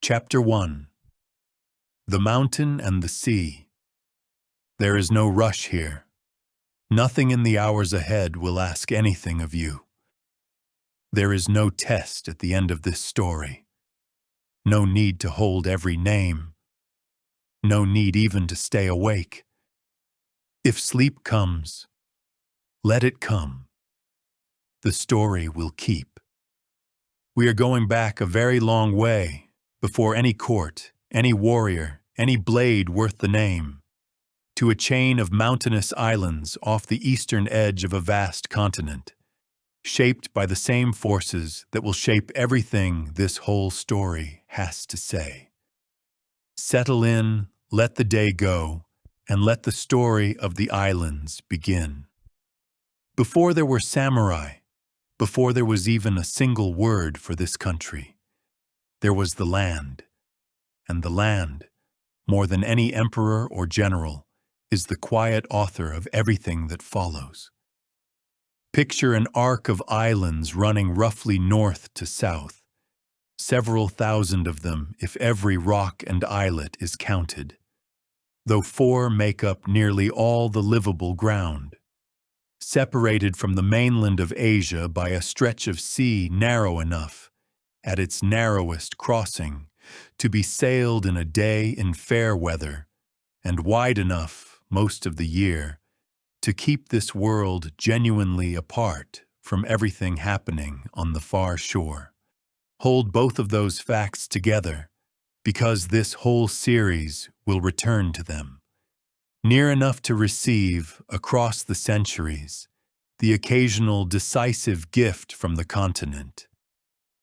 Chapter 1. The Mountain and the Sea. There is no rush here. Nothing in the hours ahead will ask anything of you. There is no test at the end of this story. No need to hold every name. No need even to stay awake. If sleep comes, let it come. The story will keep. We are going back a very long way before any court, any warrior, any blade worth the name, to a chain of mountainous islands off the eastern edge of a vast continent, shaped by the same forces that will shape everything this whole story has to say. Settle in, let the day go, and let the story of the islands begin. Before there were samurai, before there was even a single word for this country, there was the land. And the land, more than any emperor or general, is the quiet author of everything that follows. Picture an arc of islands running roughly north to south, several thousand of them if every rock and islet is counted, though 4 make up nearly all the livable ground. Separated from the mainland of Asia by a stretch of sea narrow enough, at its narrowest crossing, to be sailed in a day in fair weather, and wide enough, most of the year, to keep this world genuinely apart from everything happening on the far shore. Hold both of those facts together, because this whole series will return to them. Near enough to receive, across the centuries, the occasional decisive gift from the continent.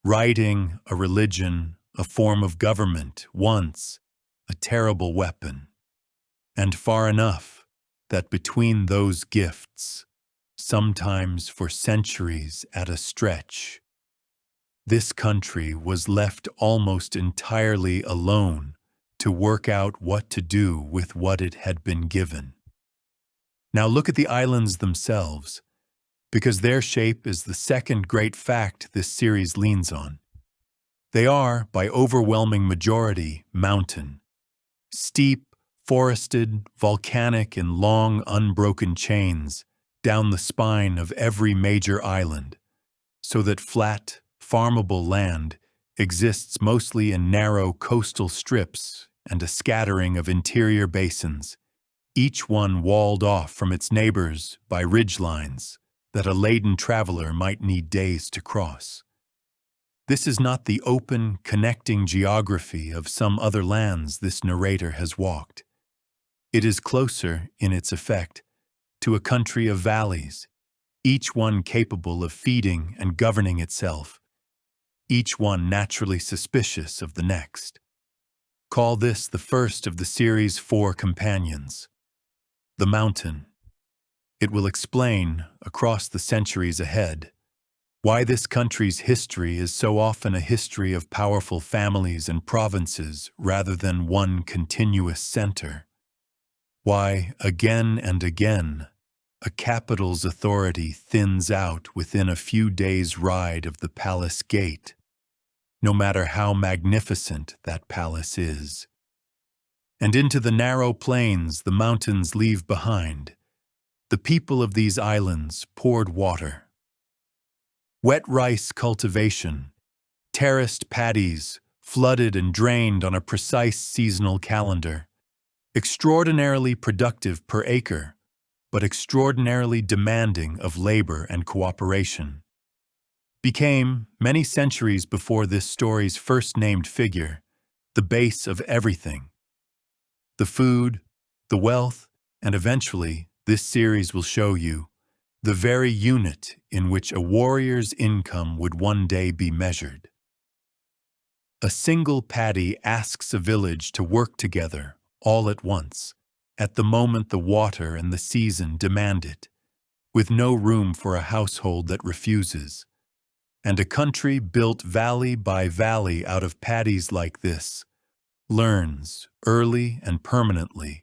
Writing, a religion, a form of government, once a terrible weapon. And far enough that between those gifts, sometimes for centuries at a stretch, this country was left almost entirely alone to work out what to do with what it had been given. Now look at the islands themselves, because their shape is the second great fact this series leans on. They are, by overwhelming majority, mountain. Steep, forested, volcanic in long, unbroken chains down the spine of every major island, so that flat, farmable land exists mostly in narrow coastal strips and a scattering of interior basins, each one walled off from its neighbors by ridge lines that a laden traveler might need days to cross. This is not the open, connecting geography of some other lands this narrator has walked. It is closer, in its effect, to a country of valleys, each one capable of feeding and governing itself, each one naturally suspicious of the next. Call this the first of the series' 4 companions, the mountain. It will explain, across the centuries ahead, why this country's history is so often a history of powerful families and provinces rather than one continuous center. Why, again and again, a capital's authority thins out within a few days' ride of the palace gate, no matter how magnificent that palace is. And into the narrow plains the mountains leave behind, the people of these islands poured water. Wet rice cultivation, terraced paddies, flooded and drained on a precise seasonal calendar, extraordinarily productive per acre, but extraordinarily demanding of labor and cooperation, became, many centuries before this story's first named figure, the base of everything. The food, the wealth, and eventually, this series will show you, the very unit in which a warrior's income would one day be measured. A single paddy asks a village to work together, all at once, at the moment the water and the season demand it, with no room for a household that refuses. And a country built valley by valley out of paddies like this learns, early and permanently,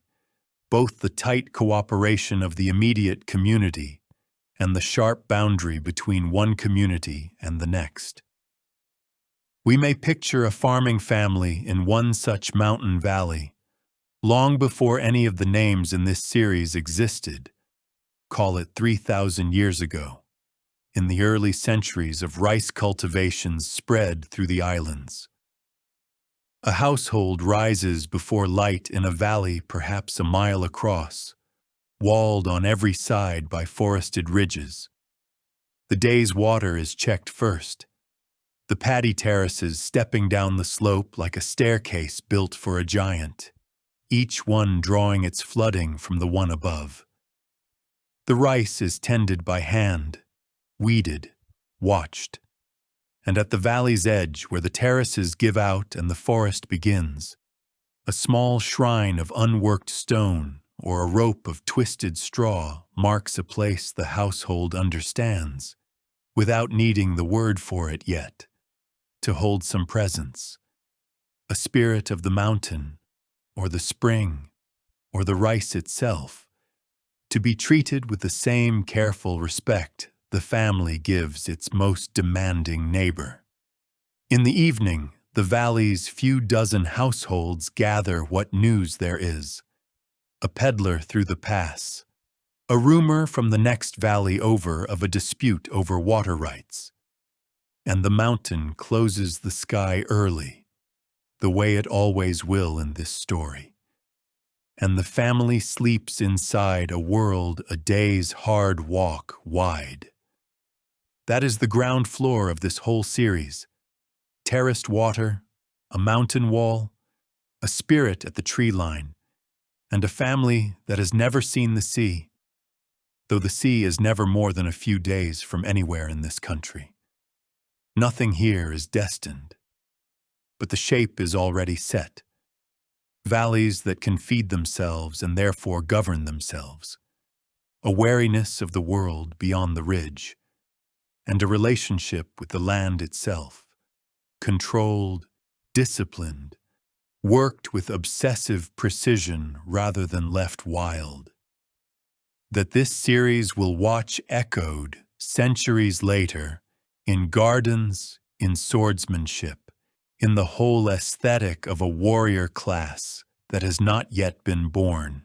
both the tight cooperation of the immediate community and the sharp boundary between one community and the next. We may picture a farming family in one such mountain valley, long before any of the names in this series existed, call it 3,000 years ago, in the early centuries of rice cultivations spread through the islands. A household rises before light in a valley perhaps a mile across, walled on every side by forested ridges. The day's water is checked first, the paddy terraces stepping down the slope like a staircase built for a giant, each one drawing its flooding from the one above. The rice is tended by hand, weeded, watched, and at the valley's edge where the terraces give out and the forest begins, a small shrine of unworked stone or a rope of twisted straw marks a place the household understands, without needing the word for it yet, to hold some presence, a spirit of the mountain, or the spring, or the rice itself, to be treated with the same careful respect the family gives its most demanding neighbor. In the evening, the valley's few dozen households gather what news there is. A peddler through the pass, a rumor from the next valley over of a dispute over water rights. And the mountain closes the sky early, the way it always will in this story. And the family sleeps inside a world a day's hard walk wide. That is the ground floor of this whole series. Terraced water, a mountain wall, a spirit at the tree line, and a family that has never seen the sea, though the sea is never more than a few days from anywhere in this country. Nothing here is destined, but the shape is already set. Valleys that can feed themselves and therefore govern themselves. A wariness of the world beyond the ridge, and a relationship with the land itself, controlled, disciplined, worked with obsessive precision rather than left wild. That this series will watch echoed centuries later in gardens, in swordsmanship, in the whole aesthetic of a warrior class that has not yet been born.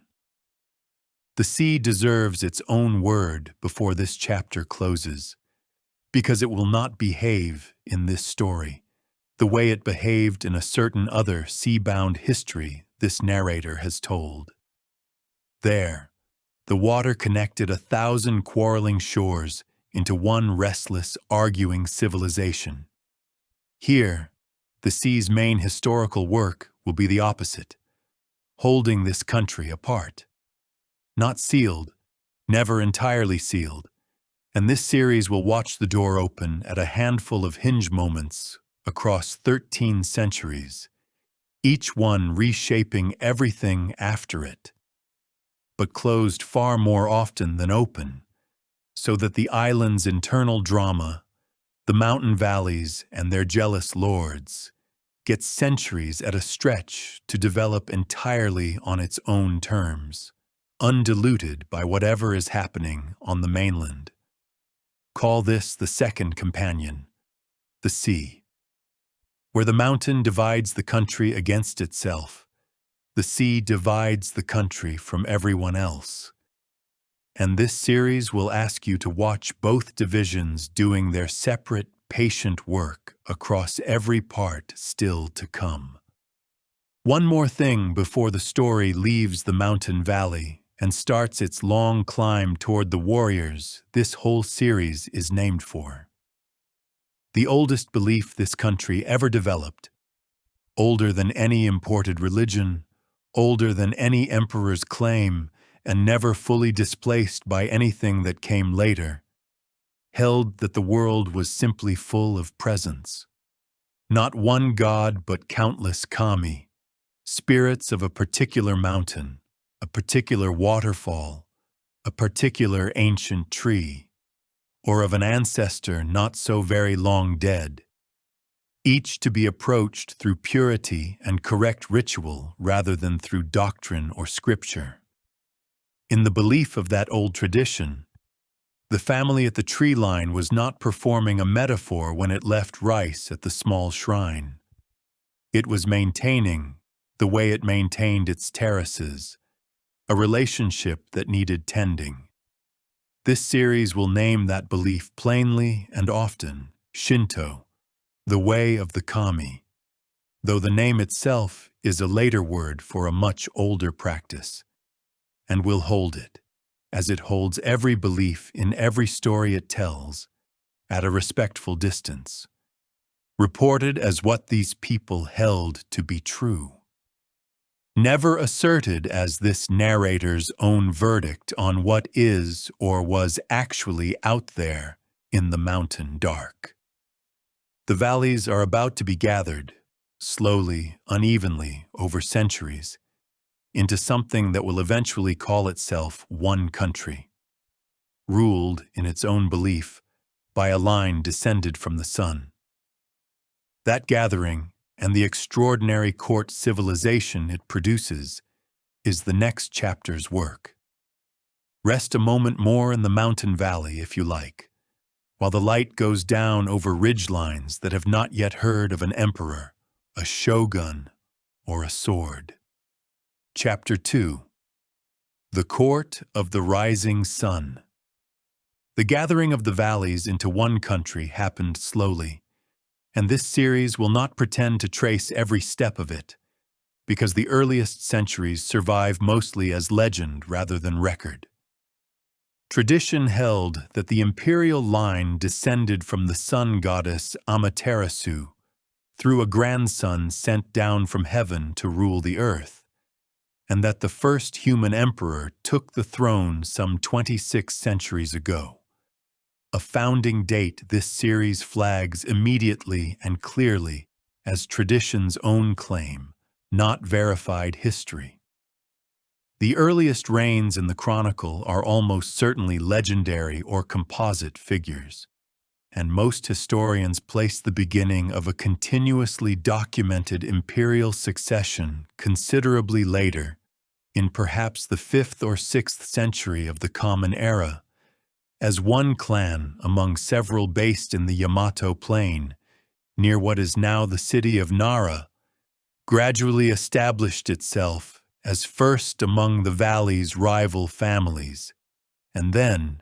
The sea deserves its own word before this chapter closes, because it will not behave in this story the way it behaved in a certain other sea-bound history this narrator has told. There, the water connected 1,000 quarreling shores into one restless, arguing civilization. Here, the sea's main historical work will be the opposite, holding this country apart. Not sealed, never entirely sealed, and this series will watch the door open at a handful of hinge moments across 13 centuries, each one reshaping everything after it, but closed far more often than open, so that the island's internal drama, the mountain valleys and their jealous lords, gets centuries at a stretch to develop entirely on its own terms, undiluted by whatever is happening on the mainland. Call this the second companion, the sea. Where the mountain divides the country against itself, the sea divides the country from everyone else. And this series will ask you to watch both divisions doing their separate, patient work across every part still to come. One more thing before the story leaves the mountain valley and starts its long climb toward the warriors this whole series is named for. The oldest belief this country ever developed, older than any imported religion, older than any emperor's claim, and never fully displaced by anything that came later, held that the world was simply full of presence. Not one god but countless kami, spirits of a particular mountain, a particular waterfall, a particular ancient tree, or of an ancestor not so very long dead, each to be approached through purity and correct ritual rather than through doctrine or scripture. In the belief of that old tradition, The family at the tree line was not performing a metaphor when it left rice at the small shrine. It was maintaining, the way it maintained its terraces, a relationship that needed tending. This series will name that belief plainly and often, Shinto, the way of the kami, though the name itself is a later word for a much older practice, and will hold it, as it holds every belief in every story it tells, at a respectful distance, reported as what these people held to be true. Never asserted as this narrator's own verdict on what is or was actually out there in the mountain dark. The valleys are about to be gathered, slowly, unevenly, over centuries, into something that will eventually call itself one country, ruled, in its own belief, by a line descended from the sun. That gathering, and the extraordinary court civilization it produces, is the next chapter's work. Rest a moment more in the mountain valley, if you like, while the light goes down over ridgelines that have not yet heard of an emperor, a shogun, or a sword. Chapter 2. The Court of the Rising Sun. The gathering of the valleys into one country happened slowly, and this series will not pretend to trace every step of it, because the earliest centuries survive mostly as legend rather than record. Tradition held that the imperial line descended from the sun goddess Amaterasu through a grandson sent down from heaven to rule the earth, and that the first human emperor took the throne some 26 centuries ago. A founding date this series flags immediately and clearly as tradition's own claim, not verified history. The earliest reigns in the chronicle are almost certainly legendary or composite figures, and most historians place the beginning of a continuously documented imperial succession considerably later, in perhaps the 5th or 6th century of the Common Era, as one clan among several based in the Yamato Plain, near what is now the city of Nara, gradually established itself as first among the valley's rival families, and then,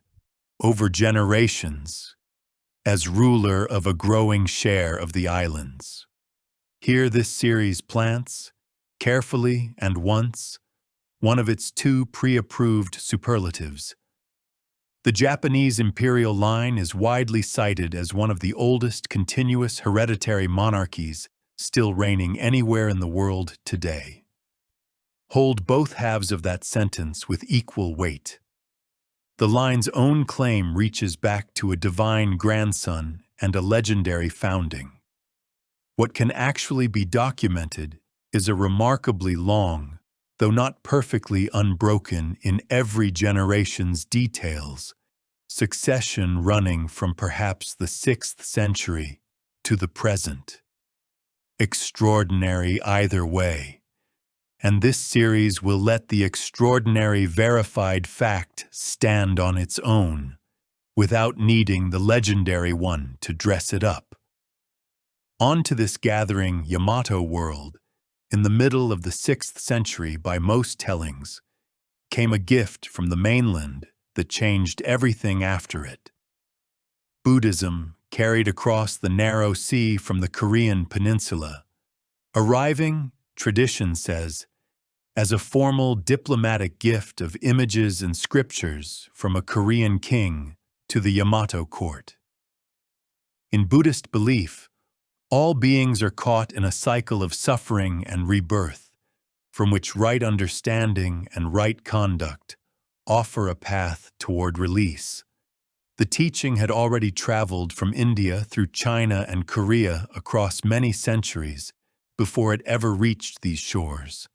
over generations, as ruler of a growing share of the islands. Here this series plants, carefully and once, one of its 2 pre-approved superlatives. The Japanese imperial line is widely cited as one of the oldest continuous hereditary monarchies still reigning anywhere in the world today. Hold both halves of that sentence with equal weight. The line's own claim reaches back to a divine grandson and a legendary founding. What can actually be documented is a remarkably long, though not perfectly unbroken in every generation's details, succession running from perhaps the 6th century to the present. Extraordinary either way, and this series will let the extraordinary verified fact stand on its own, without needing the legendary one to dress it up. Onto this gathering Yamato world, in the middle of the 6th century by most tellings, came a gift from the mainland that changed everything after it. Buddhism carried across the narrow sea from the Korean peninsula, arriving, tradition says, as a formal diplomatic gift of images and scriptures from a Korean king to the Yamato court. In Buddhist belief, all beings are caught in a cycle of suffering and rebirth, from which right understanding and right conduct offer a path toward release. The teaching had already traveled from India through China and Korea across many centuries before it ever reached these shores,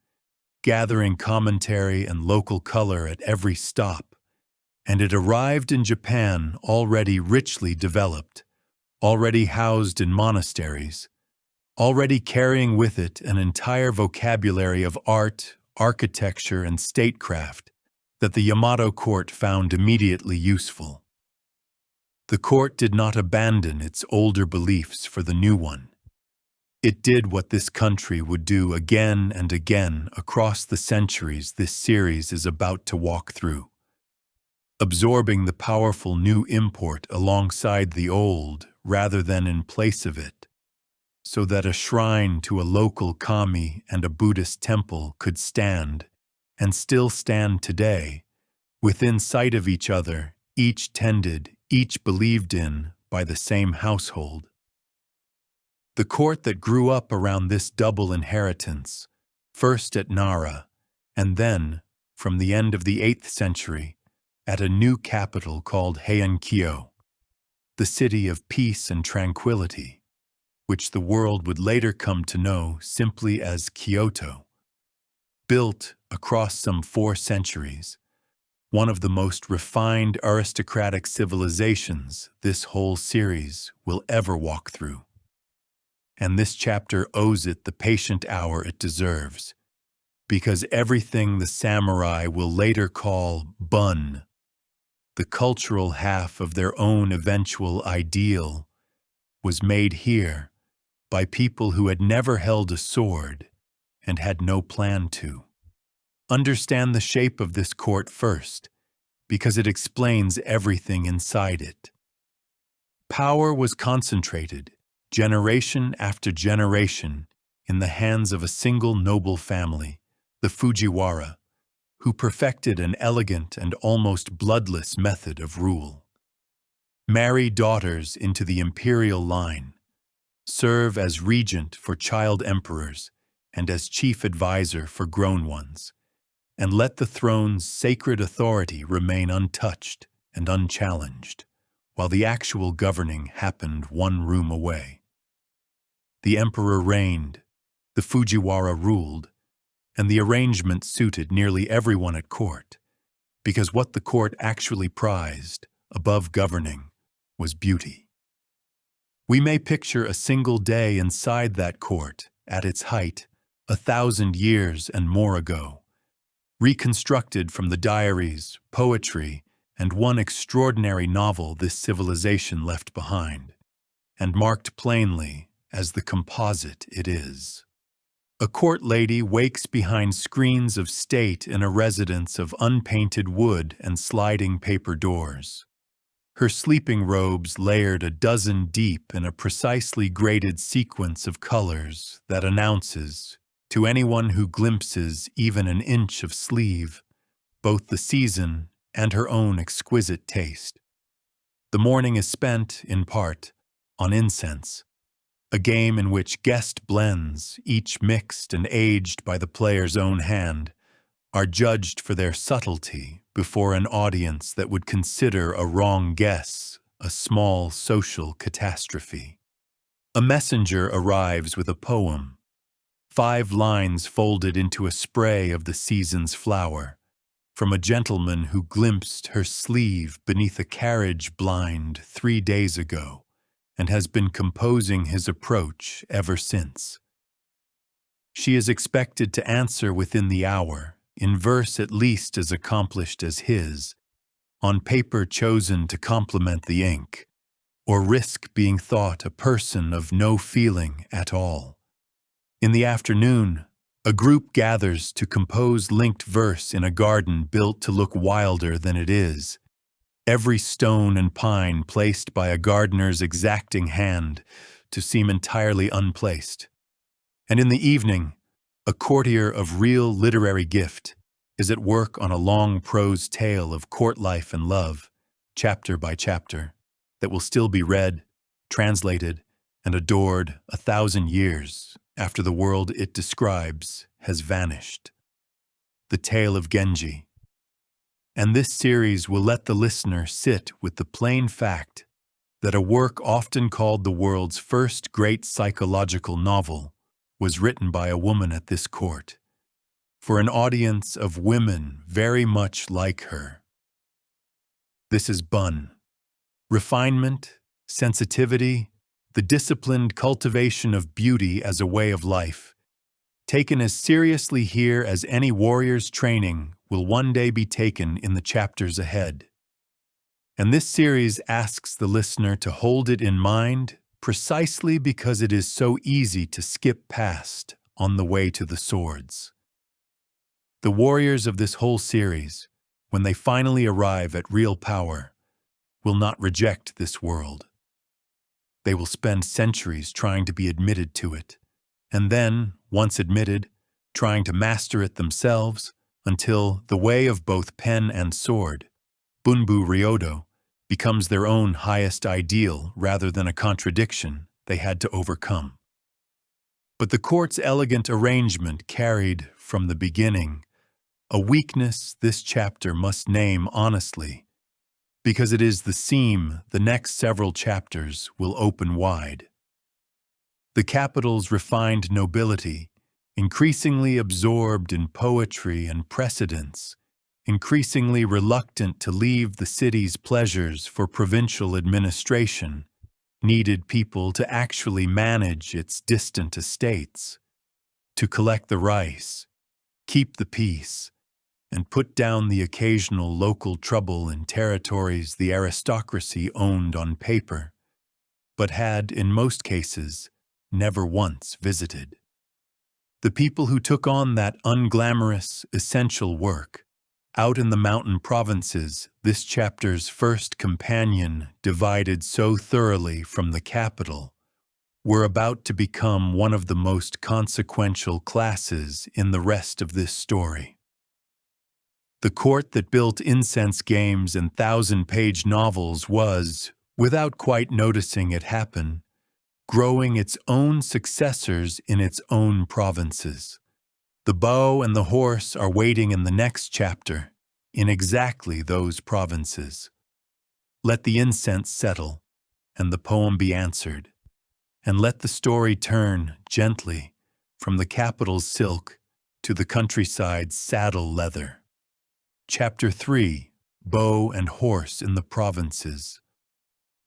gathering commentary and local color at every stop, and it arrived in Japan already richly developed, already housed in monasteries, already carrying with it an entire vocabulary of art, architecture, and statecraft that the Yamato court found immediately useful. The court did not abandon its older beliefs for the new one. It did what this country would do again and again across the centuries this series is about to walk through, absorbing the powerful new import alongside the old rather than in place of it, so that a shrine to a local kami and a Buddhist temple could stand, and still stand today, within sight of each other, each tended, each believed in by the same household. The court that grew up around this double inheritance, first at Nara, and then, from the end of the 8th century, at a new capital called Heian, the city of peace and tranquility, which the world would later come to know simply as Kyoto. Built across some 4 centuries, one of the most refined aristocratic civilizations this whole series will ever walk through. And this chapter owes it the patient hour it deserves, because everything the samurai will later call bun, the cultural half of their own eventual ideal, was made here by people who had never held a sword and had no plan to. Understand the shape of this court first, because it explains everything inside it. Power was concentrated, generation after generation, in the hands of a single noble family, the Fujiwara, who perfected an elegant and almost bloodless method of rule. Marry daughters into the imperial line, serve as regent for child emperors and as chief advisor for grown ones, and let the throne's sacred authority remain untouched and unchallenged, while the actual governing happened one room away. The emperor reigned, the Fujiwara ruled, and the arrangement suited nearly everyone at court, because what the court actually prized, above governing, was beauty. We may picture a single day inside that court, at its height, 1,000 years and more ago, reconstructed from the diaries, poetry, and one extraordinary novel this civilization left behind, and marked plainly as the composite it is. A court lady wakes behind screens of state in a residence of unpainted wood and sliding paper doors. Her sleeping robes layered a dozen deep in a precisely graded sequence of colors that announces, to anyone who glimpses even an inch of sleeve, both the season and her own exquisite taste. The morning is spent, in part, on incense, a game in which guest blends, each mixed and aged by the player's own hand, are judged for their subtlety before an audience that would consider a wrong guess a small social catastrophe. A messenger arrives with a poem, 5 lines folded into a spray of the season's flower, from a gentleman who glimpsed her sleeve beneath a carriage blind 3 days ago, and has been composing his approach ever since. She is expected to answer within the hour, in verse at least as accomplished as his, on paper chosen to complement the ink, or risk being thought a person of no feeling at all. In the afternoon, a group gathers to compose linked verse in a garden built to look wilder than it is, every stone and pine placed by a gardener's exacting hand to seem entirely unplaced. And in the evening, a courtier of real literary gift is at work on a long prose tale of court life and love, chapter by chapter, that will still be read, translated, and adored 1,000 years after the world it describes has vanished. The Tale of Genji. And this series will let the listener sit with the plain fact that a work often called the world's first great psychological novel was written by a woman at this court, for an audience of women very much like her. This is Bun. Refinement, sensitivity, the disciplined cultivation of beauty as a way of life, taken as seriously here as any warrior's training will one day be taken in the chapters ahead. And this series asks the listener to hold it in mind precisely because it is so easy to skip past on the way to the swords. The warriors of this whole series, when they finally arrive at real power, will not reject this world. They will spend centuries trying to be admitted to it, and then, once admitted, trying to master it themselves until the way of both pen and sword, Bunbu Ryodo, becomes their own highest ideal rather than a contradiction they had to overcome. But the court's elegant arrangement carried, from the beginning, a weakness this chapter must name honestly, because it is the seam the next several chapters will open wide. The capital's refined nobility, increasingly absorbed in poetry and precedents, increasingly reluctant to leave the city's pleasures for provincial administration, needed people to actually manage its distant estates, to collect the rice, keep the peace, and put down the occasional local trouble in territories the aristocracy owned on paper, but had, in most cases, never once visited. The people who took on that unglamorous, essential work, out in the mountain provinces, this chapter's first companion divided so thoroughly from the capital, were about to become one of the most consequential classes in the rest of this story. The court that built incense games and thousand-page novels was, without quite noticing it happen, growing its own successors in its own provinces. The bow and the horse are waiting in the next chapter, in exactly those provinces. Let the incense settle, and the poem be answered, and let the story turn, gently, from the capital's silk to the countryside's saddle leather. Chapter 3, Bow and Horse in the Provinces.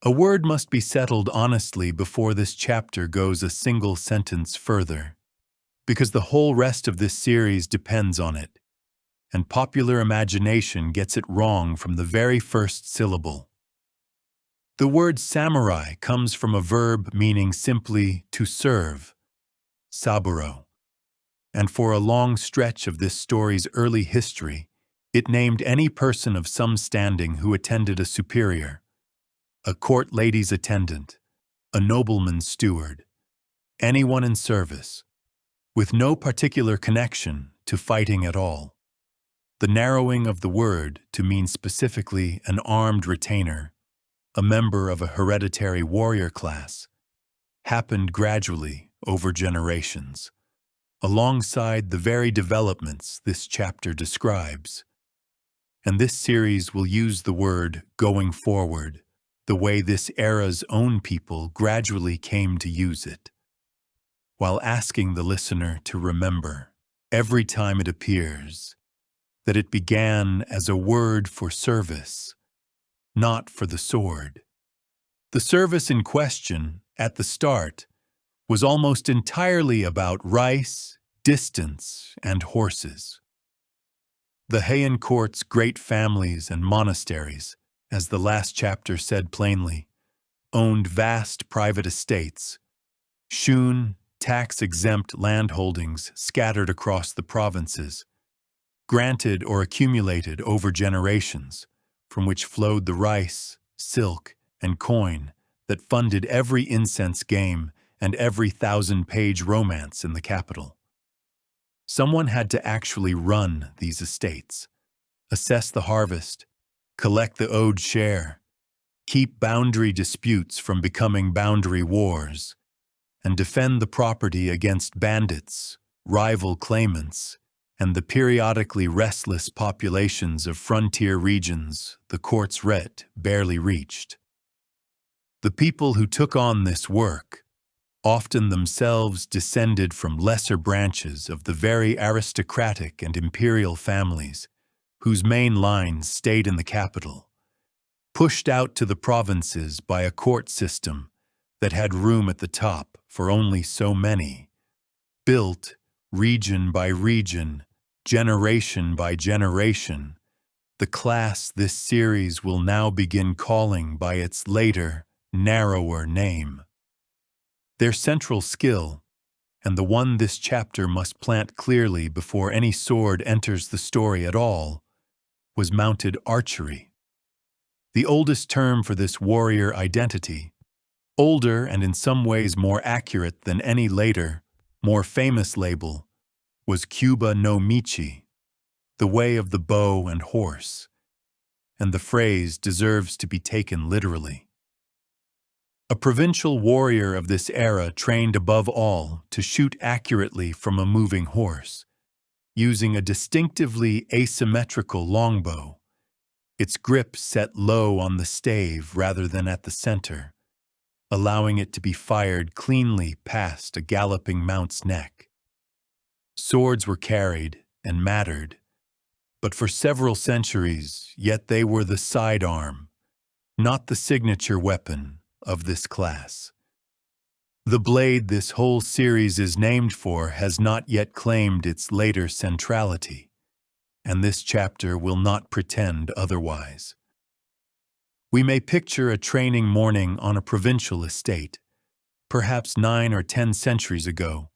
A word must be settled honestly before this chapter goes a single sentence further, because the whole rest of this series depends on it, and popular imagination gets it wrong from the very first syllable. The word samurai comes from a verb meaning simply to serve, saburo, and for a long stretch of this story's early history, it named any person of some standing who attended a superior, a court lady's attendant, a nobleman's steward, anyone in service, with no particular connection to fighting at all. The narrowing of the word to mean specifically an armed retainer, a member of a hereditary warrior class, happened gradually over generations, alongside the very developments this chapter describes. And this series will use the word going forward, the way this era's own people gradually came to use it, while asking the listener to remember, every time it appears, that it began as a word for service, not for the sword. The service in question, at the start, was almost entirely about rice, distance, and horses. The Heian court's great families and monasteries, as the last chapter said plainly, owned vast private estates, shun, tax-exempt landholdings scattered across the provinces, granted or accumulated over generations, from which flowed the rice, silk, and coin that funded every incense game and every thousand-page romance in the capital. Someone had to actually run these estates, assess the harvest, collect the owed share, keep boundary disputes from becoming boundary wars, and defend the property against bandits, rival claimants, and the periodically restless populations of frontier regions the court's writ barely reached. The people who took on this work, often themselves descended from lesser branches of the very aristocratic and imperial families, whose main lines stayed in the capital, pushed out to the provinces by a court system that had room at the top for only so many, built, region by region, generation by generation, the class this series will now begin calling by its later, narrower name. Their central skill, and the one this chapter must plant clearly before any sword enters the story at all, was mounted archery. The oldest term for this warrior identity, older and in some ways more accurate than any later, more famous label, was Kyuba no Michi, the way of the bow and horse, and the phrase deserves to be taken literally. A provincial warrior of this era trained above all to shoot accurately from a moving horse, using a distinctively asymmetrical longbow, its grip set low on the stave rather than at the center, allowing it to be fired cleanly past a galloping mount's neck. Swords were carried and mattered, but for several centuries, yet they were the sidearm, not the signature weapon of this class. The blade this whole series is named for has not yet claimed its later centrality, and this chapter will not pretend otherwise. We may picture a training morning on a provincial estate, perhaps 9 or 10 centuries ago,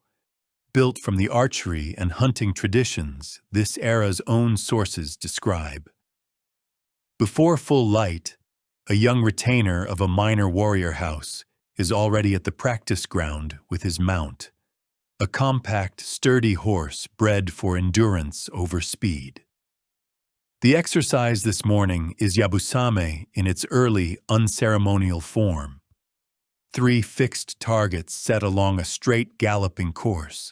built from the archery and hunting traditions this era's own sources describe. Before full light, a young retainer of a minor warrior house is already at the practice ground with his mount, a compact, sturdy horse bred for endurance over speed. The exercise this morning is yabusame in its early, unceremonial form. 3 fixed targets set along a straight galloping course.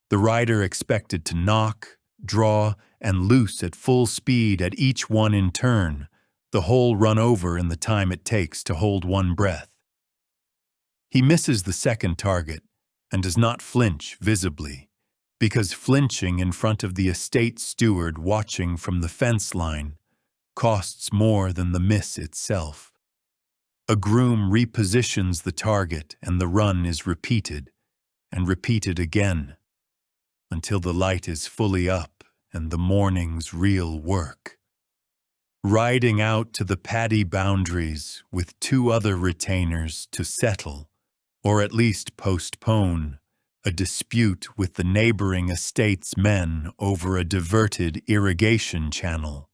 The rider expected to knock, draw, and loose at full speed at each one in turn, the whole run over in the time it takes to hold one breath. He misses the second target and does not flinch visibly, because flinching in front of the estate steward watching from the fence line costs more than the miss itself. A groom repositions the target and the run is repeated, and repeated again, until the light is fully up and the morning's real work. Riding out to the paddy boundaries with 2 other retainers to settle, or at least postpone, a dispute with the neighboring estate's men over a diverted irrigation channel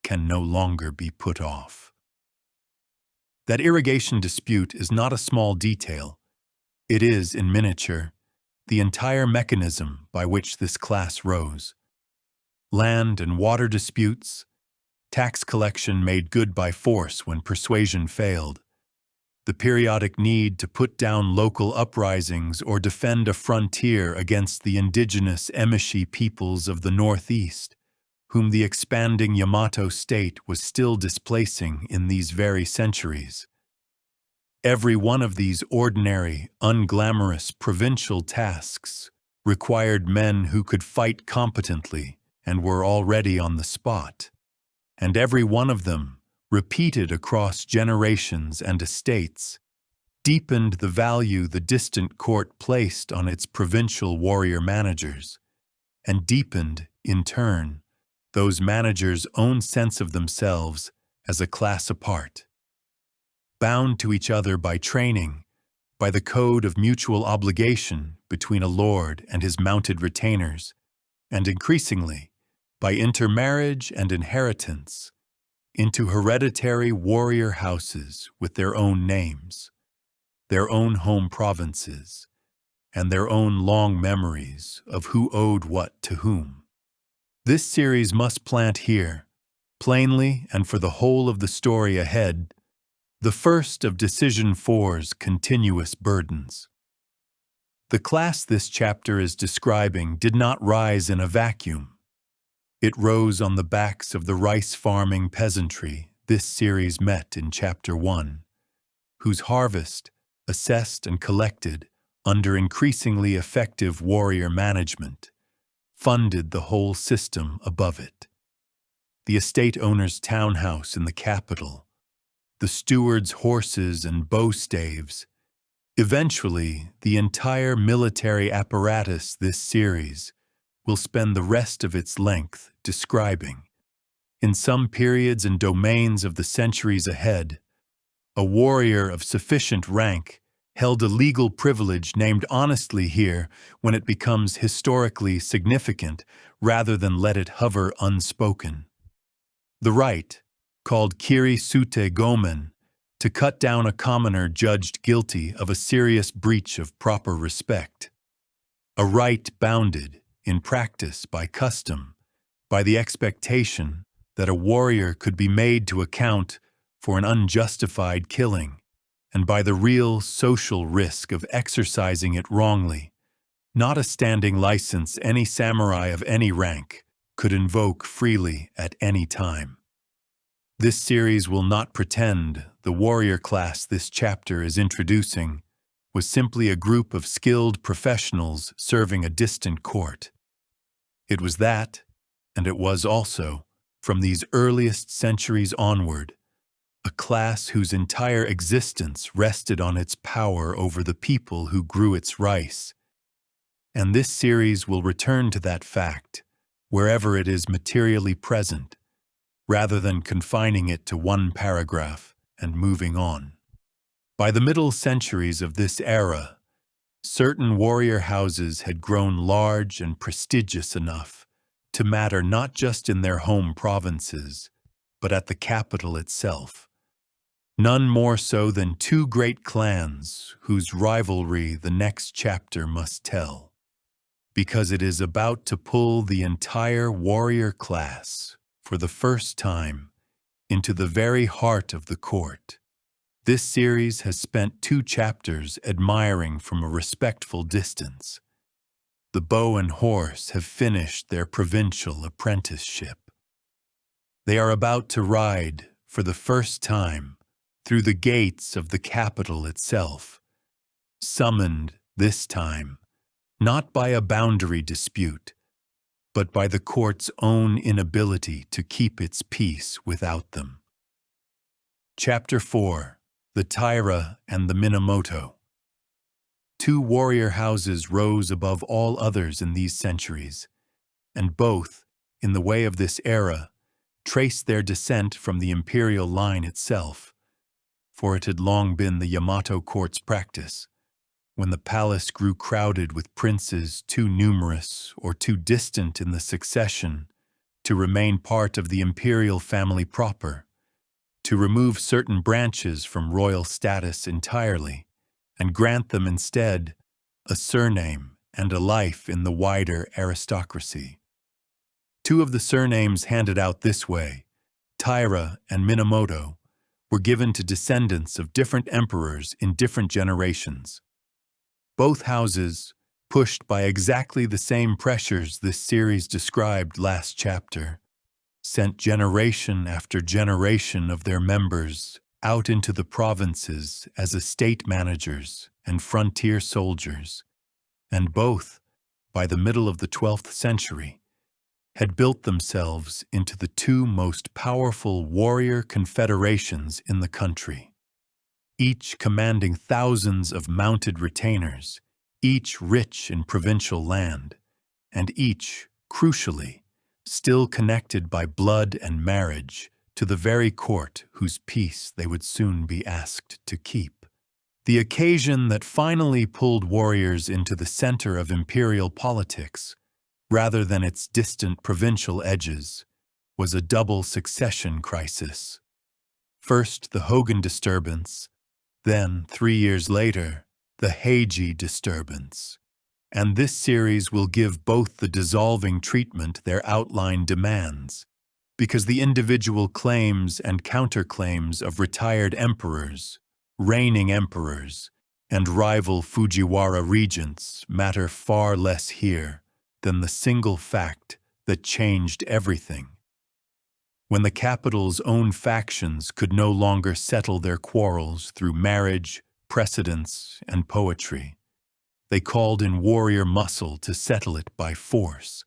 can no longer be put off. That irrigation dispute is not a small detail. It is, in miniature, the entire mechanism by which this class rose. Land and water disputes, tax collection made good by force when persuasion failed, the periodic need to put down local uprisings or defend a frontier against the indigenous Emishi peoples of the Northeast, whom the expanding Yamato state was still displacing in these very centuries. Every one of these ordinary, unglamorous provincial tasks required men who could fight competently and were already on the spot, and every one of them, repeated across generations and estates, deepened the value the distant court placed on its provincial warrior managers, and deepened, in turn, those managers' own sense of themselves as a class apart. Bound to each other by training, by the code of mutual obligation between a lord and his mounted retainers, and increasingly, by intermarriage and inheritance, into hereditary warrior houses with their own names, their own home provinces, and their own long memories of who owed what to whom. This series must plant here, plainly and for the whole of the story ahead, the first of Decision 4's continuous burdens. The class this chapter is describing did not rise in a vacuum. It rose on the backs of the rice-farming peasantry this series met in Chapter 1, whose harvest, assessed and collected under increasingly effective warrior management, funded the whole system above it. The estate owner's townhouse in the capital, the steward's horses and bow staves, eventually the entire military apparatus this series will spend the rest of its length describing, In some periods and domains of the centuries ahead, a warrior of sufficient rank held a legal privilege named honestly here when it becomes historically significant rather than let it hover unspoken. The right, called kiri sute gomen, to cut down a commoner judged guilty of a serious breach of proper respect. A right bounded, in practice by custom, by the expectation that a warrior could be made to account for an unjustified killing, and by the real social risk of exercising it wrongly, not a standing license any samurai of any rank could invoke freely at any time. This series will not pretend the warrior class this chapter is introducing was simply a group of skilled professionals serving a distant court. It was that, and it was also, from these earliest centuries onward, a class whose entire existence rested on its power over the people who grew its rice. And this series will return to that fact, wherever it is materially present, rather than confining it to one paragraph and moving on. By the middle centuries of this era, certain warrior houses had grown large and prestigious enough to matter not just in their home provinces, but at the capital itself. None more so than two great clans whose rivalry the next chapter must tell, because it is about to pull the entire warrior class, for the first time, into the very heart of the court. This series has spent 2 chapters admiring from a respectful distance. The bow and horse have finished their provincial apprenticeship. They are about to ride, for the first time, through the gates of the capital itself, summoned this time, not by a boundary dispute, but by the court's own inability to keep its peace without them. Chapter 4. The Taira and the Minamoto. 2 warrior houses rose above all others in these centuries, and both, in the way of this era, traced their descent from the imperial line itself, for it had long been the Yamato court's practice, when the palace grew crowded with princes too numerous or too distant in the succession to remain part of the imperial family proper, to remove certain branches from royal status entirely and grant them instead a surname and a life in the wider aristocracy. 2 of the surnames handed out this way, Taira and Minamoto, were given to descendants of different emperors in different generations. Both houses, pushed by exactly the same pressures this series described last chapter, sent generation after generation of their members out into the provinces as estate managers and frontier soldiers, and both, by the middle of the 12th century, had built themselves into the 2 most powerful warrior confederations in the country, each commanding thousands of mounted retainers, each rich in provincial land, and each, crucially, still connected by blood and marriage to the very court whose peace they would soon be asked to keep. The occasion that finally pulled warriors into the center of imperial politics, rather than its distant provincial edges, was a double succession crisis. First the Hogan disturbance, then, 3 years later, the Heiji disturbance. And this series will give both the dissolving treatment their outline demands, because the individual claims and counterclaims of retired emperors, reigning emperors, and rival Fujiwara regents matter far less here than the single fact that changed everything. When the capital's own factions could no longer settle their quarrels through marriage, precedence, and poetry, they called in warrior muscle to settle it by force.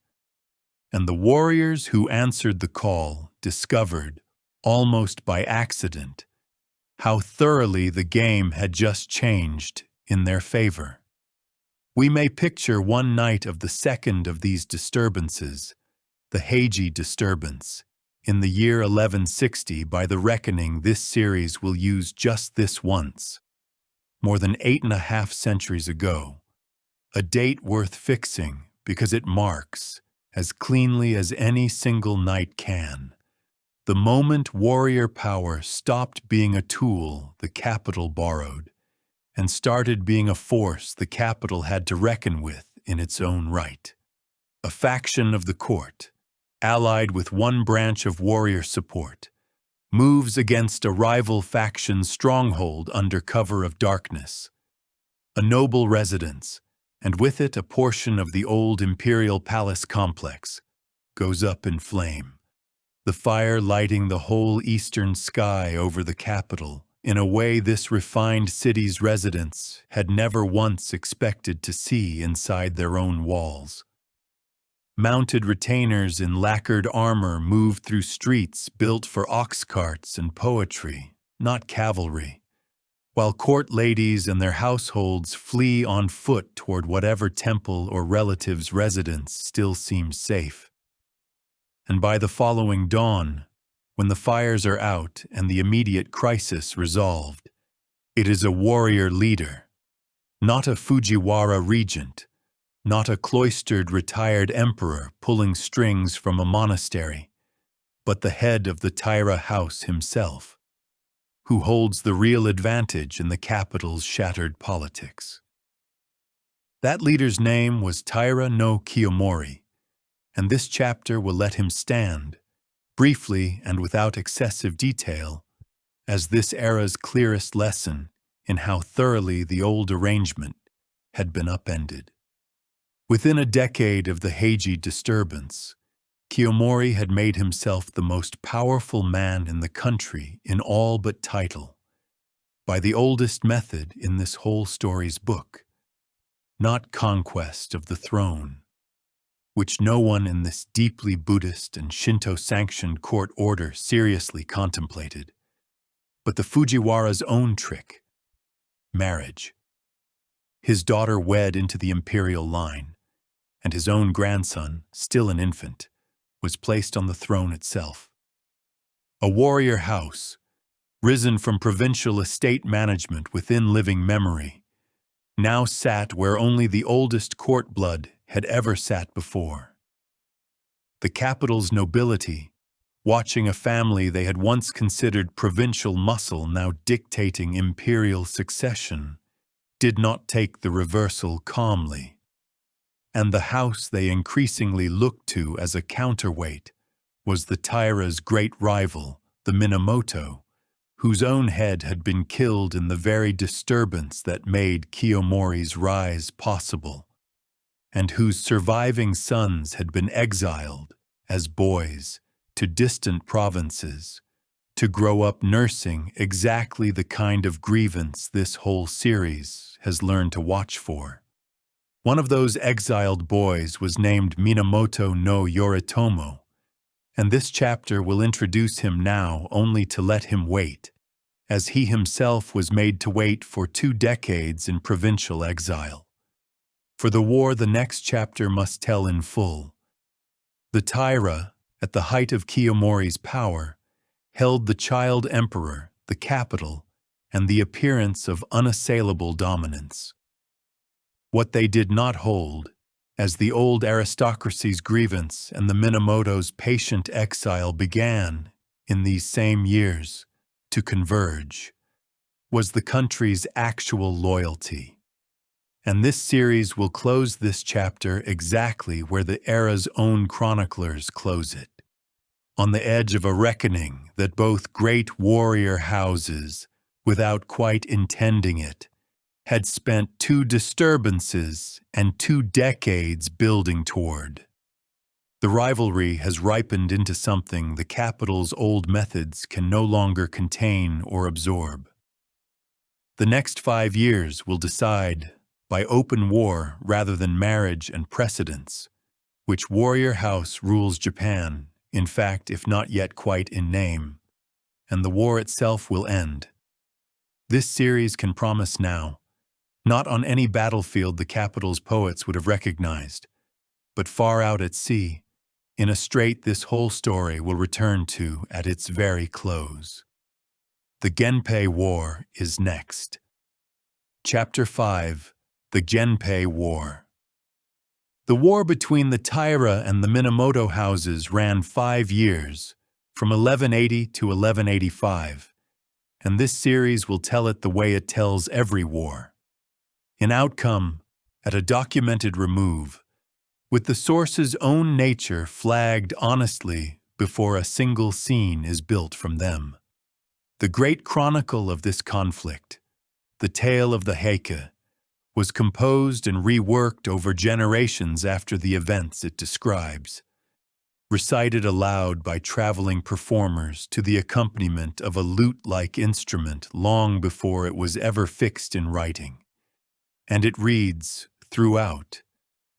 And the warriors who answered the call discovered, almost by accident, how thoroughly the game had just changed in their favor. We may picture one night of the second of these disturbances, the Heiji disturbance, In the year 1160, by the reckoning, this series will use just this once, more than 8.5 centuries ago, a date worth fixing because it marks, as cleanly as any single night can, the moment warrior power stopped being a tool the capital borrowed and started being a force the capital had to reckon with in its own right. A faction of the court, allied with one branch of warrior support, moves against a rival faction's stronghold under cover of darkness. A noble residence, and with it a portion of the old imperial palace complex, goes up in flame, the fire lighting the whole eastern sky over the capital in a way this refined city's residents had never once expected to see inside their own walls. Mounted retainers in lacquered armor move through streets built for ox carts and poetry, not cavalry, while court ladies and their households flee on foot toward whatever temple or relative's residence still seems safe. And by the following dawn, when the fires are out and the immediate crisis resolved, it is a warrior leader, not a Fujiwara regent, not a cloistered retired emperor pulling strings from a monastery, but the head of the Taira house himself, who holds the real advantage in the capital's shattered politics. That leader's name was Taira no Kiyomori, and this chapter will let him stand, briefly and without excessive detail, as this era's clearest lesson in how thoroughly the old arrangement had been upended. Within a decade of the Heiji disturbance, Kiyomori had made himself the most powerful man in the country in all but title, by the oldest method in this whole story's book, not conquest of the throne, which no one in this deeply Buddhist and Shinto-sanctioned court order seriously contemplated, but the Fujiwara's own trick, marriage. His daughter wed into the imperial line, and his own grandson, still an infant, was placed on the throne itself. A warrior house, risen from provincial estate management within living memory, now sat where only the oldest court blood had ever sat before. The capital's nobility, watching a family they had once considered provincial muscle now dictating imperial succession, did not take the reversal calmly. And the house they increasingly looked to as a counterweight was the Taira's great rival, the Minamoto, whose own head had been killed in the very disturbance that made Kiyomori's rise possible, and whose surviving sons had been exiled, as boys, to distant provinces, to grow up nursing exactly the kind of grievance this whole series has learned to watch for. One of those exiled boys was named Minamoto no Yoritomo, and this chapter will introduce him now only to let him wait, as he himself was made to wait for 2 decades in provincial exile. For the war the next chapter must tell in full. The Taira, at the height of Kiyomori's power, held the child emperor, the capital, and the appearance of unassailable dominance. What they did not hold, as the old aristocracy's grievance and the Minamoto's patient exile began, in these same years, to converge, was the country's actual loyalty. And this series will close this chapter exactly where the era's own chroniclers close it, on the edge of a reckoning that both great warrior houses, without quite intending it, had spent 2 disturbances and 2 decades building toward. The rivalry has ripened into something the capital's old methods can no longer contain or absorb. The next 5 years will decide, by open war rather than marriage and precedence, which warrior house rules Japan, in fact, if not yet quite in name, and the war itself will end. This series can promise now, not on any battlefield the capital's poets would have recognized, but far out at sea, in a strait this whole story will return to at its very close. The Genpei War is next. Chapter 5. The Genpei War. The war between the Taira and the Minamoto houses ran 5 years, from 1180 to 1185, and this series will tell it the way it tells every war. In outcome, at a documented remove, with the source's own nature flagged honestly before a single scene is built from them. The great chronicle of this conflict, the tale of the Heike, was composed and reworked over generations after the events it describes, recited aloud by traveling performers to the accompaniment of a lute-like instrument long before it was ever fixed in writing. And it reads, throughout,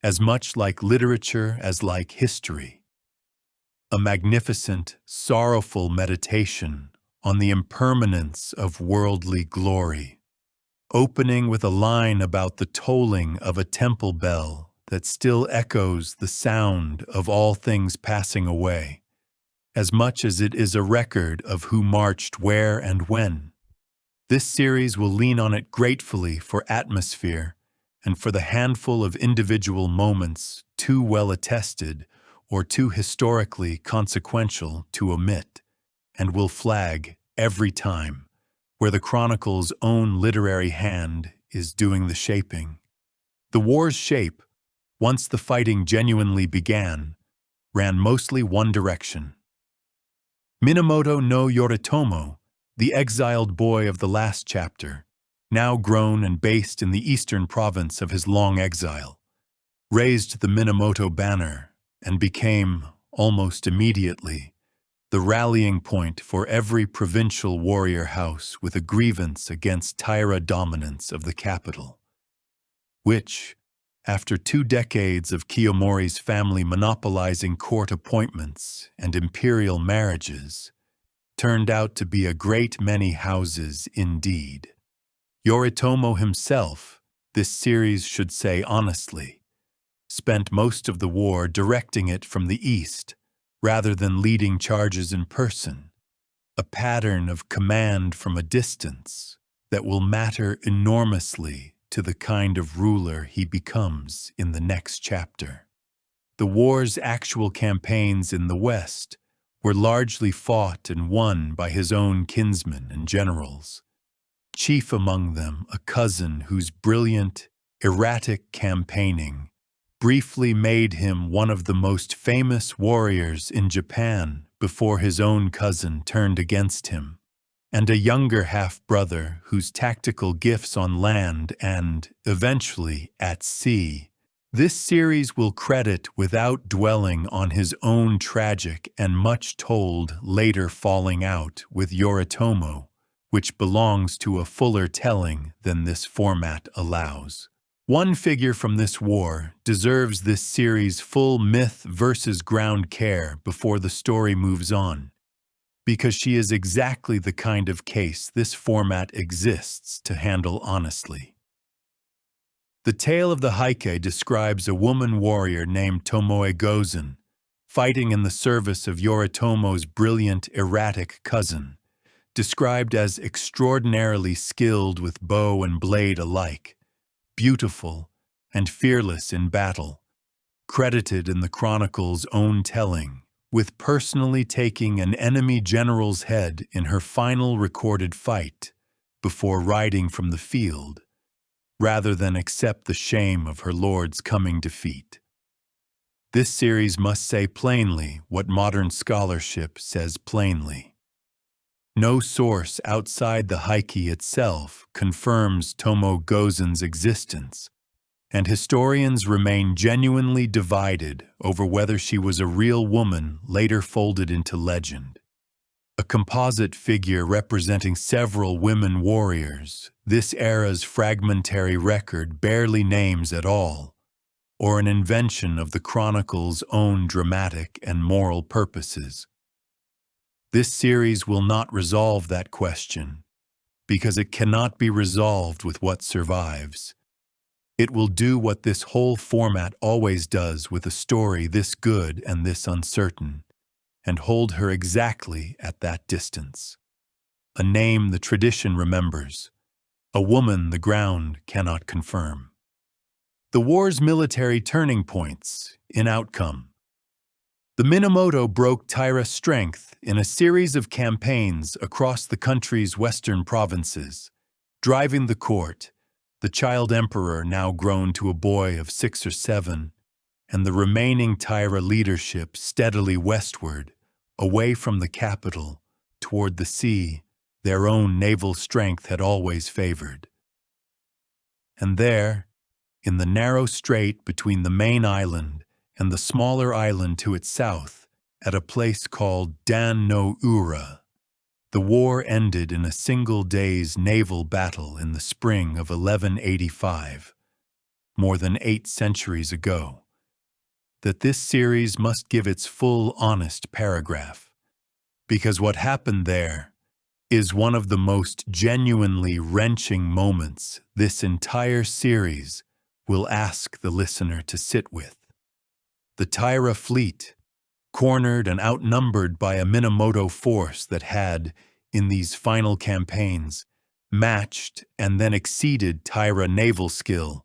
as much like literature as like history. A magnificent, sorrowful meditation on the impermanence of worldly glory, opening with a line about the tolling of a temple bell that still echoes the sound of all things passing away, as much as it is a record of who marched where and when. This series will lean on it gratefully for atmosphere and for the handful of individual moments too well attested or too historically consequential to omit, and will flag every time where the chronicle's own literary hand is doing the shaping. The war's shape, once the fighting genuinely began, ran mostly one direction. Minamoto no Yoritomo, the exiled boy of the last chapter, now grown and based in the eastern province of his long exile, raised the Minamoto banner and became, almost immediately, the rallying point for every provincial warrior house with a grievance against Taira dominance of the capital, which, after 2 decades of Kiyomori's family monopolizing court appointments and imperial marriages, turned out to be a great many houses indeed. Yoritomo himself, this series should say honestly, spent most of the war directing it from the east, rather than leading charges in person, a pattern of command from a distance that will matter enormously to the kind of ruler he becomes in the next chapter. The war's actual campaigns in the West were largely fought and won by his own kinsmen and generals, chief among them a cousin whose brilliant, erratic campaigning briefly made him one of the most famous warriors in Japan before his own cousin turned against him, and a younger half-brother whose tactical gifts on land and, eventually, at sea, this series will credit without dwelling on his own tragic and much-told later falling out with Yoritomo, which belongs to a fuller telling than this format allows. One figure from this war deserves this series' full myth versus ground care before the story moves on, because she is exactly the kind of case this format exists to handle honestly. The tale of the Heike describes a woman warrior named Tomoe Gozen, fighting in the service of Yoritomo's brilliant, erratic cousin, described as extraordinarily skilled with bow and blade alike, beautiful and fearless in battle, credited in the chronicle's own telling, with personally taking an enemy general's head in her final recorded fight before riding from the field, rather than accept the shame of her lord's coming defeat. This series must say plainly what modern scholarship says plainly. No source outside the Heike itself confirms Tomo Gozen's existence, and historians remain genuinely divided over whether she was a real woman later folded into legend. A composite figure representing several women warriors, this era's fragmentary record barely names at all, or an invention of the chronicle's own dramatic and moral purposes. This series will not resolve that question, because it cannot be resolved with what survives. It will do what this whole format always does with a story this good and this uncertain, and hold her exactly at that distance. A name the tradition remembers, a woman the ground cannot confirm. The war's military turning points in outcome. The Minamoto broke Taira's strength in a series of campaigns across the country's western provinces, driving the court, the child emperor now grown to a boy of 6 or 7, and the remaining Taira leadership steadily westward, away from the capital, toward the sea their own naval strength had always favored. And there, in the narrow strait between the main island and the smaller island to its south, at a place called Dan no Ura, the war ended in a single day's naval battle in the spring of 1185, more than 8 centuries ago. That this series must give its full, honest paragraph, because what happened there is one of the most genuinely wrenching moments this entire series will ask the listener to sit with. The Taira fleet, cornered and outnumbered by a Minamoto force that had, in these final campaigns, matched and then exceeded Taira naval skill,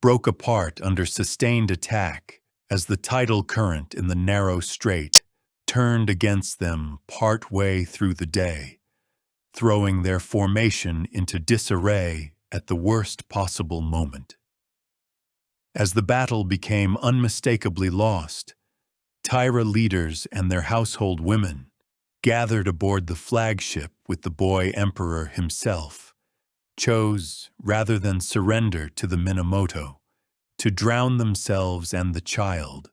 broke apart under sustained attack as the tidal current in the narrow strait turned against them part way through the day, throwing their formation into disarray at the worst possible moment. As the battle became unmistakably lost, Taira leaders and their household women gathered aboard the flagship with the boy emperor himself, chose, rather than surrender to the Minamoto, to drown themselves and the child,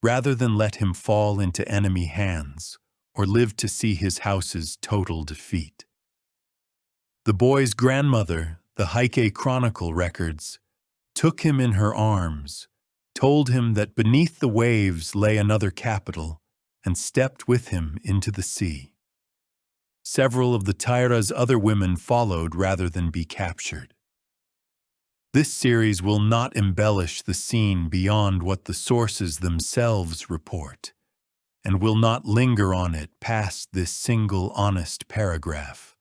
rather than let him fall into enemy hands or live to see his house's total defeat. The boy's grandmother, the Heike Chronicle records, took him in her arms, told him that beneath the waves lay another capital, and stepped with him into the sea. Several of the Taira's other women followed rather than be captured. This series will not embellish the scene beyond what the sources themselves report, and will not linger on it past this single honest paragraph.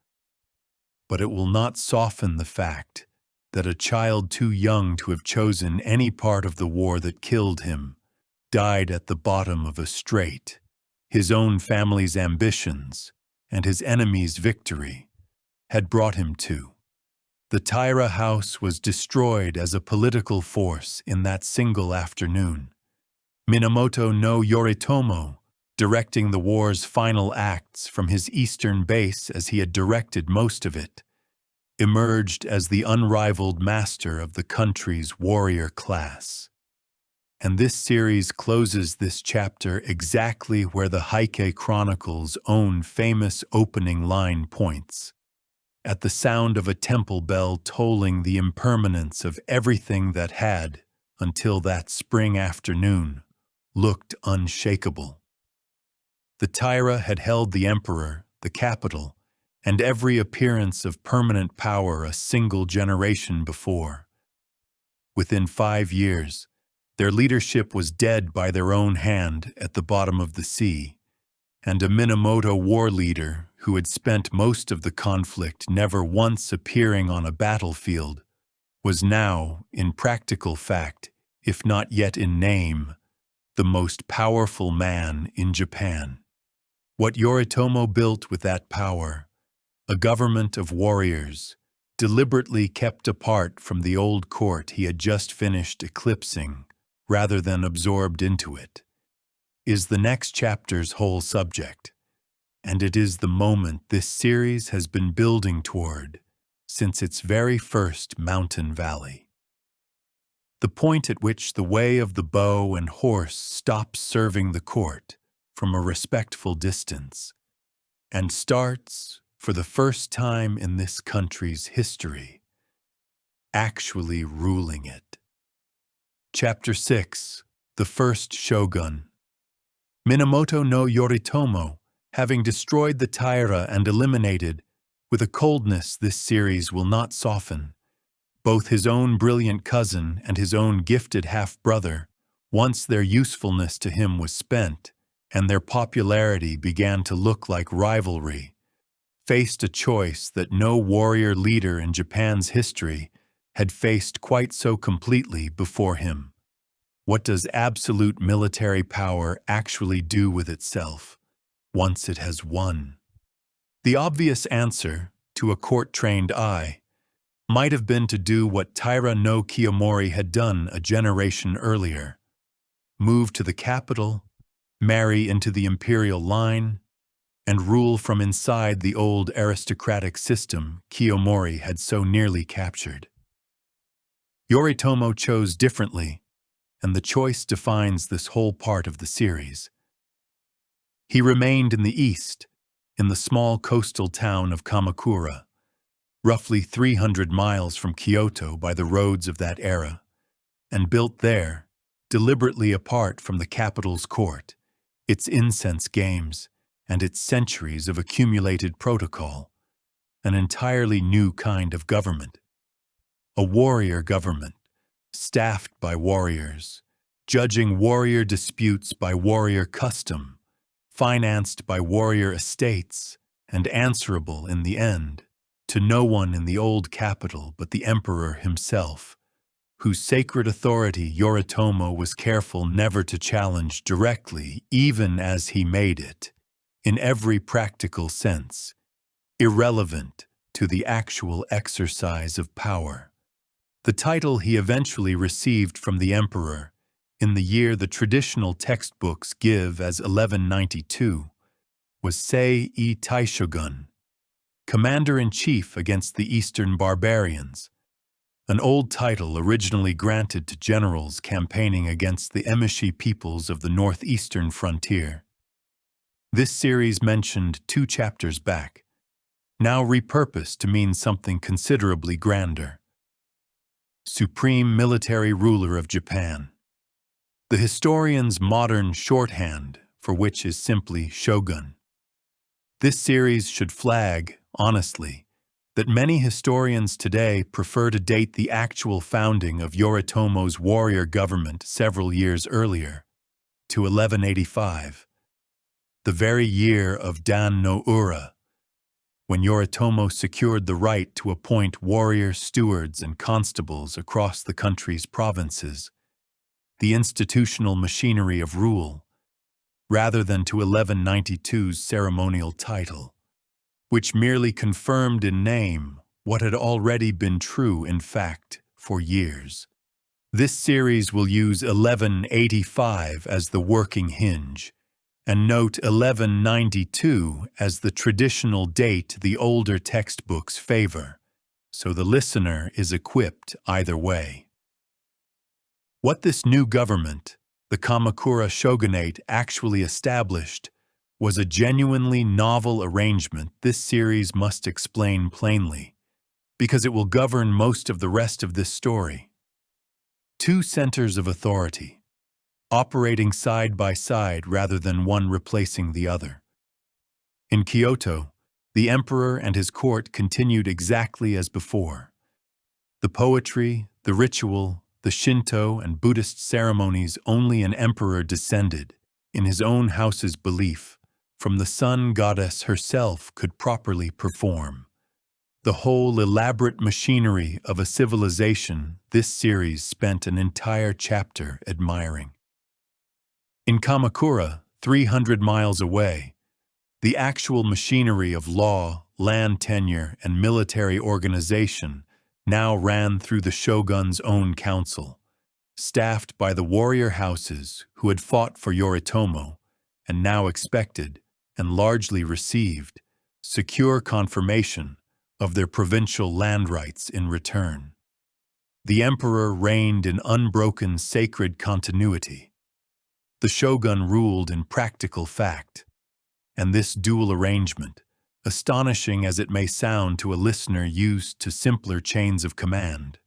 But it will not soften the fact that a child too young to have chosen any part of the war that killed him died at the bottom of a strait, his own family's ambitions and his enemy's victory had brought him to. The Taira house was destroyed as a political force in that single afternoon. Minamoto no Yoritomo, directing the war's final acts from his eastern base as he had directed most of it, emerged as the unrivaled master of the country's warrior class. And this series closes this chapter exactly where the Heike Chronicle's own famous opening line points, at the sound of a temple bell tolling the impermanence of everything that had, until that spring afternoon, looked unshakable. The Taira had held the emperor, the capital, and every appearance of permanent power a single generation before. Within 5 years, their leadership was dead by their own hand at the bottom of the sea, and a Minamoto war leader who had spent most of the conflict never once appearing on a battlefield was now, in practical fact, if not yet in name, the most powerful man in Japan. What Yoritomo built with that power, a government of warriors, deliberately kept apart from the old court he had just finished eclipsing, rather than absorbed into it, is the next chapter's whole subject, and it is the moment this series has been building toward since its very first mountain valley. The point at which the way of the bow and horse stops serving the court from a respectful distance and starts, for the first time in this country's history, actually ruling it. Chapter 6. The First Shogun. Minamoto no Yoritomo, having destroyed the Taira and eliminated, with a coldness this series will not soften, Both his own brilliant cousin and his own gifted half-brother, once their usefulness to him was spent, and their popularity began to look like rivalry, faced a choice that no warrior leader in Japan's history had faced quite so completely before him. What does absolute military power actually do with itself once it has won? The obvious answer, to a court-trained eye, might have been to do what Taira no Kiyomori had done a generation earlier: move to the capital, marry into the imperial line, and rule from inside the old aristocratic system Kiyomori had so nearly captured. Yoritomo chose differently, and the choice defines this whole part of the series. He remained in the east, in the small coastal town of Kamakura, roughly 300 miles from Kyoto by the roads of that era, and built there, deliberately apart from the capital's court, its incense games, and its centuries of accumulated protocol, an entirely new kind of government. A warrior government, staffed by warriors, judging warrior disputes by warrior custom, financed by warrior estates, and answerable in the end to no one in the old capital but the emperor himself, whose sacred authority Yoritomo was careful never to challenge directly, even as he made it, in every practical sense, irrelevant to the actual exercise of power. The title he eventually received from the emperor, in the year the traditional textbooks give as 1192, was Sei-i Taishogun, Commander-in-Chief against the Eastern Barbarians, an old title originally granted to generals campaigning against the Emishi peoples of the northeastern frontier. This series mentioned 2 chapters back, now repurposed to mean something considerably grander: Supreme Military Ruler of Japan. The historian's modern shorthand for which is simply shogun. This series should flag, honestly, that many historians today prefer to date the actual founding of Yoritomo's warrior government several years earlier, to 1185, the very year of Dan no Ura, when Yoritomo secured the right to appoint warrior stewards and constables across the country's provinces, the institutional machinery of rule, rather than to 1192's ceremonial title, which merely confirmed in name what had already been true in fact for years. This series will use 1185 as the working hinge, and note 1192 as the traditional date the older textbooks favor, so the listener is equipped either way. What this new government, the Kamakura shogunate, actually established was a genuinely novel arrangement this series must explain plainly, because it will govern most of the rest of this story. 2 centers of authority, operating side by side rather than one replacing the other. In Kyoto, the emperor and his court continued exactly as before. The poetry, the ritual, the Shinto and Buddhist ceremonies only an emperor descended, in his own house's belief, from the sun goddess herself could properly perform. The whole elaborate machinery of a civilization this series spent an entire chapter admiring. In Kamakura, 300 miles away, the actual machinery of law, land tenure, and military organization now ran through the shogun's own council, staffed by the warrior houses who had fought for Yoritomo and now expected, and largely received, secure confirmation of their provincial land rights in return. The emperor reigned in unbroken sacred continuity. The shogun ruled in practical fact, and this dual arrangement, astonishing as it may sound to a listener used to simpler chains of command,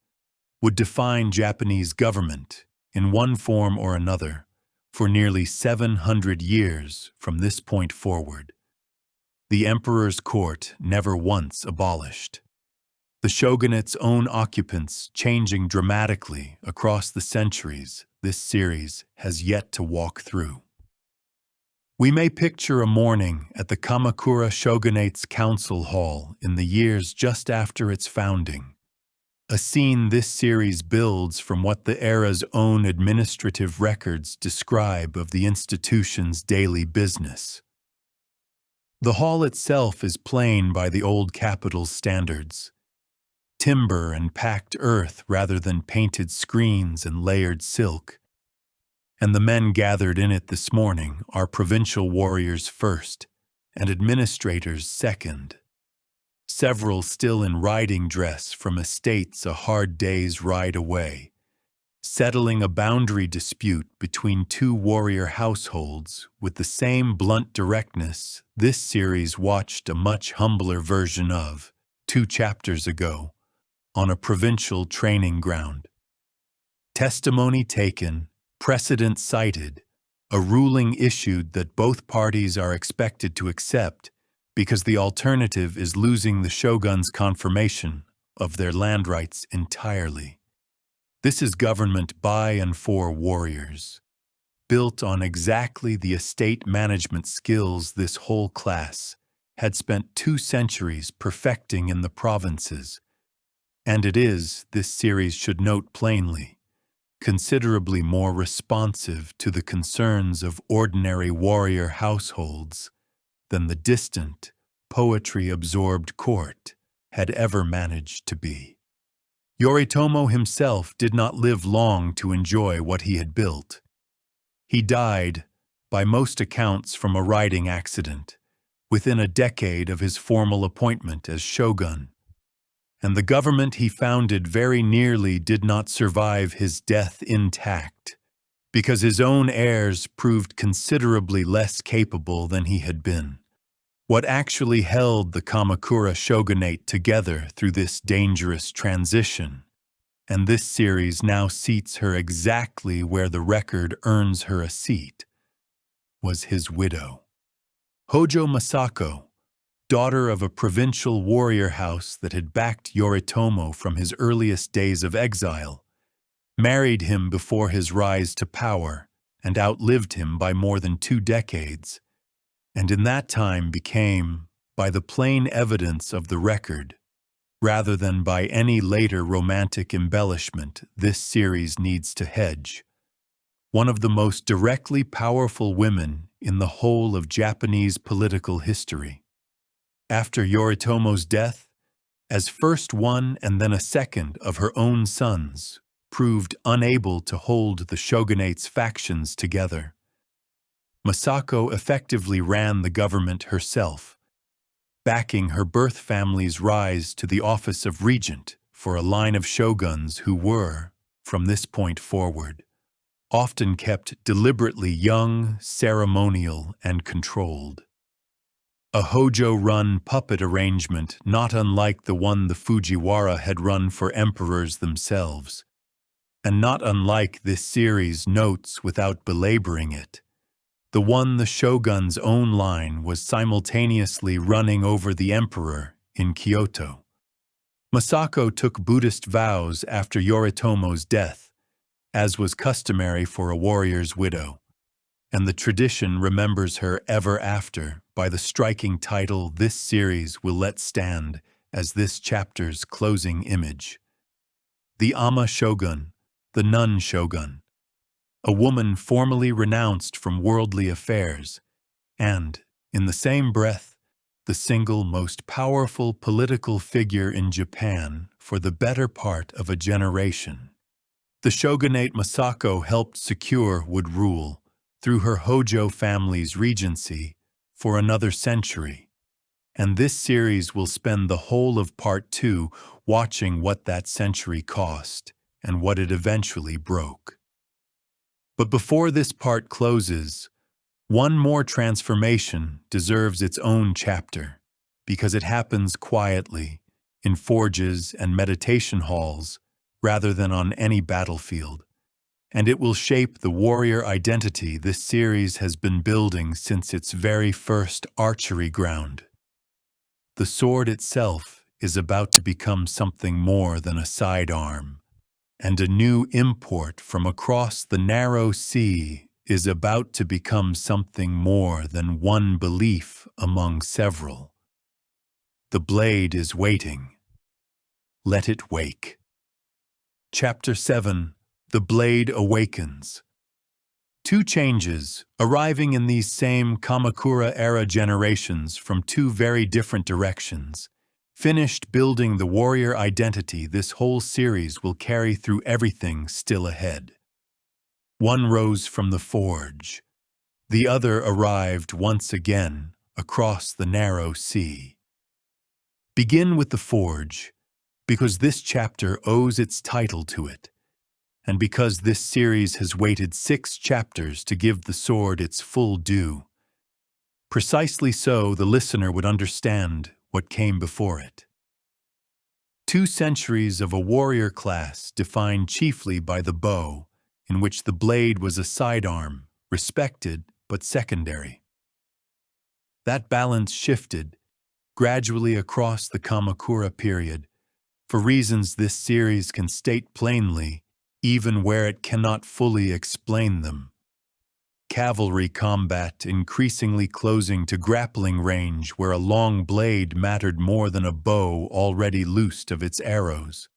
would define Japanese government, in one form or another, for nearly 700 years from this point forward. The emperor's court never once abolished. The shogunate's own occupants changing dramatically across the centuries this series has yet to walk through. We may picture a morning at the Kamakura shogunate's council hall in the years just after its founding, a scene this series builds from what the era's own administrative records describe of the institution's daily business. The hall itself is plain by the old capital's standards. Timber and packed earth rather than painted screens and layered silk. And the men gathered in it this morning are provincial warriors first and administrators second. Several still in riding dress from estates a hard day's ride away, settling a boundary dispute between two warrior households with the same blunt directness this series watched a much humbler version of 2 chapters ago on a provincial training ground. Testimony taken, precedent cited, a ruling issued that both parties are expected to accept because the alternative is losing the shogun's confirmation of their land rights entirely. This is government by and for warriors, built on exactly the estate management skills this whole class had spent 2 centuries perfecting in the provinces. And it is, this series should note plainly, considerably more responsive to the concerns of ordinary warrior households than the distant, poetry-absorbed court had ever managed to be. Yoritomo himself did not live long to enjoy what he had built. He died, by most accounts from a riding accident, within a decade of his formal appointment as shogun, and the government he founded very nearly did not survive his death intact, because his own heirs proved considerably less capable than he had been. What actually held the Kamakura shogunate together through this dangerous transition, and this series now seats her exactly where the record earns her a seat, was his widow. Hojo Masako, daughter of a provincial warrior house that had backed Yoritomo from his earliest days of exile, married him before his rise to power and outlived him by more than 2 decades, and in that time became, by the plain evidence of the record, rather than by any later romantic embellishment this series needs to hedge, one of the most directly powerful women in the whole of Japanese political history. After Yoritomo's death, as first one and then a second of her own sons, proved unable to hold the shogunate's factions together, Masako effectively ran the government herself, backing her birth family's rise to the office of regent for a line of shoguns who were, from this point forward, often kept deliberately young, ceremonial, and controlled. A Hojo-run puppet arrangement not unlike the one the Fujiwara had run for emperors themselves, and not unlike this series notes without belaboring it, the one the shogun's own line was simultaneously running over the emperor in Kyoto. Masako took Buddhist vows after Yoritomo's death, as was customary for a warrior's widow, and the tradition remembers her ever after by the striking title this series will let stand as this chapter's closing image. The Amma Shogun, the Nun Shogun, a woman formally renounced from worldly affairs, and, in the same breath, the single most powerful political figure in Japan for the better part of a generation. The shogunate Masako helped secure would rule, through her Hojo family's regency, for another century, and this series will spend the whole of Part 2 watching what that century cost and what it eventually broke. But before this part closes, one more transformation deserves its own chapter, because it happens quietly, in forges and meditation halls, rather than on any battlefield, and it will shape the warrior identity this series has been building since its very first archery ground. The sword itself is about to become something more than a sidearm, and a new import from across the narrow sea is about to become something more than one belief among several. The blade is waiting. Let it wake. Chapter 7. The Blade Awakens. Two changes, arriving in these same Kamakura-era generations from two very different directions, finished building the warrior identity this whole series will carry through everything still ahead. One rose from the forge. The other arrived once again across the narrow sea. Begin with the forge, because this chapter owes its title to it, and because this series has waited 6 chapters to give the sword its full due. Precisely so the listener would understand what came before it. 2 centuries of a warrior class defined chiefly by the bow, in which the blade was a sidearm, respected but secondary. That balance shifted gradually across the Kamakura period, for reasons this series can state plainly, even where it cannot fully explain them. Cavalry combat increasingly closing to grappling range where a long blade mattered more than a bow already loosed of its arrows.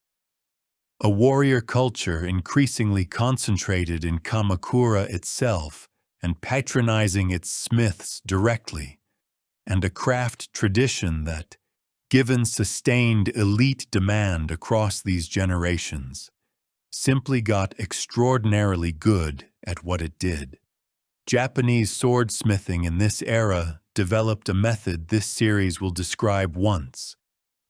A warrior culture increasingly concentrated in Kamakura itself and patronizing its smiths directly, and a craft tradition that, given sustained elite demand across these generations, simply got extraordinarily good at what it did. Japanese swordsmithing in this era developed a method this series will describe once,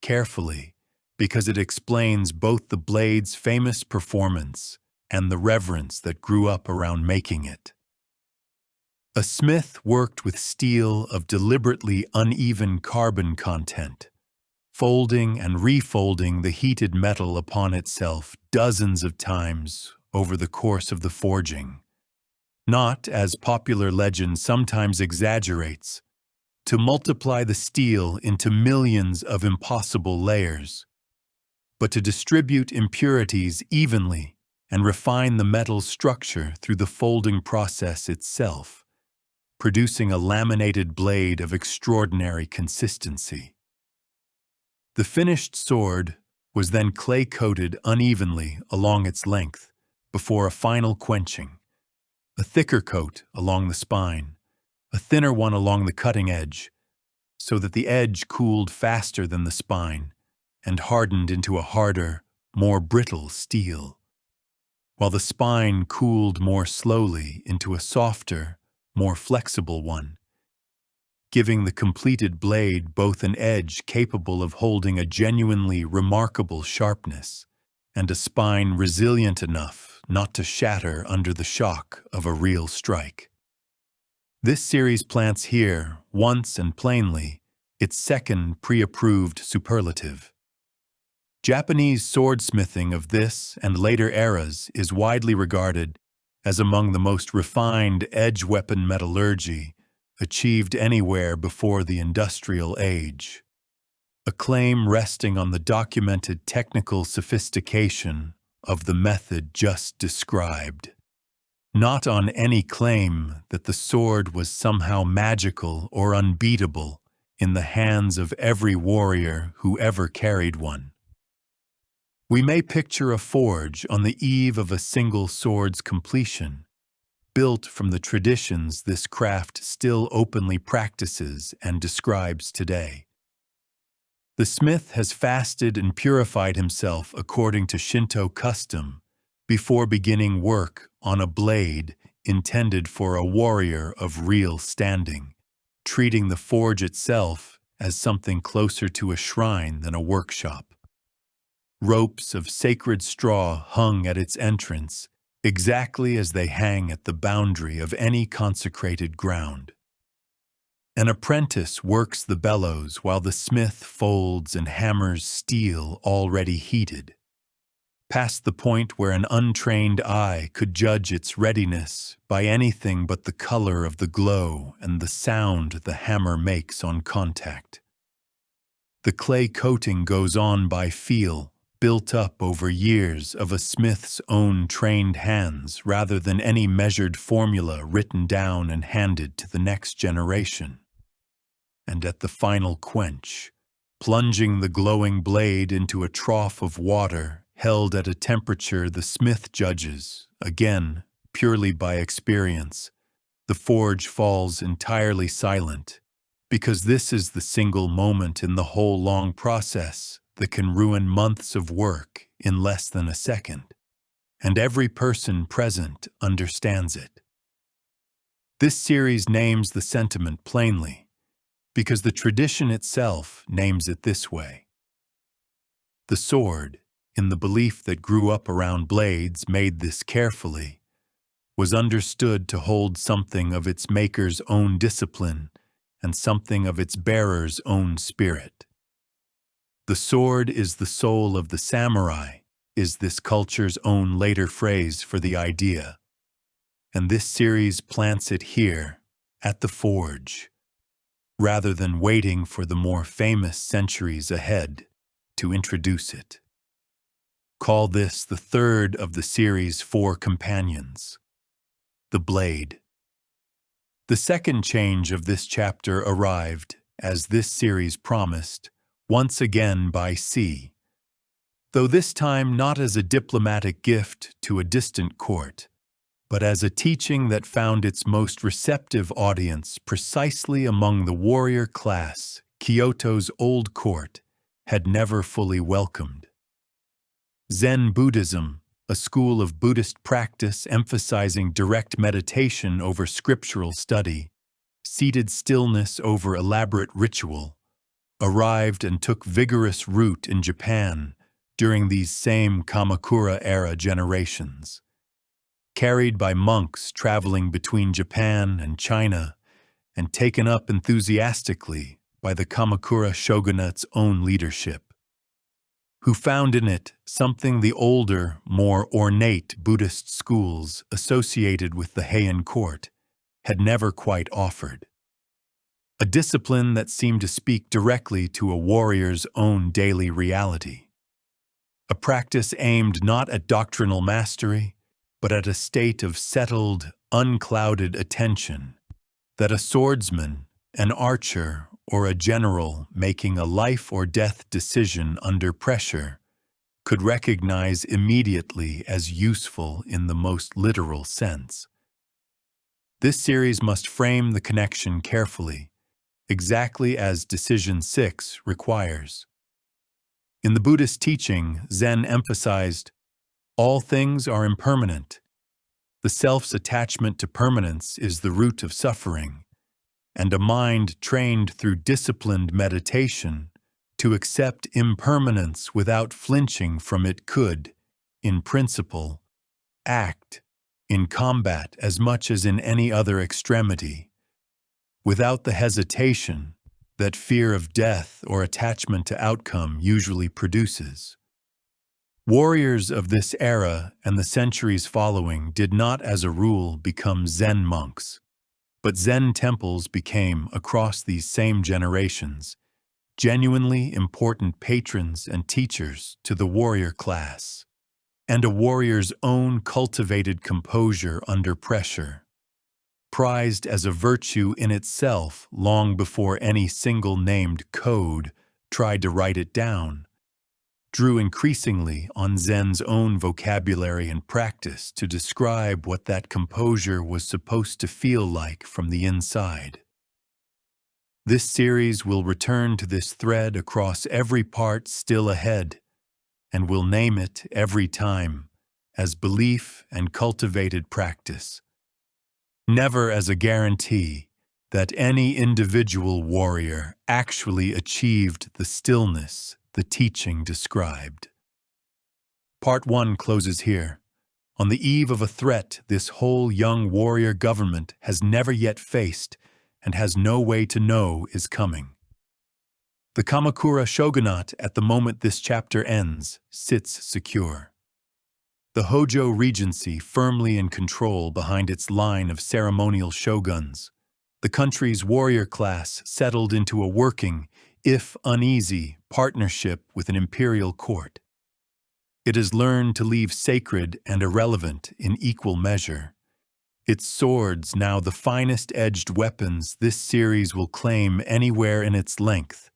carefully, because it explains both the blade's famous performance and the reverence that grew up around making it. A smith worked with steel of deliberately uneven carbon content, folding and refolding the heated metal upon itself dozens of times over the course of the forging. Not, as popular legend sometimes exaggerates, to multiply the steel into millions of impossible layers, but to distribute impurities evenly and refine the metal's structure through the folding process itself, producing a laminated blade of extraordinary consistency. The finished sword was then clay-coated unevenly along its length before a final quenching, a thicker coat along the spine, a thinner one along the cutting edge, so that the edge cooled faster than the spine and hardened into a harder, more brittle steel, while the spine cooled more slowly into a softer, more flexible one, giving the completed blade both an edge capable of holding a genuinely remarkable sharpness and a spine resilient enough not to shatter under the shock of a real strike. This series plants here, once and plainly, its second pre-approved superlative. Japanese swordsmithing of this and later eras is widely regarded as among the most refined edge weapon metallurgy achieved anywhere before the industrial age, a claim resting on the documented technical sophistication of the method just described, not on any claim that the sword was somehow magical or unbeatable in the hands of every warrior who ever carried one. We may picture a forge on the eve of a single sword's completion, built from the traditions this craft still openly practices and describes today. The smith has fasted and purified himself according to Shinto custom before beginning work on a blade intended for a warrior of real standing, treating the forge itself as something closer to a shrine than a workshop. Ropes of sacred straw hung at its entrance, exactly as they hang at the boundary of any consecrated ground. An apprentice works the bellows while the smith folds and hammers steel already heated, past the point where an untrained eye could judge its readiness by anything but the color of the glow and the sound the hammer makes on contact. The clay coating goes on by feel, built up over years of a smith's own trained hands rather than any measured formula written down and handed to the next generation. And at the final quench, plunging the glowing blade into a trough of water held at a temperature the smith judges, again, purely by experience, the forge falls entirely silent, because this is the single moment in the whole long process that can ruin months of work in less than a second, and every person present understands it. This series names the sentiment plainly, because the tradition itself names it this way. The sword, in the belief that grew up around blades made this carefully, was understood to hold something of its maker's own discipline and something of its bearer's own spirit. The sword is the soul of the samurai, is this culture's own later phrase for the idea, and this series plants it here, at the forge, rather than waiting for the more famous centuries ahead to introduce it. Call this the third of the series' 4 companions, the blade. The second change of this chapter arrived, as this series promised, once again by sea, though this time not as a diplomatic gift to a distant court, but as a teaching that found its most receptive audience precisely among the warrior class Kyoto's old court had never fully welcomed. Zen Buddhism, a school of Buddhist practice emphasizing direct meditation over scriptural study, seated stillness over elaborate ritual, arrived and took vigorous root in Japan during these same Kamakura-era generations. Carried by monks traveling between Japan and China, and taken up enthusiastically by the Kamakura shogunate's own leadership, who found in it something the older, more ornate Buddhist schools associated with the Heian court had never quite offered. A discipline that seemed to speak directly to a warrior's own daily reality. A practice aimed not at doctrinal mastery, but at a state of settled, unclouded attention that a swordsman, an archer, or a general making a life-or-death decision under pressure could recognize immediately as useful in the most literal sense. This series must frame the connection carefully, exactly as Decision 6 requires. In the Buddhist teaching, Zen emphasized, all things are impermanent. The self's attachment to permanence is the root of suffering, and a mind trained through disciplined meditation to accept impermanence without flinching from it could, in principle, act in combat as much as in any other extremity, without the hesitation that fear of death or attachment to outcome usually produces. Warriors of this era and the centuries following did not, as a rule, become Zen monks, but Zen temples became, across these same generations, genuinely important patrons and teachers to the warrior class, and a warrior's own cultivated composure under pressure, prized as a virtue in itself long before any single named code tried to write it down, drew increasingly on Zen's own vocabulary and practice to describe what that composure was supposed to feel like from the inside. This series will return to this thread across every part still ahead, and will name it every time as belief and cultivated practice, never as a guarantee that any individual warrior actually achieved the stillness the teaching described. Part 1 closes here. On the eve of a threat this whole young warrior government has never yet faced and has no way to know is coming. The Kamakura shogunate, at the moment this chapter ends, sits secure. The Hojo regency firmly in control behind its line of ceremonial shoguns, the country's warrior class settled into a working, if uneasy, partnership with an imperial court. It has learned to leave sacred and irrelevant in equal measure. Its swords, now the finest edged weapons this series will claim anywhere in its length.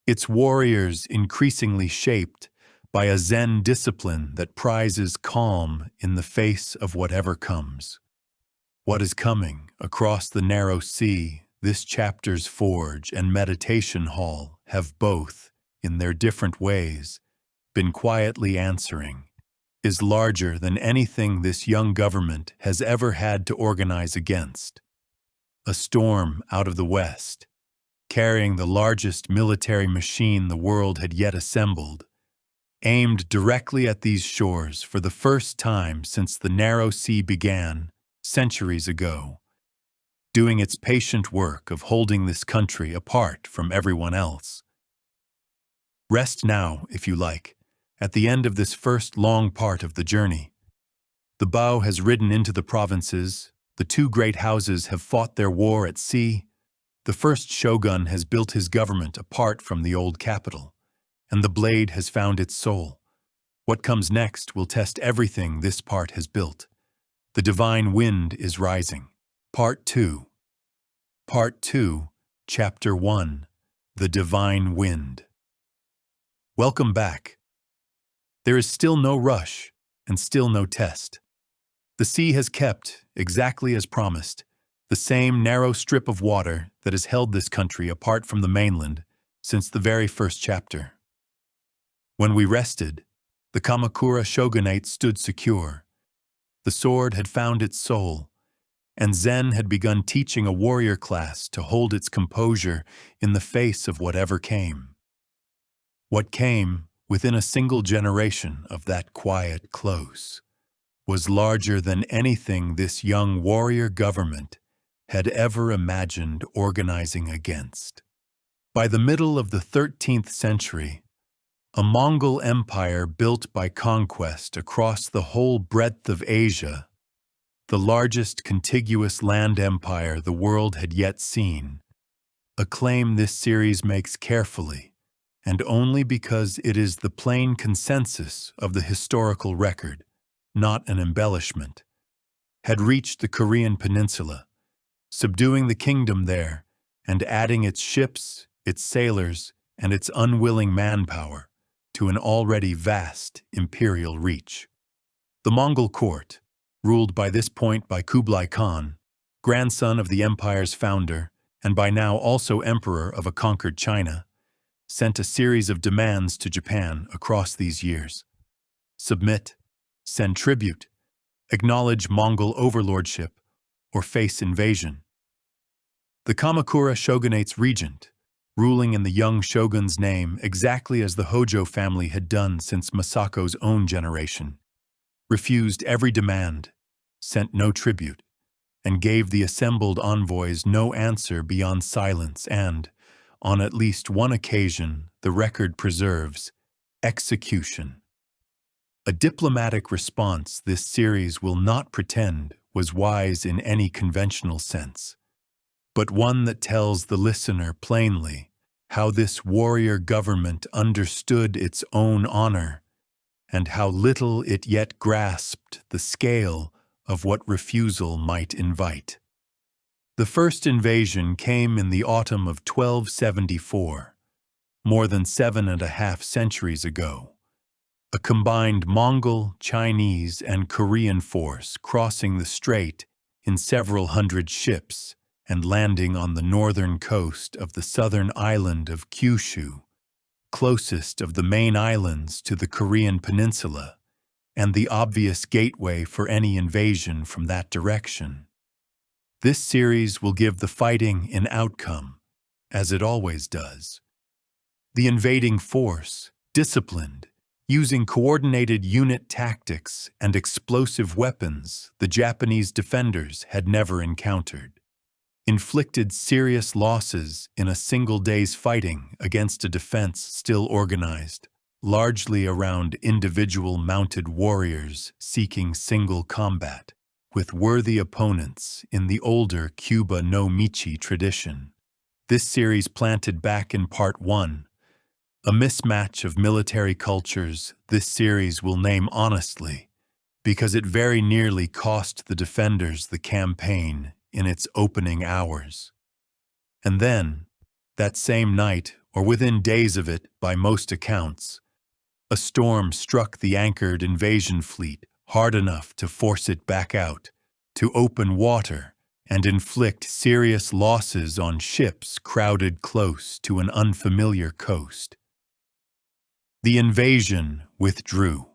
Its warriors increasingly shaped by a Zen discipline that prizes calm in the face of whatever comes. What is coming across the narrow sea, this chapter's forge and meditation hall have both, in their different ways, been quietly answering, is larger than anything this young government has ever had to organize against. A storm out of the west, carrying the largest military machine the world had yet assembled, aimed directly at these shores for the first time since the narrow sea began centuries ago, doing its patient work of holding this country apart from everyone else. Rest now, if you like, at the end of this first long part of the journey. The bow has ridden into the provinces, the two great houses have fought their war at sea, the first shogun has built his government apart from the old capital, and the blade has found its soul. What comes next will test everything this part has built. The divine wind is rising. Part 2. Part 2, Chapter 1, The Divine Wind. Welcome back. There is still no rush and still no test. The sea has kept, exactly as promised, the same narrow strip of water that has held this country apart from the mainland since the very first chapter. When we rested, the Kamakura shogunate stood secure. The sword had found its soul, and Zen had begun teaching a warrior class to hold its composure in the face of whatever came. What came within a single generation of that quiet close was larger than anything this young warrior government had ever imagined organizing against. By the middle of the 13th century, a Mongol empire built by conquest across the whole breadth of Asia, the largest contiguous land empire the world had yet seen, a claim this series makes carefully, and only because it is the plain consensus of the historical record, not an embellishment, had reached the Korean peninsula, subduing the kingdom there and adding its ships, its sailors, and its unwilling manpower to an already vast imperial reach. The Mongol court, ruled by this point by Kublai Khan, grandson of the empire's founder and by now also emperor of a conquered China, sent a series of demands to Japan across these years. Submit, send tribute, acknowledge Mongol overlordship, or face invasion. The Kamakura shogunate's regent, ruling in the young shogun's name exactly as the Hojo family had done since Masako's own generation, refused every demand, sent no tribute, and gave the assembled envoys no answer beyond silence and, on at least one occasion, the record preserves, execution. A diplomatic response this series will not pretend was wise in any conventional sense, but one that tells the listener plainly how this warrior government understood its own honor and how little it yet grasped the scale of what refusal might invite. The first invasion came in the autumn of 1274, more than 7.5 centuries ago. A combined Mongol, Chinese, and Korean force crossing the strait in several hundred ships and landing on the northern coast of the southern island of Kyushu, closest of the main islands to the Korean peninsula, and the obvious gateway for any invasion from that direction. This series will give the fighting an outcome, as it always does. The invading force, disciplined, using coordinated unit tactics and explosive weapons the Japanese defenders had never encountered, inflicted serious losses in a single day's fighting against a defense still organized, largely around individual mounted warriors seeking single combat with worthy opponents in the older Kyuba no Michi tradition. This series planted back in Part 1, a mismatch of military cultures this series will name honestly, because it very nearly cost the defenders the campaign in its opening hours. And then, that same night, or within days of it by most accounts, a storm struck the anchored invasion fleet hard enough to force it back out, to open water and inflict serious losses on ships crowded close to an unfamiliar coast. The invasion withdrew.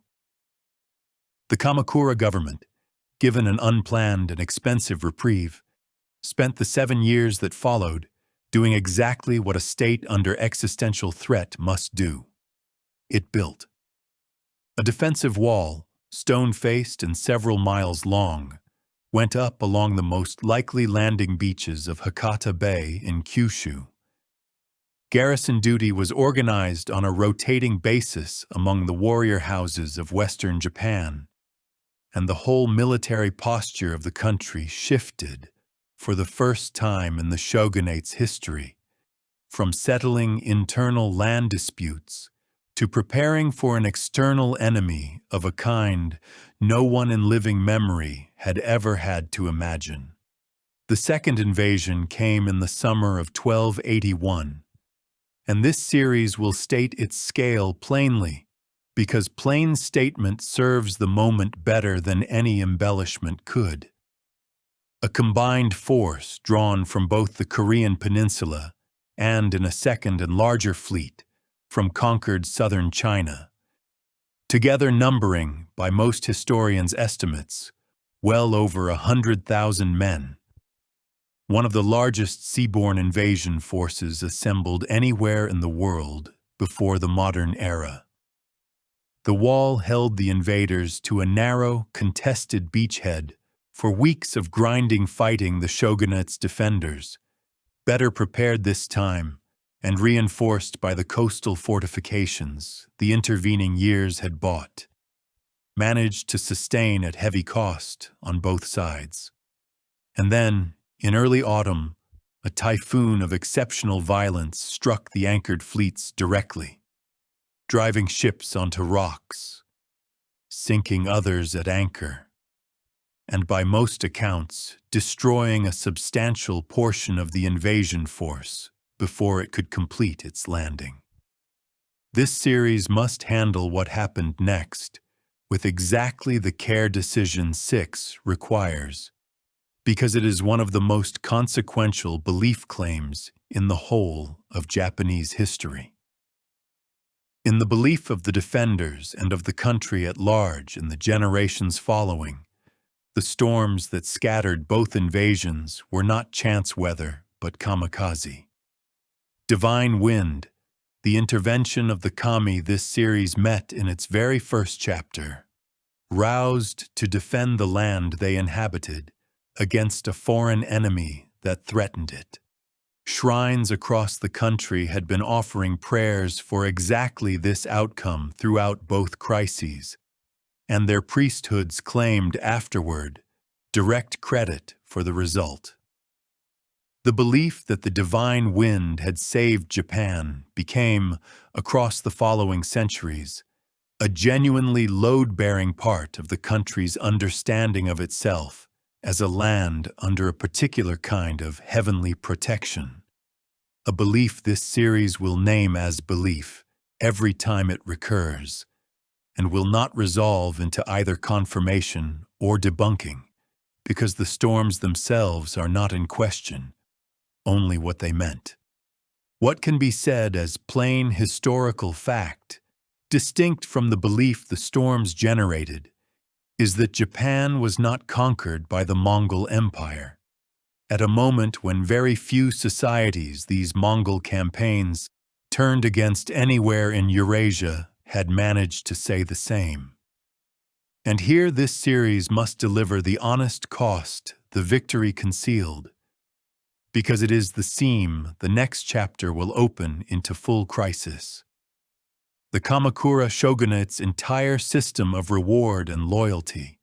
The Kamakura government, given an unplanned and expensive reprieve, spent the 7 years that followed doing exactly what a state under existential threat must do. It built a defensive wall, stone-faced and several miles long, went up along the most likely landing beaches of Hakata Bay in Kyushu. Garrison duty was organized on a rotating basis among the warrior houses of Western Japan, and the whole military posture of the country shifted for the first time in the shogunate's history, from settling internal land disputes to preparing for an external enemy of a kind no one in living memory had ever had to imagine. The second invasion came in the summer of 1281, and this series will state its scale plainly, because plain statement serves the moment better than any embellishment could. A combined force drawn from both the Korean peninsula and in a second and larger fleet from conquered southern China, together numbering, by most historians' estimates, well over 100,000 men, one of the largest seaborne invasion forces assembled anywhere in the world before the modern era. The wall held the invaders to a narrow, contested beachhead for weeks of grinding fighting the shogunate's defenders, better prepared this time and reinforced by the coastal fortifications the intervening years had bought, managed to sustain at heavy cost on both sides. And then, in early autumn, a typhoon of exceptional violence struck the anchored fleets directly, driving ships onto rocks, sinking others at anchor, and by most accounts destroying a substantial portion of the invasion force before it could complete its landing. This series must handle what happened next with exactly the care Decision 6 requires, because it is one of the most consequential belief claims in the whole of Japanese history. In the belief of the defenders and of the country at large in the generations following, the storms that scattered both invasions were not chance weather but kamikaze. Divine wind, the intervention of the kami this series met in its very first chapter, roused to defend the land they inhabited against a foreign enemy that threatened it. Shrines across the country had been offering prayers for exactly this outcome throughout both crises, and their priesthoods claimed afterward direct credit for the result. The belief that the divine wind had saved Japan became, across the following centuries, a genuinely load-bearing part of the country's understanding of itself as a land under a particular kind of heavenly protection, a belief this series will name as belief every time it recurs, and will not resolve into either confirmation or debunking, because the storms themselves are not in question, only what they meant. What can be said as plain historical fact, distinct from the belief the storms generated, is that Japan was not conquered by the Mongol Empire, at a moment when very few societies these Mongol campaigns turned against anywhere in Eurasia had managed to say the same. And here this series must deliver the honest cost the victory concealed, because it is the seam the next chapter will open into full crisis. The Kamakura shogunate's entire system of reward and loyalty,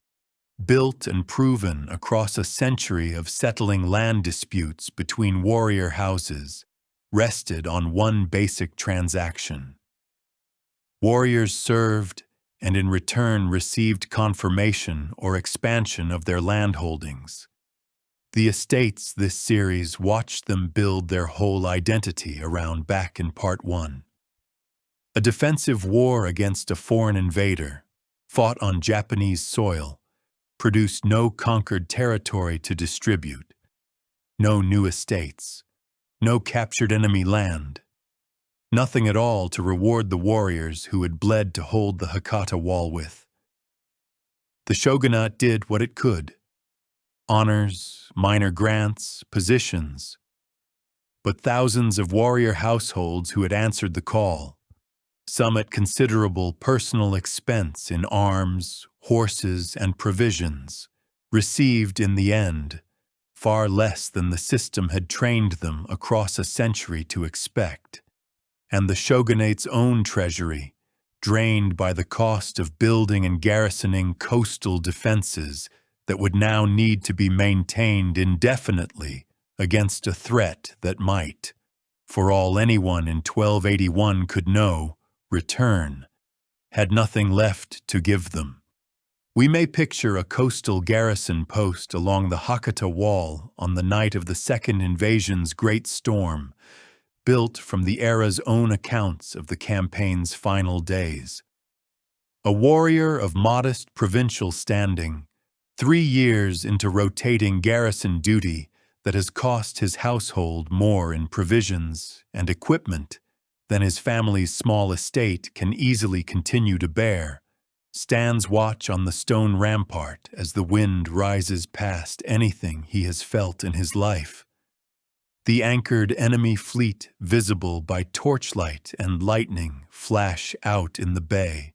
built and proven across a century of settling land disputes between warrior houses rested on one basic transaction. Warriors served and in return received confirmation or expansion of their landholdings. The estates this series watched them build their whole identity around back in Part 1. A defensive war against a foreign invader, fought on Japanese soil, produced no conquered territory to distribute, no new estates, no captured enemy land, nothing at all to reward the warriors who had bled to hold the Hakata wall with. The shogunate did what it could: honors, minor grants, positions. But thousands of warrior households who had answered the call, some at considerable personal expense in arms, horses, and provisions, received in the end far less than the system had trained them across a century to expect, and the shogunate's own treasury, drained by the cost of building and garrisoning coastal defenses that would now need to be maintained indefinitely against a threat that might, for all anyone in 1281 could know, return, had nothing left to give them. We may picture a coastal garrison post along the Hakata Wall on the night of the Second Invasion's Great Storm, built from the era's own accounts of the campaign's final days. A warrior of modest provincial standing, 3 years into rotating garrison duty that has cost his household more in provisions and equipment than his family's small estate can easily continue to bear, stands watch on the stone rampart as the wind rises past anything he has felt in his life. The anchored enemy fleet visible by torchlight and lightning flash out in the bay,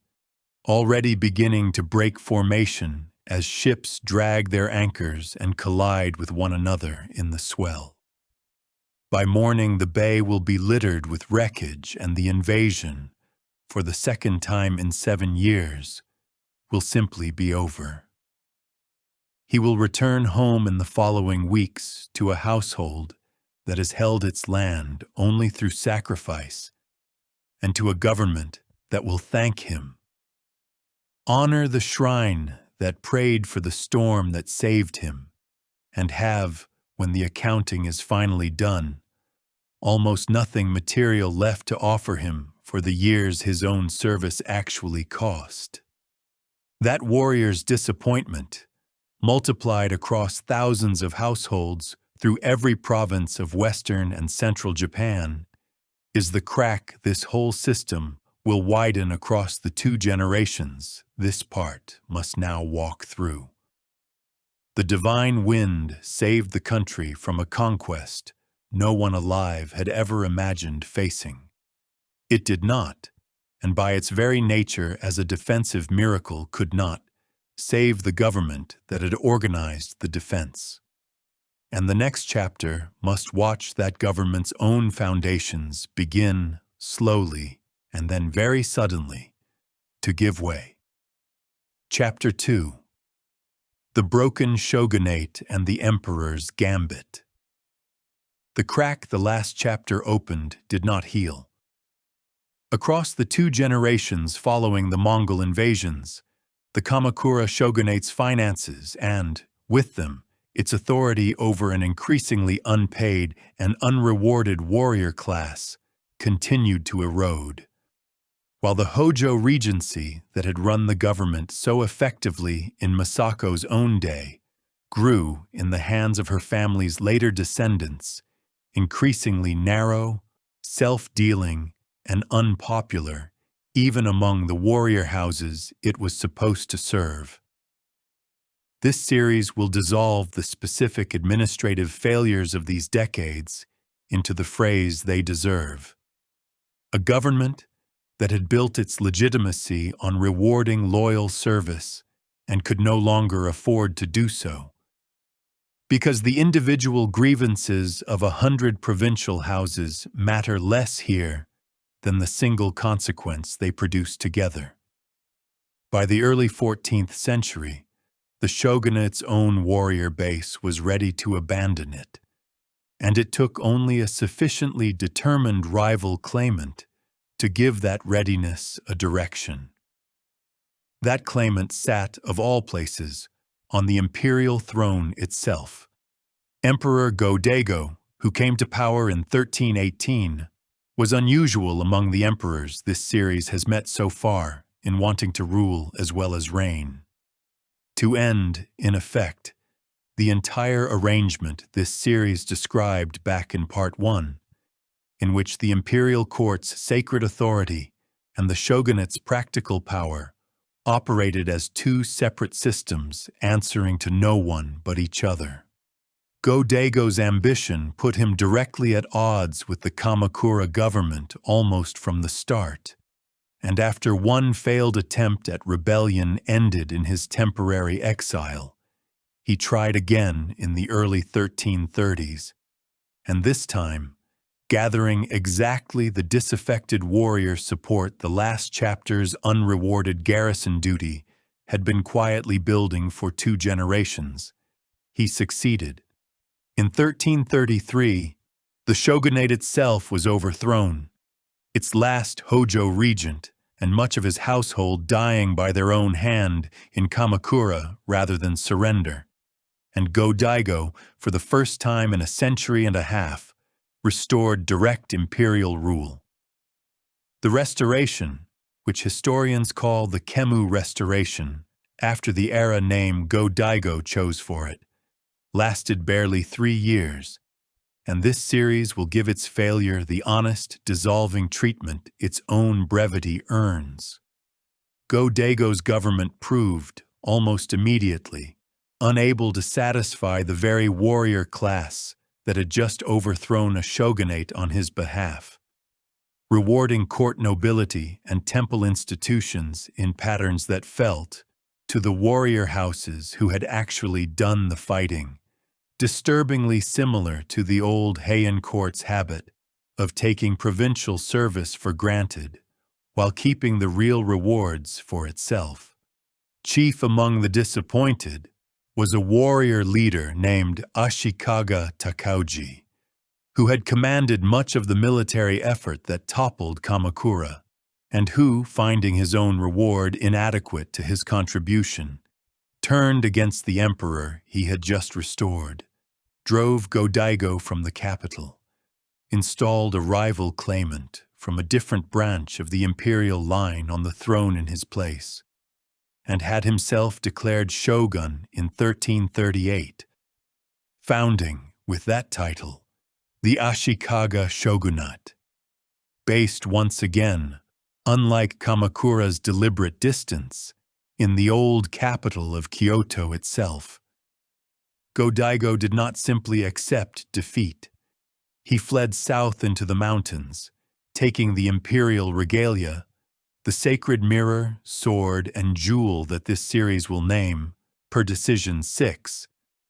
already beginning to break formation as ships drag their anchors and collide with one another in the swell. By morning the bay will be littered with wreckage, and the invasion, for the second time in 7 years, will simply be over. He will return home in the following weeks to a household that has held its land only through sacrifice, and to a government that will thank him. Honor the shrine that prayed for the storm that saved him, and have, when the accounting is finally done, almost nothing material left to offer him for the years his own service actually cost. That warrior's disappointment, multiplied across thousands of households through every province of Western and Central Japan, is the crack this whole system will widen across the 2 generations this part must now walk through. The divine wind saved the country from a conquest no one alive had ever imagined facing. It did not, and by its very nature as a defensive miracle could not, save the government that had organized the defense. And the next chapter must watch that government's own foundations begin slowly and then very suddenly to give way. Chapter 2: The Broken Shogunate and the Emperor's Gambit. The crack the last chapter opened did not heal. Across the 2 generations following the Mongol invasions, the Kamakura shogunate's finances and, with them, its authority over an increasingly unpaid and unrewarded warrior class continued to erode. While the Hojo regency that had run the government so effectively in Masako's own day grew in the hands of her family's later descendants, increasingly narrow, self-dealing, and unpopular, even among the warrior houses it was supposed to serve. This series will dissolve the specific administrative failures of these decades into the phrase they deserve. A government that had built its legitimacy on rewarding loyal service and could no longer afford to do so. Because the individual grievances of 100 provincial houses matter less here than the single consequence they produce together. By the early 14th century, the shogunate's own warrior base was ready to abandon it, and it took only a sufficiently determined rival claimant to give that readiness a direction. That claimant sat, of all places, on the imperial throne itself. Emperor Go-Daigo, who came to power in 1318, was unusual among the emperors this series has met so far in wanting to rule as well as reign. To end, in effect, the entire arrangement this series described back in Part 1, in which the imperial court's sacred authority and the shogunate's practical power operated as two separate systems answering to no one but each other. Go-Daigo's ambition put him directly at odds with the Kamakura government almost from the start, and after one failed attempt at rebellion ended in his temporary exile, he tried again in the early 1330s, and this time, gathering exactly the disaffected warrior support the last chapter's unrewarded garrison duty had been quietly building for 2 generations, he succeeded. In 1333, the shogunate itself was overthrown, its last Hojo regent and much of his household dying by their own hand in Kamakura rather than surrender, and Go-Daigo, for the first time in a century and a half, restored direct imperial rule. The restoration, which historians call the Kemu Restoration, after the era name Go-Daigo chose for it, lasted barely 3 years, and this series will give its failure the honest, dissolving treatment its own brevity earns. Go-Daigo's government proved, almost immediately, unable to satisfy the very warrior class that had just overthrown a shogunate on his behalf, rewarding court nobility and temple institutions in patterns that felt, to the warrior houses who had actually done the fighting, disturbingly similar to the old Heian court's habit of taking provincial service for granted while keeping the real rewards for itself. Chief among the disappointed was a warrior leader named Ashikaga Takauji, who had commanded much of the military effort that toppled Kamakura, and who, finding his own reward inadequate to his contribution, turned against the emperor he had just restored, drove Go-Daigo from the capital, installed a rival claimant from a different branch of the imperial line on the throne in his place, and had himself declared shogun in 1338, founding, with that title, the Ashikaga shogunate, based once again, unlike Kamakura's deliberate distance, in the old capital of Kyoto itself. Go-Daigo did not simply accept defeat. He fled south into the mountains, taking the imperial regalia, the sacred mirror, sword, and jewel that this series will name, per decision 6,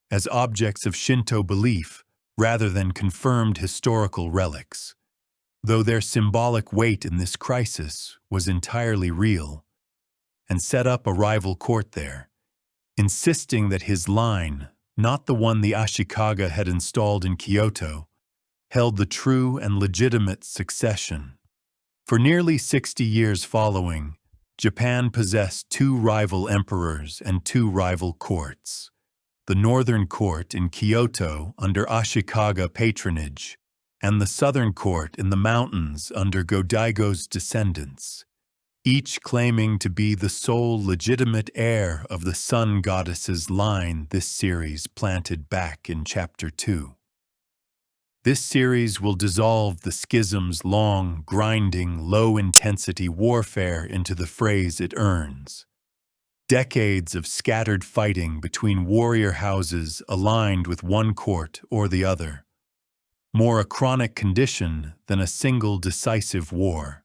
as objects of Shinto belief rather than confirmed historical relics, though their symbolic weight in this crisis was entirely real, and set up a rival court there, insisting that his line, not the one the Ashikaga had installed in Kyoto, held the true and legitimate succession. For nearly 60 years following, Japan possessed 2 rival emperors and 2 rival courts. The northern court in Kyoto under Ashikaga patronage, and the southern court in the mountains under Go-Daigo's descendants, each claiming to be the sole legitimate heir of the sun goddess's line this series planted back in Chapter 2. This series will dissolve the schism's long, grinding, low-intensity warfare into the phrase it earns. Decades of scattered fighting between warrior houses aligned with one court or the other. More a chronic condition than a single decisive war.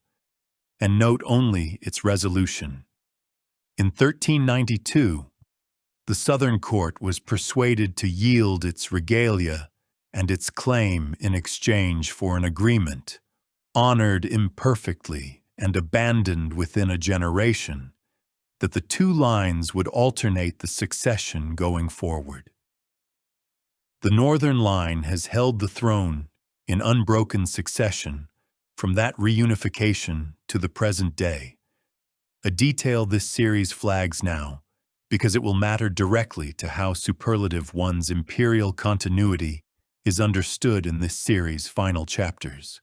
And note only its resolution. In 1392, the Southern Court was persuaded to yield its regalia and its claim in exchange for an agreement, honored imperfectly and abandoned within a generation, that the 2 lines would alternate the succession going forward. The northern line has held the throne in unbroken succession from that reunification to the present day. A detail this series flags now, because it will matter directly to how superlative one's imperial continuity is understood in this series' final chapters.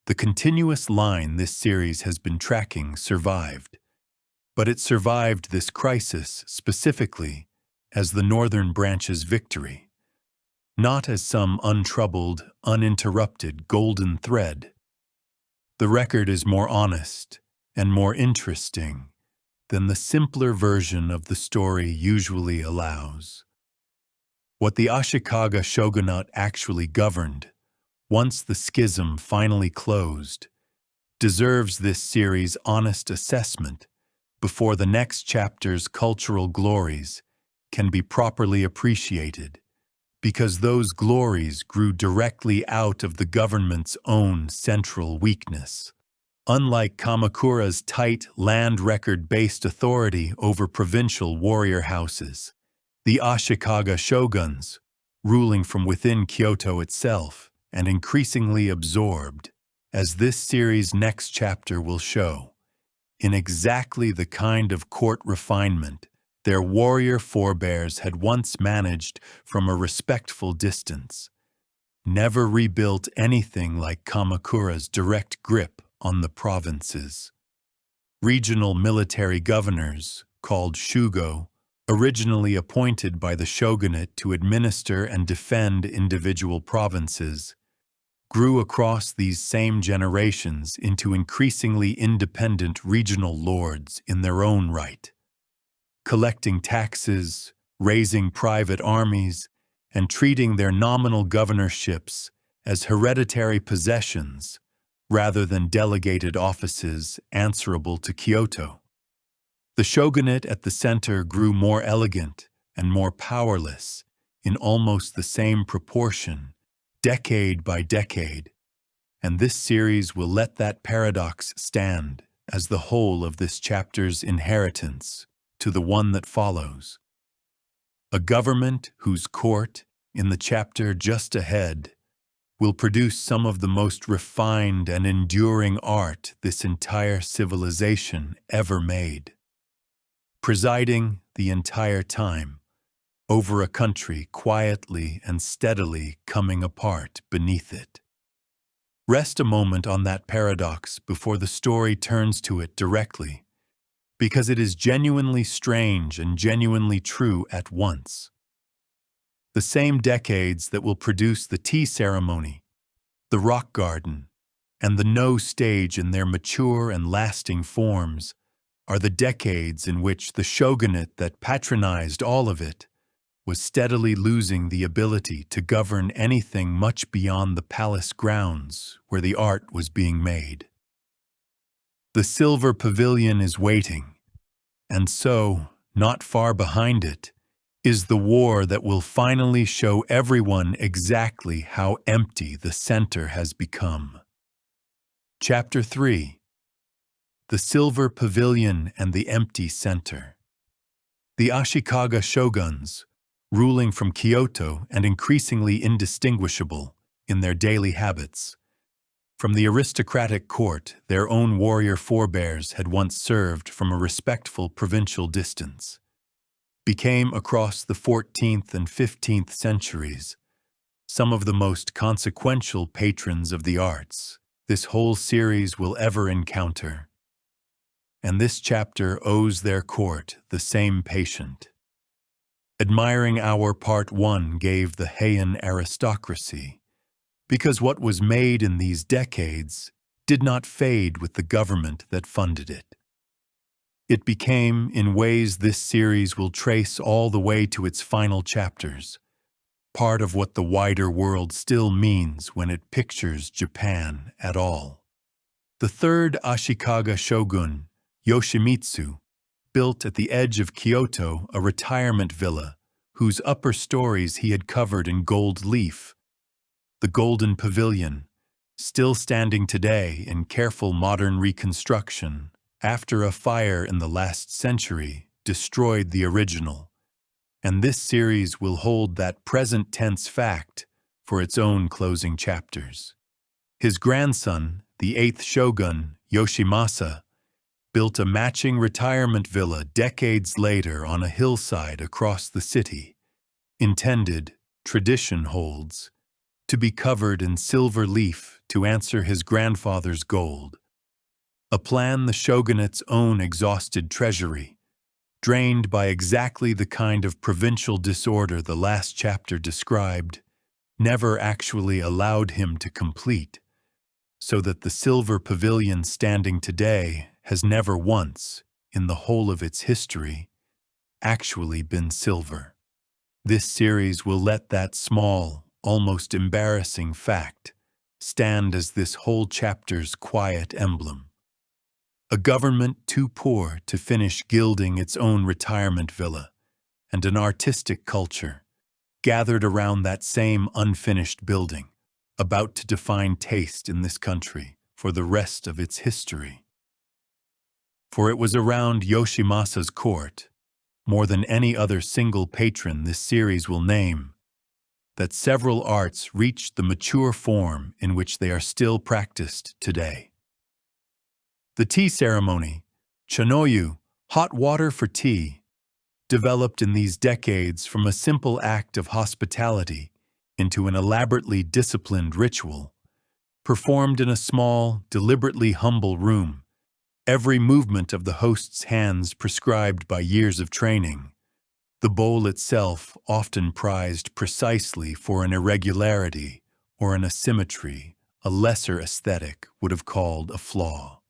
The continuous line this series has been tracking survived, but it survived this crisis specifically as the northern branch's victory, not as some untroubled, uninterrupted golden thread. The record is more honest and more interesting than the simpler version of the story usually allows. What the Ashikaga shogunate actually governed, once the schism finally closed, deserves this series' honest assessment before the next chapter's cultural glories can be properly appreciated, because those glories grew directly out of the government's own central weakness. Unlike Kamakura's tight land record-based authority over provincial warrior houses, the Ashikaga shoguns, ruling from within Kyoto itself and increasingly absorbed, as this series' next chapter will show, in exactly the kind of court refinement their warrior forebears had once managed from a respectful distance, never rebuilt anything like Kamakura's direct grip on the provinces. Regional military governors, called shugo, originally appointed by the shogunate to administer and defend individual provinces, grew across these same generations into increasingly independent regional lords in their own right, collecting taxes, raising private armies, and treating their nominal governorships as hereditary possessions rather than delegated offices answerable to Kyoto. The shogunate at the center grew more elegant and more powerless in almost the same proportion, decade by decade, and this series will let that paradox stand as the whole of this chapter's inheritance to the one that follows. A government whose court, in the chapter just ahead, will produce some of the most refined and enduring art this entire civilization ever made, presiding the entire time over a country quietly and steadily coming apart beneath it. Rest a moment on that paradox before the story turns to it directly, because it is genuinely strange and genuinely true at once. The same decades that will produce the tea ceremony, the rock garden, and the no stage in their mature and lasting forms are the decades in which the shogunate that patronized all of it was steadily losing the ability to govern anything much beyond the palace grounds where the art was being made. The Silver Pavilion is waiting, and so, not far behind it, is the war that will finally show everyone exactly how empty the center has become. Chapter 3: The Silver Pavilion and the Empty Center. The Ashikaga shoguns, ruling from Kyoto and increasingly indistinguishable in their daily habits, from the aristocratic court their own warrior forebears had once served from a respectful provincial distance, became across the 14th and 15th centuries some of the most consequential patrons of the arts this whole series will ever encounter. And this chapter owes their court the same patient. Admiring Our Part 1 gave the Heian aristocracy, because what was made in these decades did not fade with the government that funded it. It became, in ways this series will trace all the way to its final chapters, part of what the wider world still means when it pictures Japan at all. The third Ashikaga shogun, Yoshimitsu, built at the edge of Kyoto a retirement villa whose upper stories he had covered in gold leaf. The Golden Pavilion, still standing today in careful modern reconstruction after a fire in the last century destroyed the original, and this series will hold that present tense fact for its own closing chapters. His grandson, the 8th shogun, Yoshimasa, built a matching retirement villa decades later on a hillside across the city, intended, tradition holds, to be covered in silver leaf to answer his grandfather's gold, a plan the shogunate's own exhausted treasury, drained by exactly the kind of provincial disorder the last chapter described, never actually allowed him to complete, so that the Silver Pavilion standing today has never once, in the whole of its history, actually been silver. This series will let that small, almost embarrassing fact stand as this whole chapter's quiet emblem. A government too poor to finish gilding its own retirement villa, and an artistic culture gathered around that same unfinished building, about to define taste in this country for the rest of its history. For it was around Yoshimasa's court, more than any other single patron this series will name, that several arts reached the mature form in which they are still practiced today. The tea ceremony, chanoyu, hot water for tea, developed in these decades from a simple act of hospitality into an elaborately disciplined ritual, performed in a small, deliberately humble room, every movement of the host's hands prescribed by years of training, the bowl itself often prized precisely for an irregularity or an asymmetry a lesser aesthetic would have called a flaw.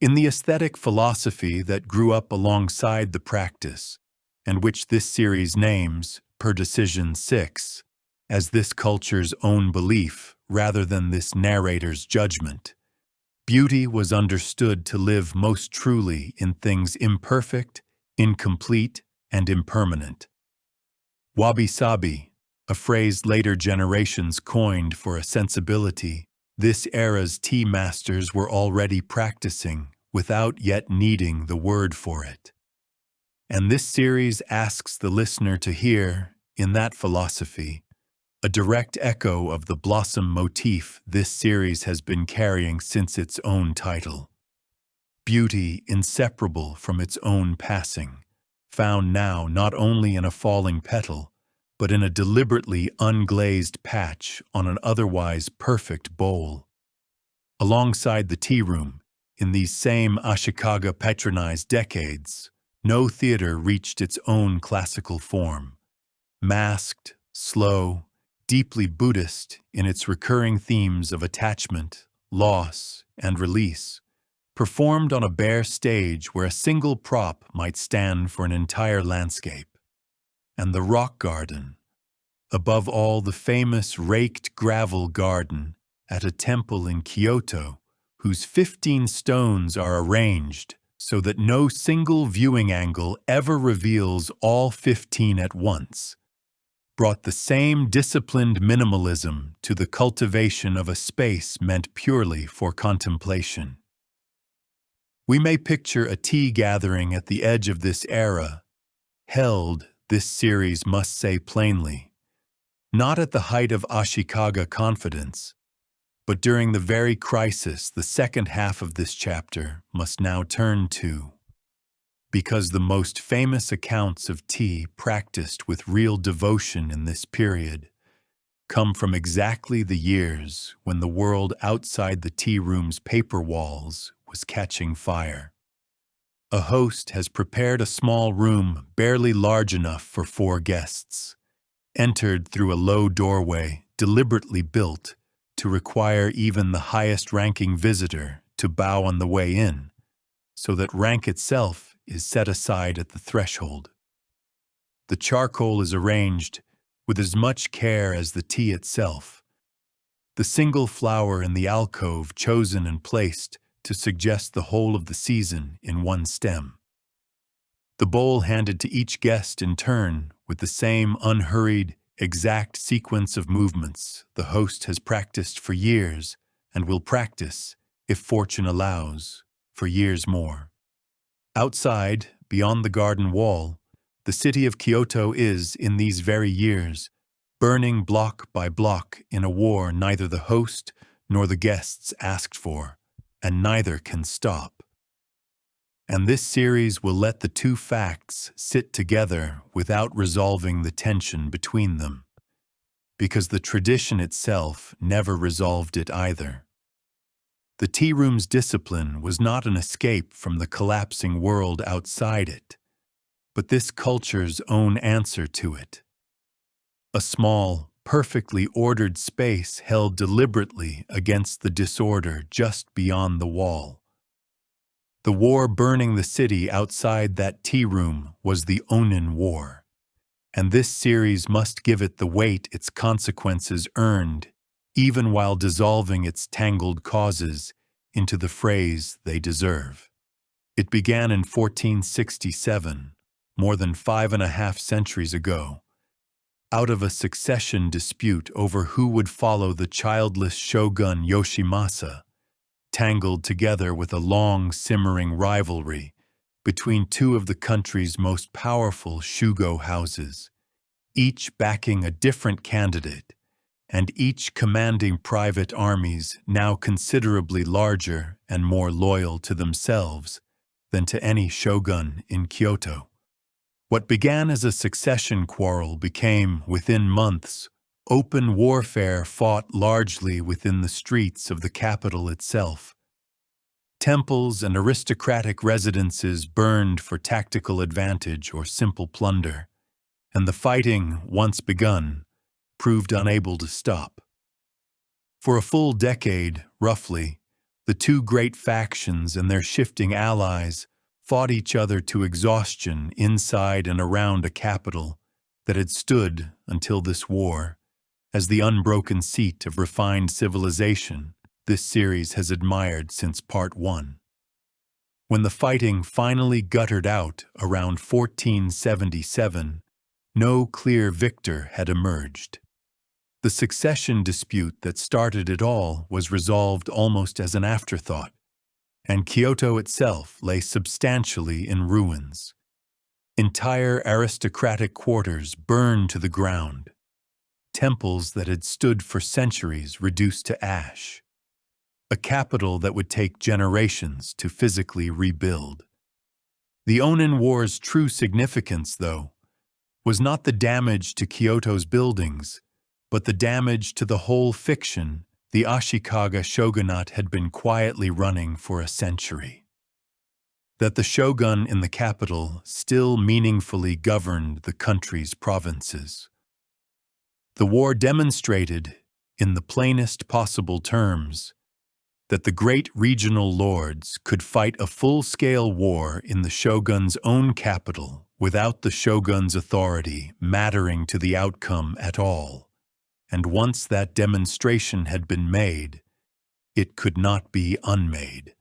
In the aesthetic philosophy that grew up alongside the practice, and which this series names, per Decision 6, as this culture's own belief rather than this narrator's judgment, beauty was understood to live most truly in things imperfect, incomplete, and impermanent. Wabi-sabi, a phrase later generations coined for a sensibility this era's tea masters were already practicing without yet needing the word for it. And this series asks the listener to hear, in that philosophy, a direct echo of the blossom motif this series has been carrying since its own title. Beauty inseparable from its own passing, found now not only in a falling petal, but in a deliberately unglazed patch on an otherwise perfect bowl. Alongside the tea room, in these same Ashikaga patronized decades, no theater reached its own classical form. Masked, slow, deeply Buddhist in its recurring themes of attachment, loss, and release, performed on a bare stage where a single prop might stand for an entire landscape. And the rock garden, above all the famous raked gravel garden at a temple in Kyoto, whose 15 stones are arranged so that no single viewing angle ever reveals all 15 at once, brought the same disciplined minimalism to the cultivation of a space meant purely for contemplation. We may picture a tea gathering at the edge of this era, held, this series must say plainly, not at the height of Ashikaga confidence, but during the very crisis the second half of this chapter must now turn to, because the most famous accounts of tea practiced with real devotion in this period come from exactly the years when the world outside the tea room's paper walls was catching fire. A host has prepared a small room barely large enough for 4 guests, entered through a low doorway deliberately built to require even the highest-ranking visitor to bow on the way in, so that rank itself is set aside at the threshold. The charcoal is arranged with as much care as the tea itself, the single flower in the alcove chosen and placed to suggest the whole of the season in one stem. The bowl handed to each guest in turn with the same unhurried, exact sequence of movements the host has practiced for years and will practice, if fortune allows, for years more. Outside, beyond the garden wall, The city of Kyoto is, in these very years, burning block by block in a war neither the host nor the guests asked for, and neither can stop. And this series will let the two facts sit together without resolving the tension between them, because the tradition itself never resolved it either. The tea room's discipline was not an escape from the collapsing world outside it, but this culture's own answer to it. A small, perfectly ordered space held deliberately against the disorder just beyond the wall. The war burning the city outside that tea room was the Ōnin War, and this series must give it the weight its consequences earned, even while dissolving its tangled causes into the phrase they deserve. It began in 1467, more than 5.5 centuries ago, out of a succession dispute over who would follow the childless shogun Yoshimasa, tangled together with a long simmering rivalry between two of the country's most powerful shugo houses, each backing a different candidate, and each commanding private armies now considerably larger and more loyal to themselves than to any shogun in Kyoto. What began as a succession quarrel became, within months, open warfare fought largely within the streets of the capital itself. Temples and aristocratic residences burned for tactical advantage or simple plunder, and the fighting, once begun, proved unable to stop. For a full decade, roughly, the two great factions and their shifting allies fought each other to exhaustion inside and around a capital that had stood, until this war, as the unbroken seat of refined civilization this series has admired since Part 1. When the fighting finally guttered out around 1477, no clear victor had emerged. The succession dispute that started it all was resolved almost as an afterthought, and Kyoto itself lay substantially in ruins. Entire aristocratic quarters burned to the ground, temples that had stood for centuries reduced to ash, a capital that would take generations to physically rebuild. The Ōnin War's true significance, though, was not the damage to Kyoto's buildings, but the damage to the whole fiction the Ashikaga shogunate had been quietly running for a century. That the shogun in the capital still meaningfully governed the country's provinces. The war demonstrated, in the plainest possible terms, that the great regional lords could fight a full-scale war in the shogun's own capital without the shogun's authority mattering to the outcome at all. And once that demonstration had been made, it could not be unmade.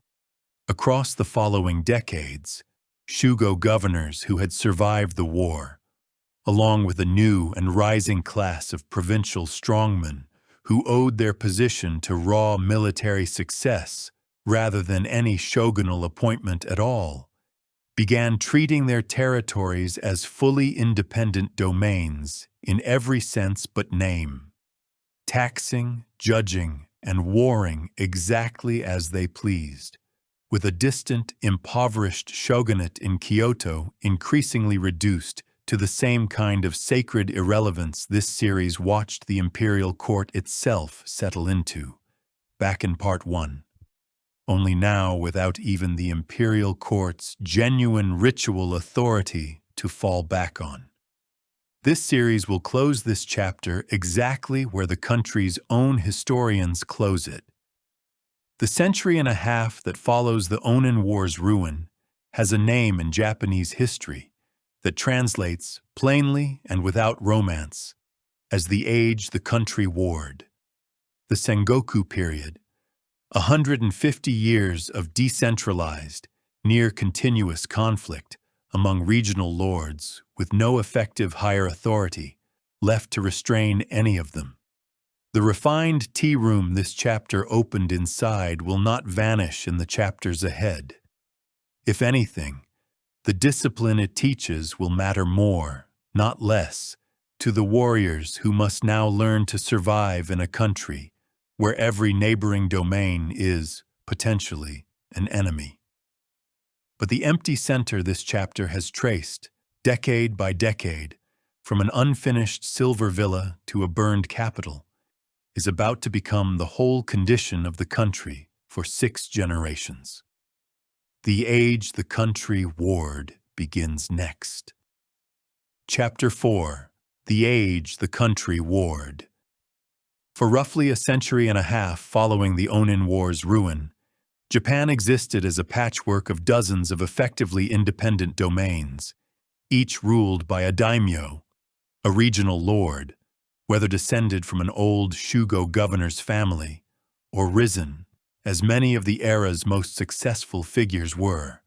Across the following decades, Shugo governors who had survived the war, along with a new and rising class of provincial strongmen who owed their position to raw military success rather than any shogunal appointment at all, began treating their territories as fully independent domains in every sense but name, taxing, judging, and warring exactly as they pleased, with a distant, impoverished shogunate in Kyoto increasingly reduced to the same kind of sacred irrelevance this series watched the imperial court itself settle into, back in Part 1. Only now without even the imperial court's genuine ritual authority to fall back on. This series will close this chapter exactly where the country's own historians close it. The century and a half that follows the Ōnin War's ruin has a name in Japanese history that translates, plainly and without romance, as the age the country warred. The Sengoku period, 150 years of decentralized, near-continuous conflict among regional lords with no effective higher authority left to restrain any of them. The refined tea room this chapter opened inside will not vanish in the chapters ahead. If anything, The discipline it teaches will matter more, not less, to the warriors who must now learn to survive in a country where every neighboring domain is, potentially, an enemy. But the empty center this chapter has traced, decade by decade, from an unfinished silver villa to a burned capital, is about to become the whole condition of the country for 6 generations. The age the country warred begins next. Chapter 4. The age the country warred. For roughly a century and a half following the Ōnin War's ruin, Japan existed as a patchwork of dozens of effectively independent domains, each ruled by a daimyo, a regional lord, whether descended from an old Shugo governor's family or risen, as many of the era's most successful figures were,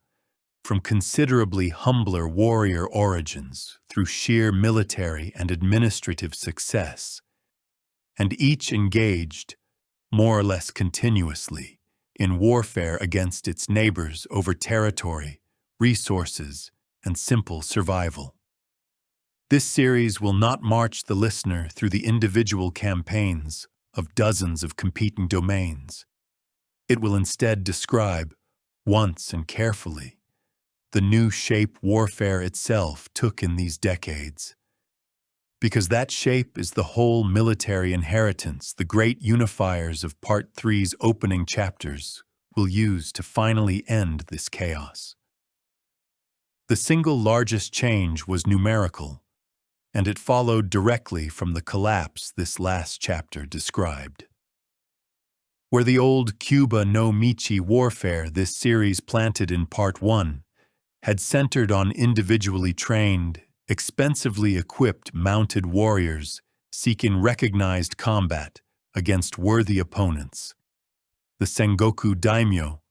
from considerably humbler warrior origins through sheer military and administrative success, and each engaged, more or less continuously, in warfare against its neighbors over territory, resources, and simple survival. This series will not march the listener through the individual campaigns of dozens of competing domains. It will instead describe, once and carefully, the new shape warfare itself took in these decades. Because that shape is the whole military inheritance the great unifiers of Part 3's opening chapters will use to finally end this chaos. The single largest change was numerical, and it followed directly from the collapse this last chapter described. Where the old Cuba no Michi warfare this series planted in Part 1 had centered on individually trained, expensively equipped mounted warriors seeking recognized combat against worthy opponents, the Sengoku daimyo,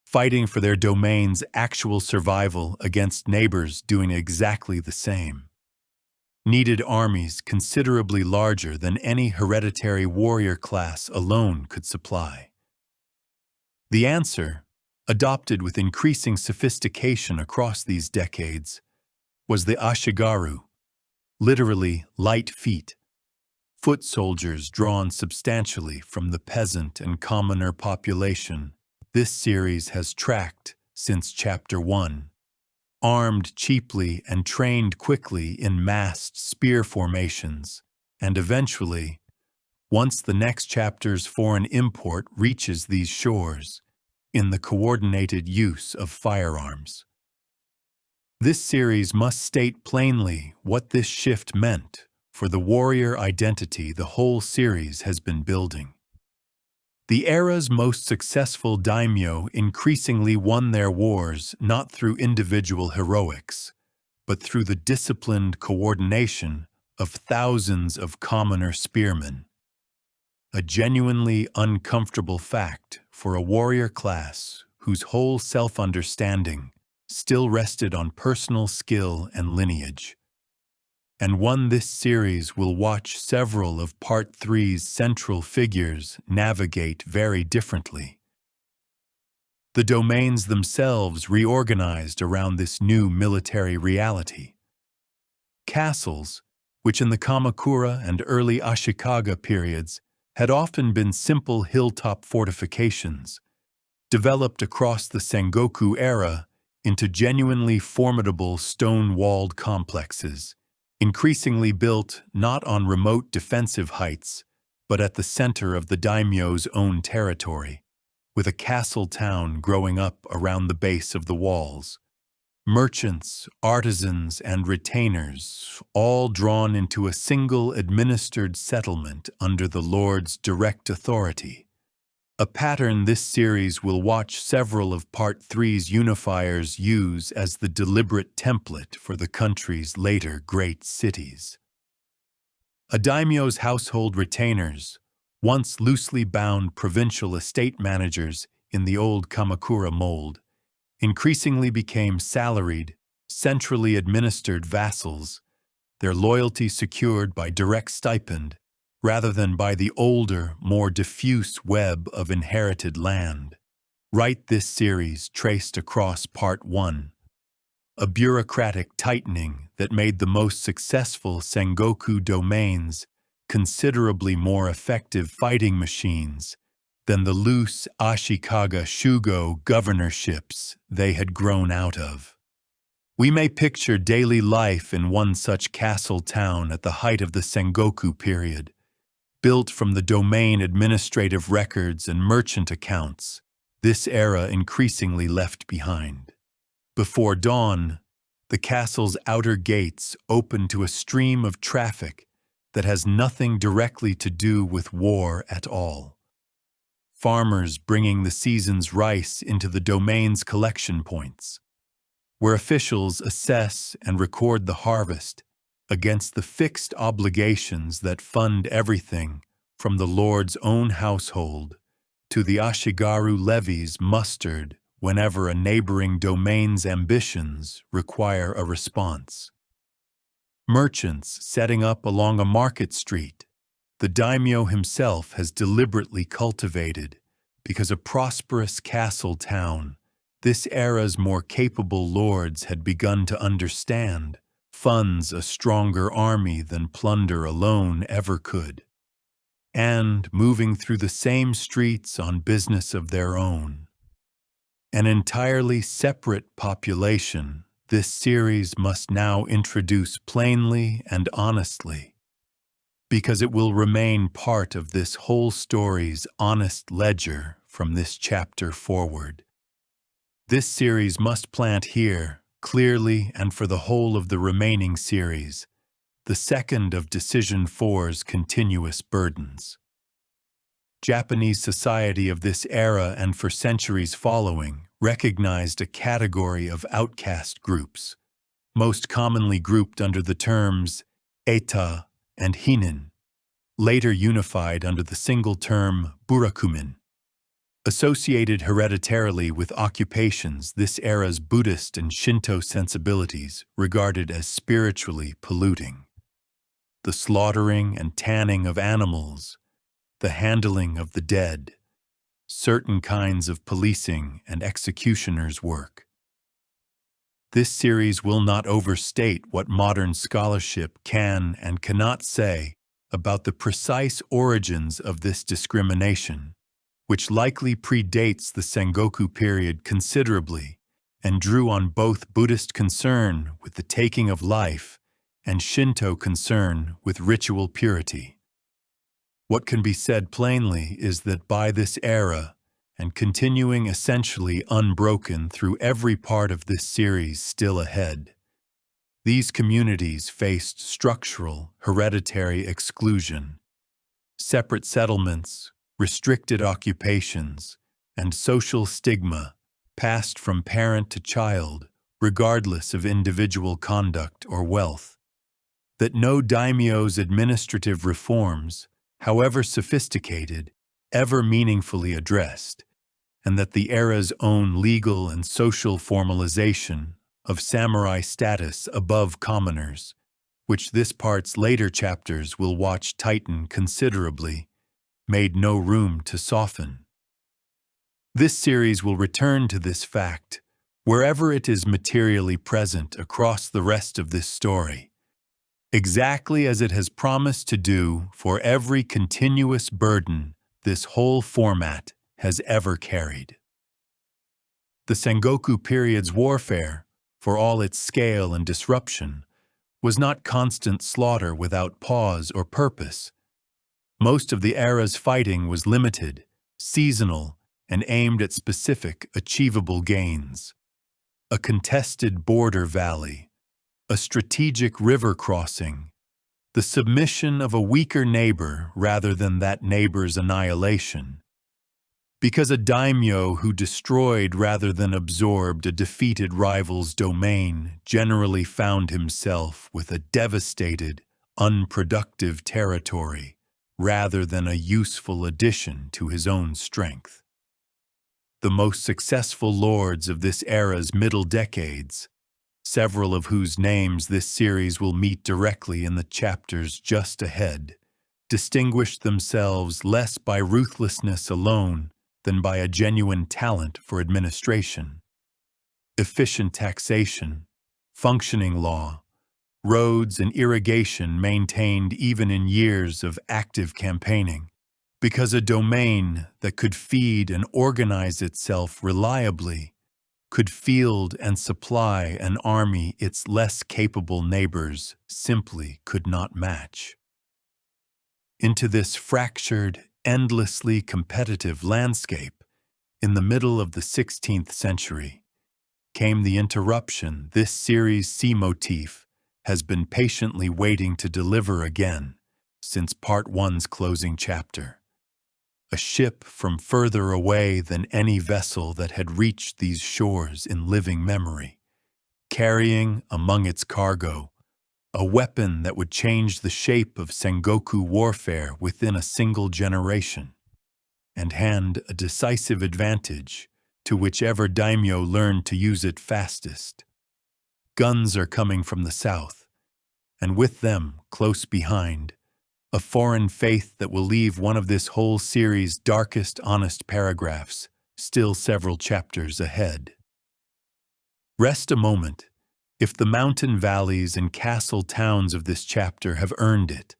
fighting for their domain's actual survival against neighbors doing exactly the same, needed armies considerably larger than any hereditary warrior class alone could supply. The answer, adopted with increasing sophistication across these decades, was the Ashigaru, literally light feet, foot soldiers drawn substantially from the peasant and commoner population this series has tracked since Chapter 1, armed cheaply and trained quickly in massed spear formations, and eventually, once the next chapter's foreign import reaches these shores, in the coordinated use of firearms. This series must state plainly what this shift meant for the warrior identity the whole series has been building. The era's most successful daimyo increasingly won their wars not through individual heroics, but through the disciplined coordination of thousands of commoner spearmen. A genuinely uncomfortable fact for a warrior class whose whole self-understanding still rested on personal skill and lineage, and one this series will watch several of Part 3's central figures navigate very differently. The domains themselves reorganized around this new military reality. Castles, which in the Kamakura and early Ashikaga periods had often been simple hilltop fortifications, developed across the Sengoku era into genuinely formidable stone-walled complexes, increasingly built not on remote defensive heights, but at the center of the daimyo's own territory, with a castle town growing up around the base of the walls. Merchants, artisans, and retainers, all drawn into a single administered settlement under the lord's direct authority. A pattern this series will watch several of Part 3's unifiers use as the deliberate template for the country's later great cities. A daimyo's household retainers, once loosely bound provincial estate managers in the old Kamakura mold, increasingly became salaried, centrally administered vassals, their loyalty secured by direct stipend rather than by the older, more diffuse web of inherited land. Right, this series traced across Part 1, a bureaucratic tightening that made the most successful Sengoku domains considerably more effective fighting machines than the loose Ashikaga Shugo governorships they had grown out of. We may picture daily life in one such castle town at the height of the Sengoku period, built from the domain administrative records and merchant accounts this era increasingly left behind. Before dawn, the castle's outer gates open to a stream of traffic that has nothing directly to do with war at all. Farmers bringing the season's rice into the domain's collection points, where officials assess and record the harvest against the fixed obligations that fund everything from the lord's own household to the Ashigaru levies mustered whenever a neighboring domain's ambitions require a response. Merchants setting up along a market street, the daimyo himself has deliberately cultivated because a prosperous castle town, this era's more capable lords had begun to understand, funds a stronger army than plunder alone ever could. And moving through the same streets on business of their own. An entirely separate population, this series must now introduce plainly and honestly, because it will remain part of this whole story's honest ledger from this chapter forward. This series must plant here, clearly and for the whole of the remaining series, the second of Decision 4's continuous burdens. Japanese society of this era and for centuries following recognized a category of outcast groups, most commonly grouped under the terms eta and hinin, later unified under the single term burakumin. Associated hereditarily with occupations this era's Buddhist and Shinto sensibilities regarded as spiritually polluting. The slaughtering and tanning of animals, the handling of the dead, certain kinds of policing and executioners' work. This series will not overstate what modern scholarship can and cannot say about the precise origins of this discrimination, which likely predates the Sengoku period considerably and drew on both Buddhist concern with the taking of life and Shinto concern with ritual purity. What can be said plainly is that by this era, and continuing essentially unbroken through every part of this series still ahead, these communities faced structural, hereditary exclusion. Separate settlements, restricted occupations, and social stigma passed from parent to child, regardless of individual conduct or wealth. That no daimyo's administrative reforms, however sophisticated, ever meaningfully addressed, and that the era's own legal and social formalization of samurai status above commoners, which this part's later chapters will watch tighten considerably, made no room to soften. This series will return to this fact wherever it is materially present across the rest of this story, exactly as it has promised to do for every continuous burden this whole format has ever carried. The Sengoku period's warfare, for all its scale and disruption, was not constant slaughter without pause or purpose. Most of the era's fighting was limited, seasonal, and aimed at specific, achievable gains. A contested border valley, a strategic river crossing, the submission of a weaker neighbor rather than that neighbor's annihilation. Because a daimyo who destroyed rather than absorbed a defeated rival's domain generally found himself with a devastated, unproductive territory rather than a useful addition to his own strength. The most successful lords of this era's middle decades, several of whose names this series will meet directly in the chapters just ahead, distinguished themselves less by ruthlessness alone than by a genuine talent for administration. Efficient taxation, functioning law, roads and irrigation maintained even in years of active campaigning, because a domain that could feed and organize itself reliably could field and supply an army its less capable neighbors simply could not match. Into this fractured, endlessly competitive landscape, in the middle of the 16th century, came the interruption this series' C motif has been patiently waiting to deliver again since Part 1's closing chapter. A ship from further away than any vessel that had reached these shores in living memory, carrying among its cargo a weapon that would change the shape of Sengoku warfare within a single generation, and hand a decisive advantage to whichever daimyo learned to use it fastest. Guns are coming from the south, and with them, close behind, a foreign faith that will leave one of this whole series' darkest honest paragraphs still several chapters ahead. Rest a moment. If the mountain valleys and castle towns of this chapter have earned it,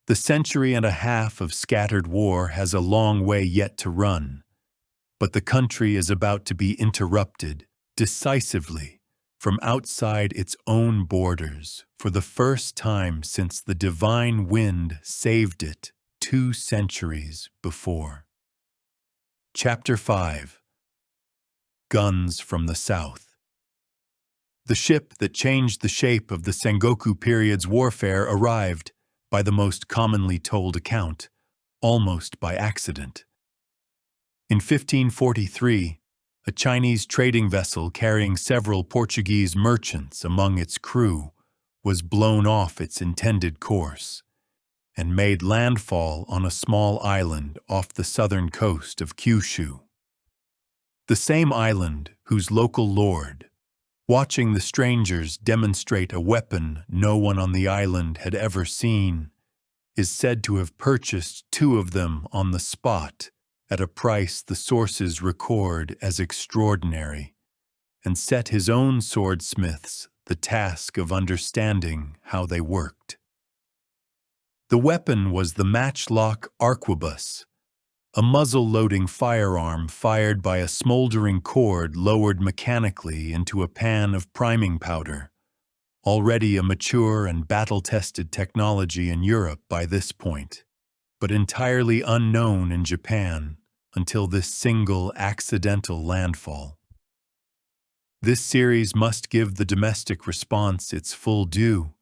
the century and a half of scattered war has a long way yet to run, but the country is about to be interrupted decisively from outside its own borders for the first time since the divine wind saved it 2 centuries before. Chapter 5. Guns from the South. The ship that changed the shape of the Sengoku period's warfare arrived, by the most commonly told account, almost by accident. In 1543, a Chinese trading vessel carrying several Portuguese merchants among its crew was blown off its intended course and made landfall on a small island off the southern coast of Kyushu. The same island whose local lord, watching the strangers demonstrate a weapon no one on the island had ever seen, is said to have purchased 2 of them on the spot at a price the sources record as extraordinary, and set his own swordsmiths the task of understanding how they worked. The weapon was the matchlock arquebus, a muzzle-loading firearm fired by a smoldering cord lowered mechanically into a pan of priming powder, already a mature and battle-tested technology in Europe by this point, but entirely unknown in Japan until this single accidental landfall. This series must give the domestic response its full due,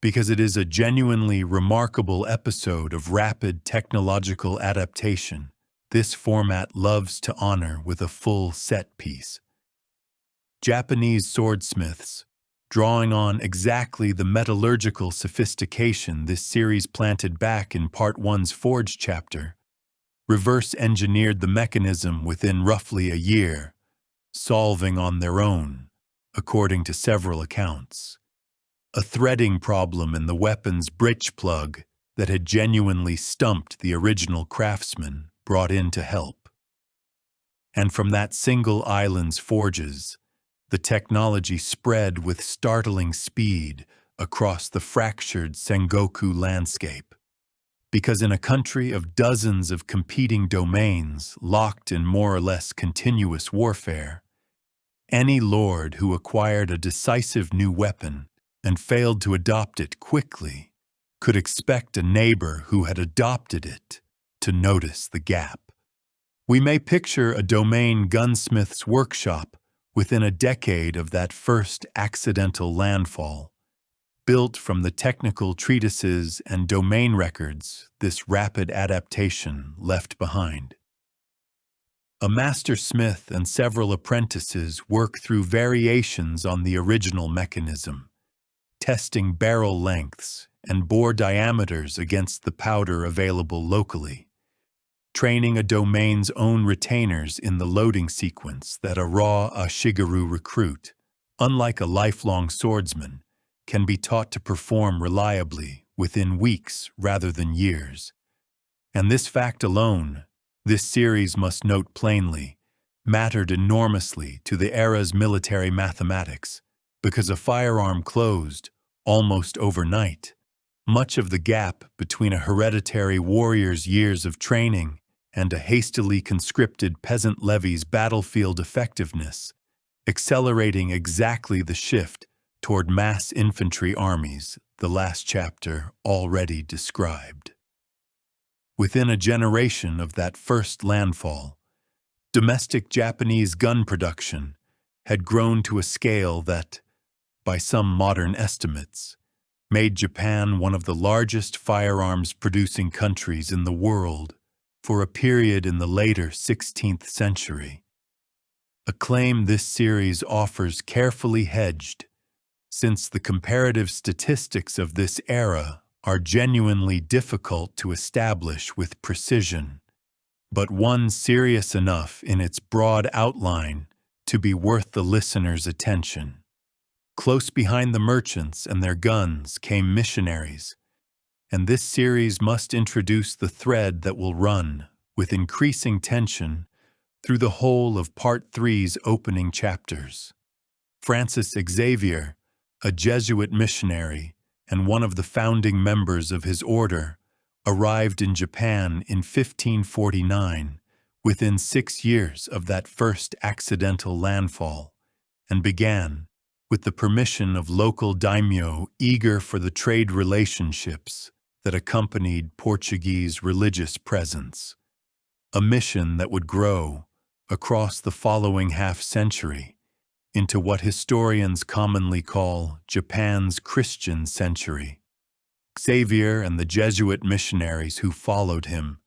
because it is a genuinely remarkable episode of rapid technological adaptation this format loves to honor with a full set piece. Japanese swordsmiths, drawing on exactly the metallurgical sophistication this series planted back in Part 1's Forge chapter, reverse-engineered the mechanism within roughly a year, solving on their own, according to several accounts, a threading problem in the weapon's breech plug that had genuinely stumped the original craftsman brought in to help. And from that single island's forges, the technology spread with startling speed across the fractured Sengoku landscape, because in a country of dozens of competing domains locked in more or less continuous warfare, any lord who acquired a decisive new weapon and failed to adopt it quickly could expect a neighbor who had adopted it to notice the gap. We may picture a domain gunsmith's workshop within a decade of that first accidental landfall, built from the technical treatises and domain records this rapid adaptation left behind. A master smith and several apprentices work through variations on the original mechanism, testing barrel lengths and bore diameters against the powder available locally, training a domain's own retainers in the loading sequence that a raw Ashigaru recruit, unlike a lifelong swordsman, can be taught to perform reliably within weeks rather than years. And this fact alone, this series must note plainly, mattered enormously to the era's military mathematics, because a firearm closed, almost overnight, much of the gap between a hereditary warrior's years of training and a hastily conscripted peasant levy's battlefield effectiveness, accelerating exactly the shift toward mass infantry armies the last chapter already described. Within a generation of that first landfall, domestic Japanese gun production had grown to a scale that, by some modern estimates, made Japan one of the largest firearms-producing countries in the world for a period in the later 16th century. A claim this series offers carefully hedged, since the comparative statistics of this era are genuinely difficult to establish with precision, but one serious enough in its broad outline to be worth the listener's attention. Close behind the merchants and their guns came missionaries, and this series must introduce the thread that will run, with increasing tension, through the whole of Part 3's opening chapters. Francis Xavier, a Jesuit missionary and one of the founding members of his order, arrived in Japan in 1549, within 6 years of that first accidental landfall, and began, with the permission of local daimyo eager for the trade relationships that accompanied Portuguese religious presence, a mission that would grow, across the following half-century, into what historians commonly call Japan's Christian century. Xavier and the Jesuit missionaries who followed him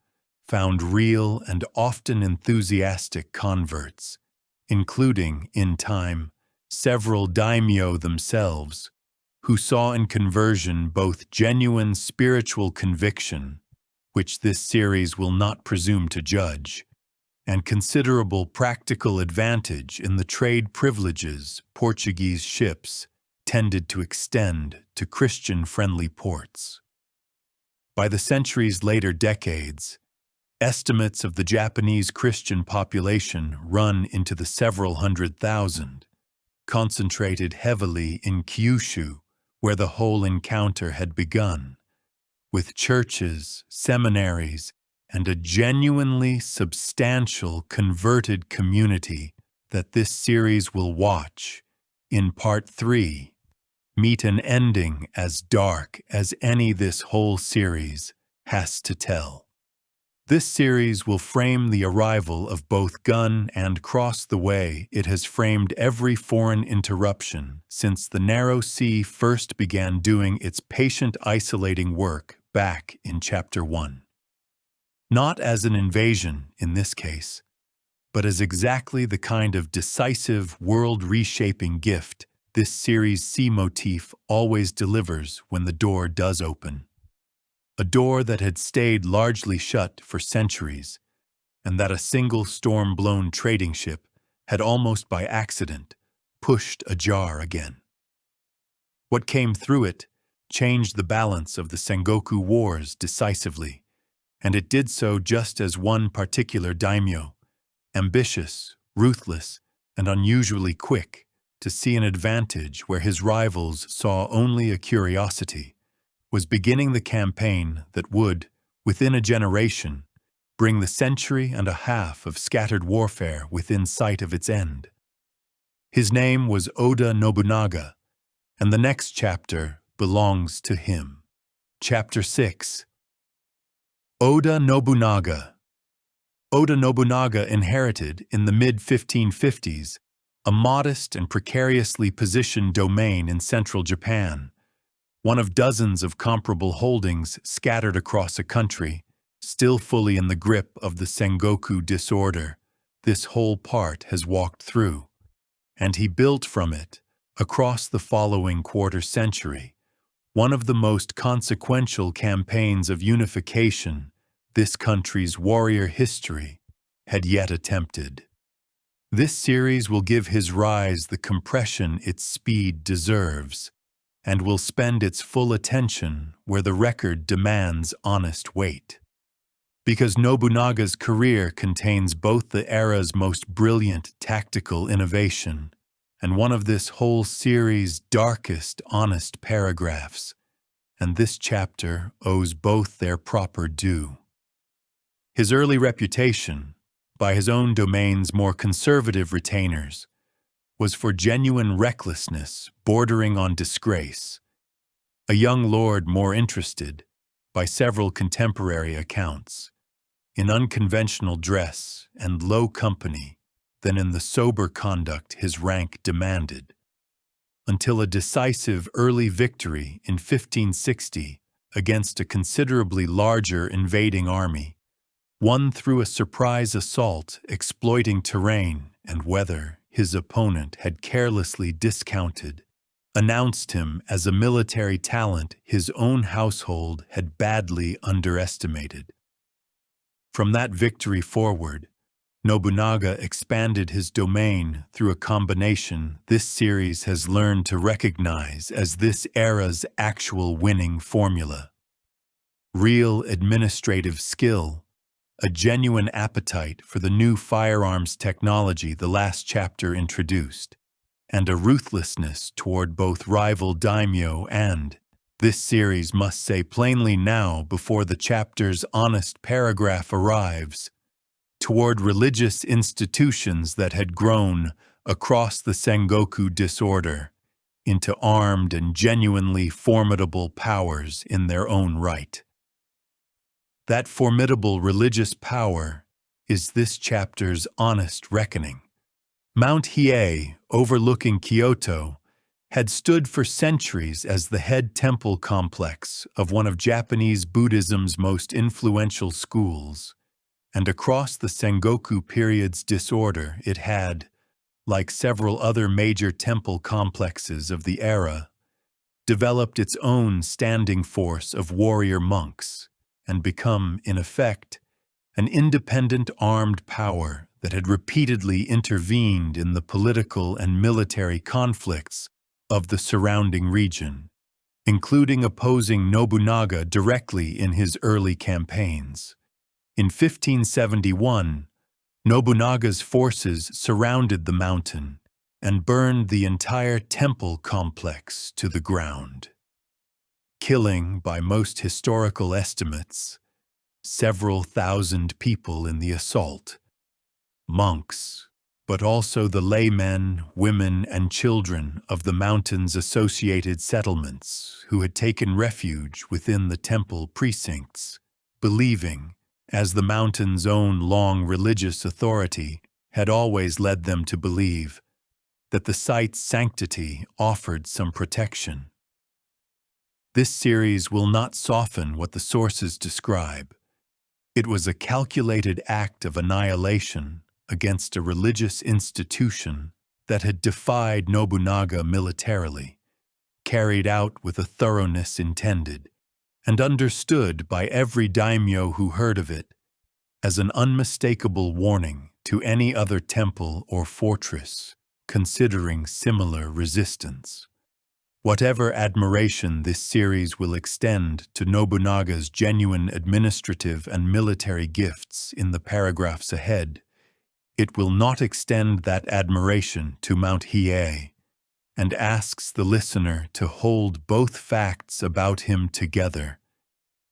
found real and often enthusiastic converts, including, in time, several daimyo themselves, who saw in conversion both genuine spiritual conviction, which this series will not presume to judge, and considerable practical advantage in the trade privileges Portuguese ships tended to extend to Christian-friendly ports. By the century's later decades, estimates of the Japanese Christian population run into the several hundred thousand, concentrated heavily in Kyushu, where the whole encounter had begun, with churches, seminaries, and a genuinely substantial converted community that this series will watch, in Part 3, meet an ending as dark as any this whole series has to tell. This series will frame the arrival of both gun and cross the way it has framed every foreign interruption since the Narrow Sea first began doing its patient isolating work back in Chapter 1. Not as an invasion in this case, but as exactly the kind of decisive world-reshaping gift this series' sea motif always delivers when the door does open. A door that had stayed largely shut for centuries, and that a single storm-blown trading ship had almost by accident pushed ajar again. What came through it changed the balance of the Sengoku Wars decisively, and it did so just as one particular daimyo, ambitious, ruthless, and unusually quick to see an advantage where his rivals saw only a curiosity, was beginning the campaign that would, within a generation, bring the century and a half of scattered warfare within sight of its end. His name was Oda Nobunaga, and the next chapter belongs to him. Chapter 6. Oda Nobunaga. Oda Nobunaga inherited, in the mid-1550s, a modest and precariously positioned domain in central Japan, one of dozens of comparable holdings scattered across a country, still fully in the grip of the Sengoku disorder this whole part has walked through, and he built from it, across the following quarter-century, one of the most consequential campaigns of unification this country's warrior history had yet attempted. This series will give his rise the compression its speed deserves, and will spend its full attention where the record demands honest weight. Because Nobunaga's career contains both the era's most brilliant tactical innovation and one of this whole series' darkest honest paragraphs, and this chapter owes both their proper due. His early reputation, by his own domain's more conservative retainers, was for genuine recklessness bordering on disgrace, a young lord more interested, by several contemporary accounts, in unconventional dress and low company than in the sober conduct his rank demanded, until a decisive early victory in 1560 against a considerably larger invading army, won through a surprise assault exploiting terrain and weather his opponent had carelessly discounted, announced him as a military talent his own household had badly underestimated. From that victory forward, Nobunaga expanded his domain through a combination this series has learned to recognize as this era's actual winning formula: real administrative skill, a genuine appetite for the new firearms technology the last chapter introduced, and a ruthlessness toward both rival daimyo and, this series must say plainly now before the chapter's honest paragraph arrives, toward religious institutions that had grown across the Sengoku disorder into armed and genuinely formidable powers in their own right. That formidable religious power is this chapter's honest reckoning. Mount Hiei, overlooking Kyoto, had stood for centuries as the head temple complex of one of Japanese Buddhism's most influential schools, and across the Sengoku period's disorder it had, like several other major temple complexes of the era, developed its own standing force of warrior monks and become, in effect, an independent armed power that had repeatedly intervened in the political and military conflicts of the surrounding region, including opposing Nobunaga directly in his early campaigns. In 1571, Nobunaga's forces surrounded the mountain and burned the entire temple complex to the ground, killing, by most historical estimates, several thousand people in the assault, monks, but also the laymen, women, and children of the mountain's associated settlements who had taken refuge within the temple precincts, believing, as the mountain's own long religious authority had always led them to believe, that the site's sanctity offered some protection. This series will not soften what the sources describe. It was a calculated act of annihilation against a religious institution that had defied Nobunaga militarily, carried out with a thoroughness intended, and understood by every daimyo who heard of it as an unmistakable warning to any other temple or fortress considering similar resistance. Whatever admiration this series will extend to Nobunaga's genuine administrative and military gifts in the paragraphs ahead, it will not extend that admiration to Mount Hiei, and asks the listener to hold both facts about him together,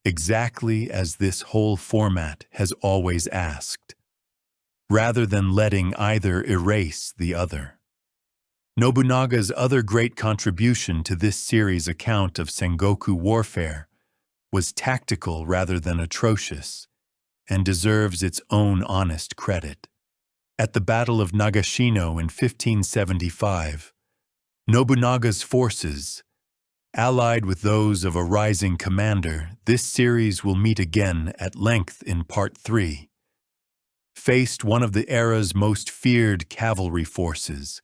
exactly as this whole format has always asked, rather than letting either erase the other. Nobunaga's other great contribution to this series' account of Sengoku warfare was tactical rather than atrocious, and deserves its own honest credit. At the Battle of Nagashino in 1575, Nobunaga's forces, allied with those of a rising commander, this series will meet again at length in Part 3, faced one of the era's most feared cavalry forces,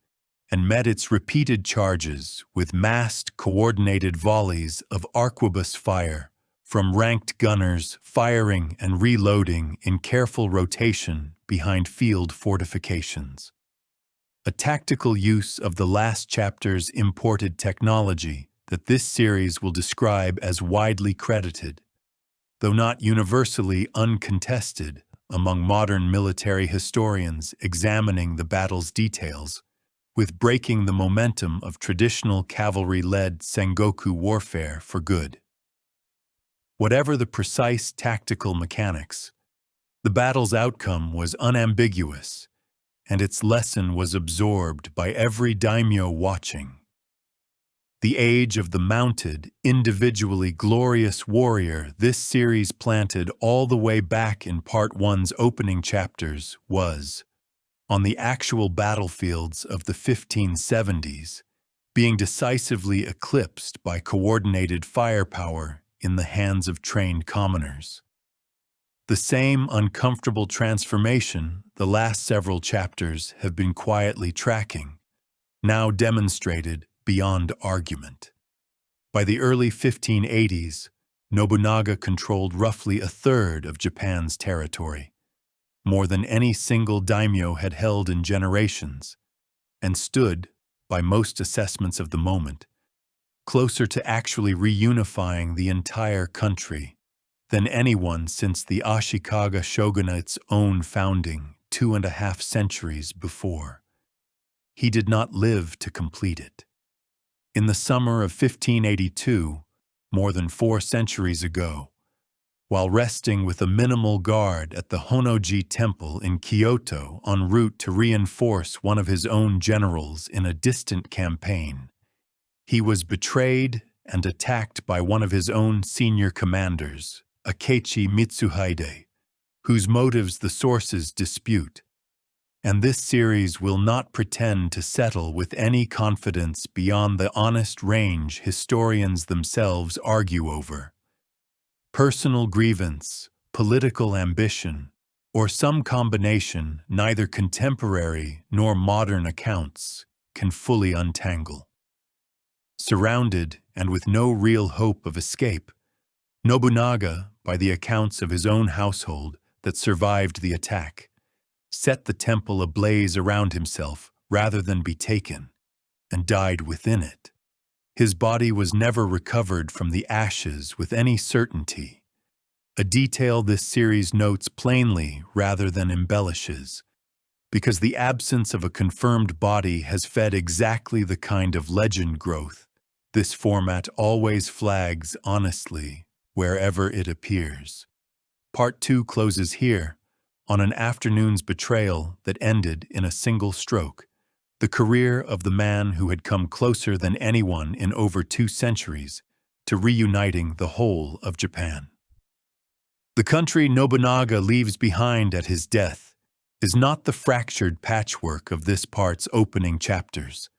and met its repeated charges with massed, coordinated volleys of arquebus fire from ranked gunners firing and reloading in careful rotation behind field fortifications. A tactical use of the last chapter's imported technology that this series will describe as widely credited, though not universally uncontested among modern military historians examining the battle's details, with breaking the momentum of traditional cavalry-led Sengoku warfare for good. Whatever the precise tactical mechanics, the battle's outcome was unambiguous, and its lesson was absorbed by every daimyo watching. The age of the mounted, individually glorious warrior this series planted all the way back in Part 1's opening chapters was, on the actual battlefields of the 1570s, being decisively eclipsed by coordinated firepower in the hands of trained commoners. The same uncomfortable transformation the last several chapters have been quietly tracking, now demonstrated beyond argument. By the early 1580s, Nobunaga controlled roughly a third of Japan's territory, more than any single daimyo had held in generations, and stood, by most assessments of the moment, closer to actually reunifying the entire country than anyone since the Ashikaga shogunate's own founding 2.5 centuries before. He did not live to complete it. In the summer of 1582, more than 4 centuries ago, while resting with a minimal guard at the Honnoji Temple in Kyoto en route to reinforce one of his own generals in a distant campaign, he was betrayed and attacked by one of his own senior commanders, Akechi Mitsuhide, whose motives the sources dispute. And this series will not pretend to settle with any confidence beyond the honest range historians themselves argue over. Personal grievance, political ambition, or some combination neither contemporary nor modern accounts can fully untangle. Surrounded and with no real hope of escape, Nobunaga, by the accounts of his own household that survived the attack, set the temple ablaze around himself rather than be taken, and died within it. His body was never recovered from the ashes with any certainty, a detail this series notes plainly rather than embellishes, because the absence of a confirmed body has fed exactly the kind of legend growth this format always flags honestly wherever it appears. Part 2 closes here, on an afternoon's betrayal that ended in a single stroke, the career of the man who had come closer than anyone in over 2 centuries to reuniting the whole of Japan. The country Nobunaga leaves behind at his death is not the fractured patchwork of this part's opening chapters.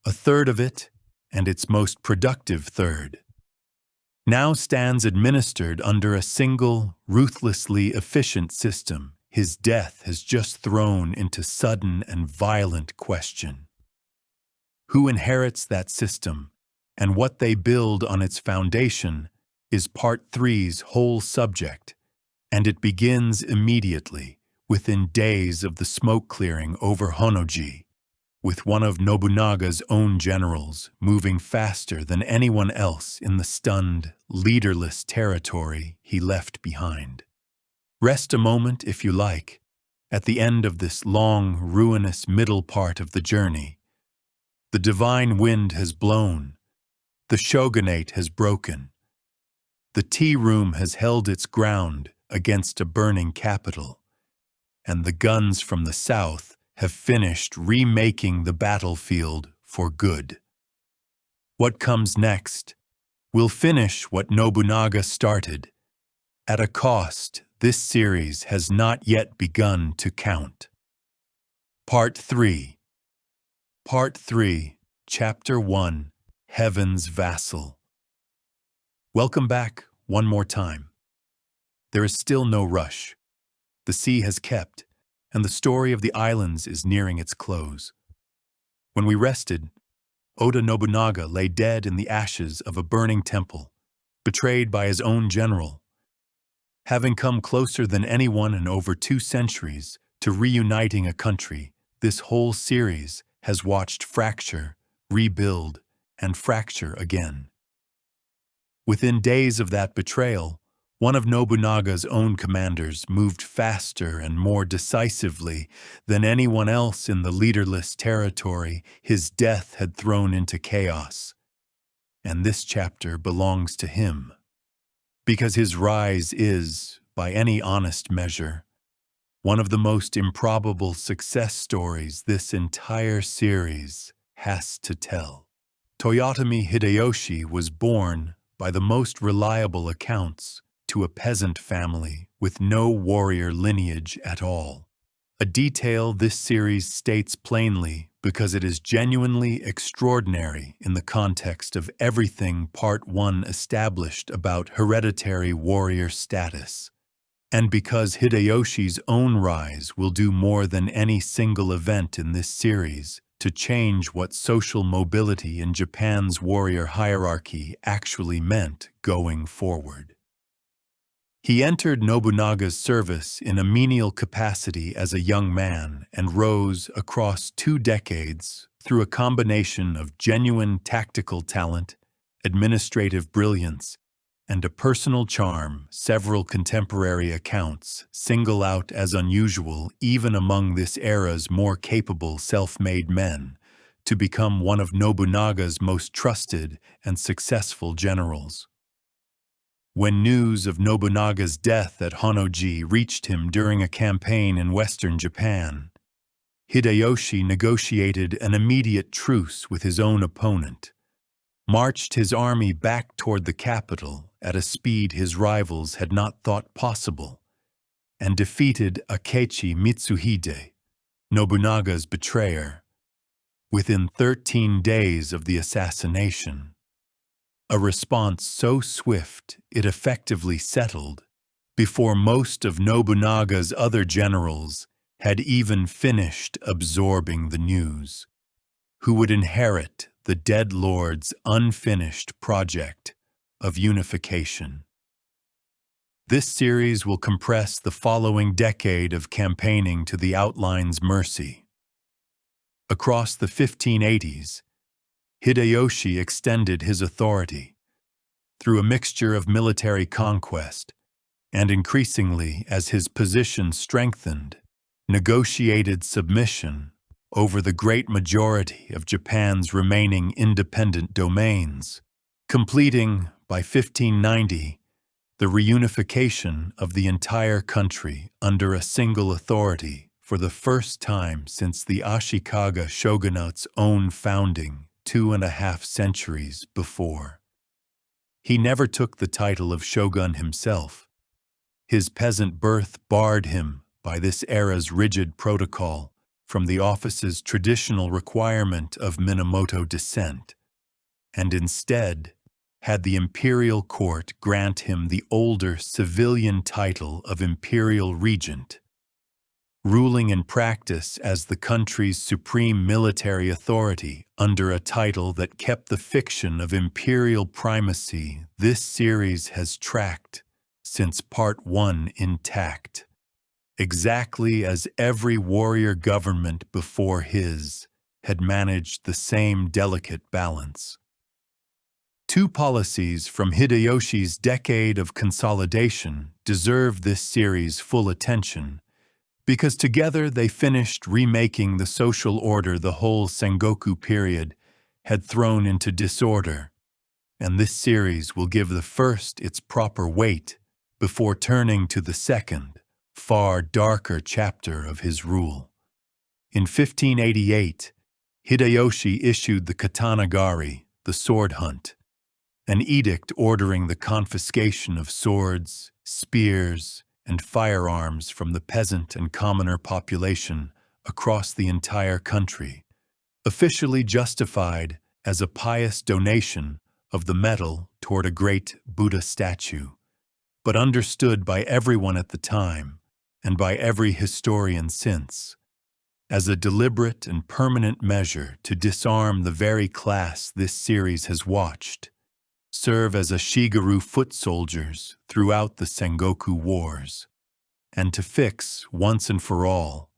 A third of it, and its most productive third, now stands administered under a single, ruthlessly efficient system his death has just thrown into sudden and violent question. Who inherits that system, and what they build on its foundation, is Part 3's whole subject, and it begins immediately, within days of the smoke clearing over Honnoji, with one of Nobunaga's own generals moving faster than anyone else in the stunned, leaderless territory he left behind. Rest a moment, if you like, at the end of this long, ruinous middle part of the journey. The divine wind has blown, the shogunate has broken, the tea room has held its ground against a burning capital, and the guns from the south have finished remaking the battlefield for good. What comes next will finish what Nobunaga started. At a cost this series has not yet begun to count. Part 3. Part 3, Chapter 1, Heaven's Vassal. Welcome back one more time. There is still no rush. The sea has kept, and the story of the islands is nearing its close. When we rested, Oda Nobunaga lay dead in the ashes of a burning temple, betrayed by his own general. Having come closer than anyone in over 2 centuries to reuniting a country, this whole series has watched fracture, rebuild, and fracture again. Within days of that betrayal, One of Nobunaga's own commanders moved faster and more decisively than anyone else in the leaderless territory his death had thrown into chaos. And this chapter belongs to him, because his rise is, by any honest measure, one of the most improbable success stories this entire series has to tell. Toyotomi Hideyoshi was born, by the most reliable accounts, to a peasant family with no warrior lineage at all. A detail this series states plainly because it is genuinely extraordinary in the context of everything Part 1 established about hereditary warrior status, and because Hideyoshi's own rise will do more than any single event in this series to change what social mobility in Japan's warrior hierarchy actually meant going forward. He entered Nobunaga's service in a menial capacity as a young man and rose across 2 decades through a combination of genuine tactical talent, administrative brilliance, and a personal charm several contemporary accounts single out as unusual even among this era's more capable self-made men, to become one of Nobunaga's most trusted and successful generals. When news of Nobunaga's death at Honnoji reached him during a campaign in western Japan, Hideyoshi negotiated an immediate truce with his own opponent, marched his army back toward the capital at a speed his rivals had not thought possible, and defeated Akechi Mitsuhide, Nobunaga's betrayer, within 13 days of the assassination. A response so swift it effectively settled, before most of Nobunaga's other generals had even finished absorbing the news, who would inherit the dead lord's unfinished project of unification. This series will compress the following decade of campaigning to the outline's mercy. Across the 1580s, Hideyoshi extended his authority through a mixture of military conquest and, increasingly as his position strengthened, negotiated submission over the great majority of Japan's remaining independent domains, completing, by 1590, the reunification of the entire country under a single authority for the first time since the Ashikaga shogunate's own founding 2.5 centuries before. He never took the title of shogun himself. His peasant birth barred him, by this era's rigid protocol, from the office's traditional requirement of Minamoto descent, and instead had the imperial court grant him the older civilian title of imperial regent, ruling in practice as the country's supreme military authority under a title that kept the fiction of imperial primacy this series has tracked since Part 1 intact, exactly as every warrior government before his had managed the same delicate balance. 2 policies from Hideyoshi's decade of consolidation deserve this series' full attention, because together they finished remaking the social order the whole Sengoku period had thrown into disorder, and this series will give the first its proper weight before turning to the second, far darker chapter of his rule. In 1588, Hideyoshi issued the katanagari, the sword hunt, an edict ordering the confiscation of swords, spears, and firearms from the peasant and commoner population across the entire country, officially justified as a pious donation of the metal toward a great Buddha statue, but understood by everyone at the time, and by every historian since, as a deliberate and permanent measure to disarm the very class this series has watched serve as a Shigeru foot soldiers throughout the Sengoku Wars, and to fix, once and for all,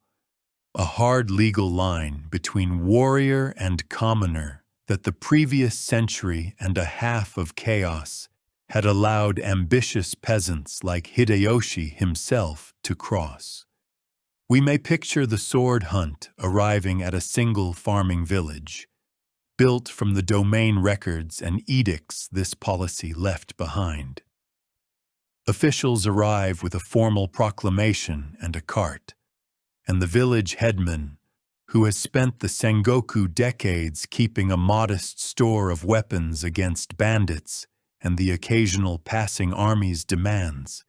a hard legal line between warrior and commoner that the previous century and a half of chaos had allowed ambitious peasants like Hideyoshi himself to cross. We may picture the sword hunt arriving at a single farming village, built from the domain records and edicts this policy left behind. Officials arrive with a formal proclamation and a cart, and the village headman, who has spent the Sengoku decades keeping a modest store of weapons against bandits and the occasional passing army's demands,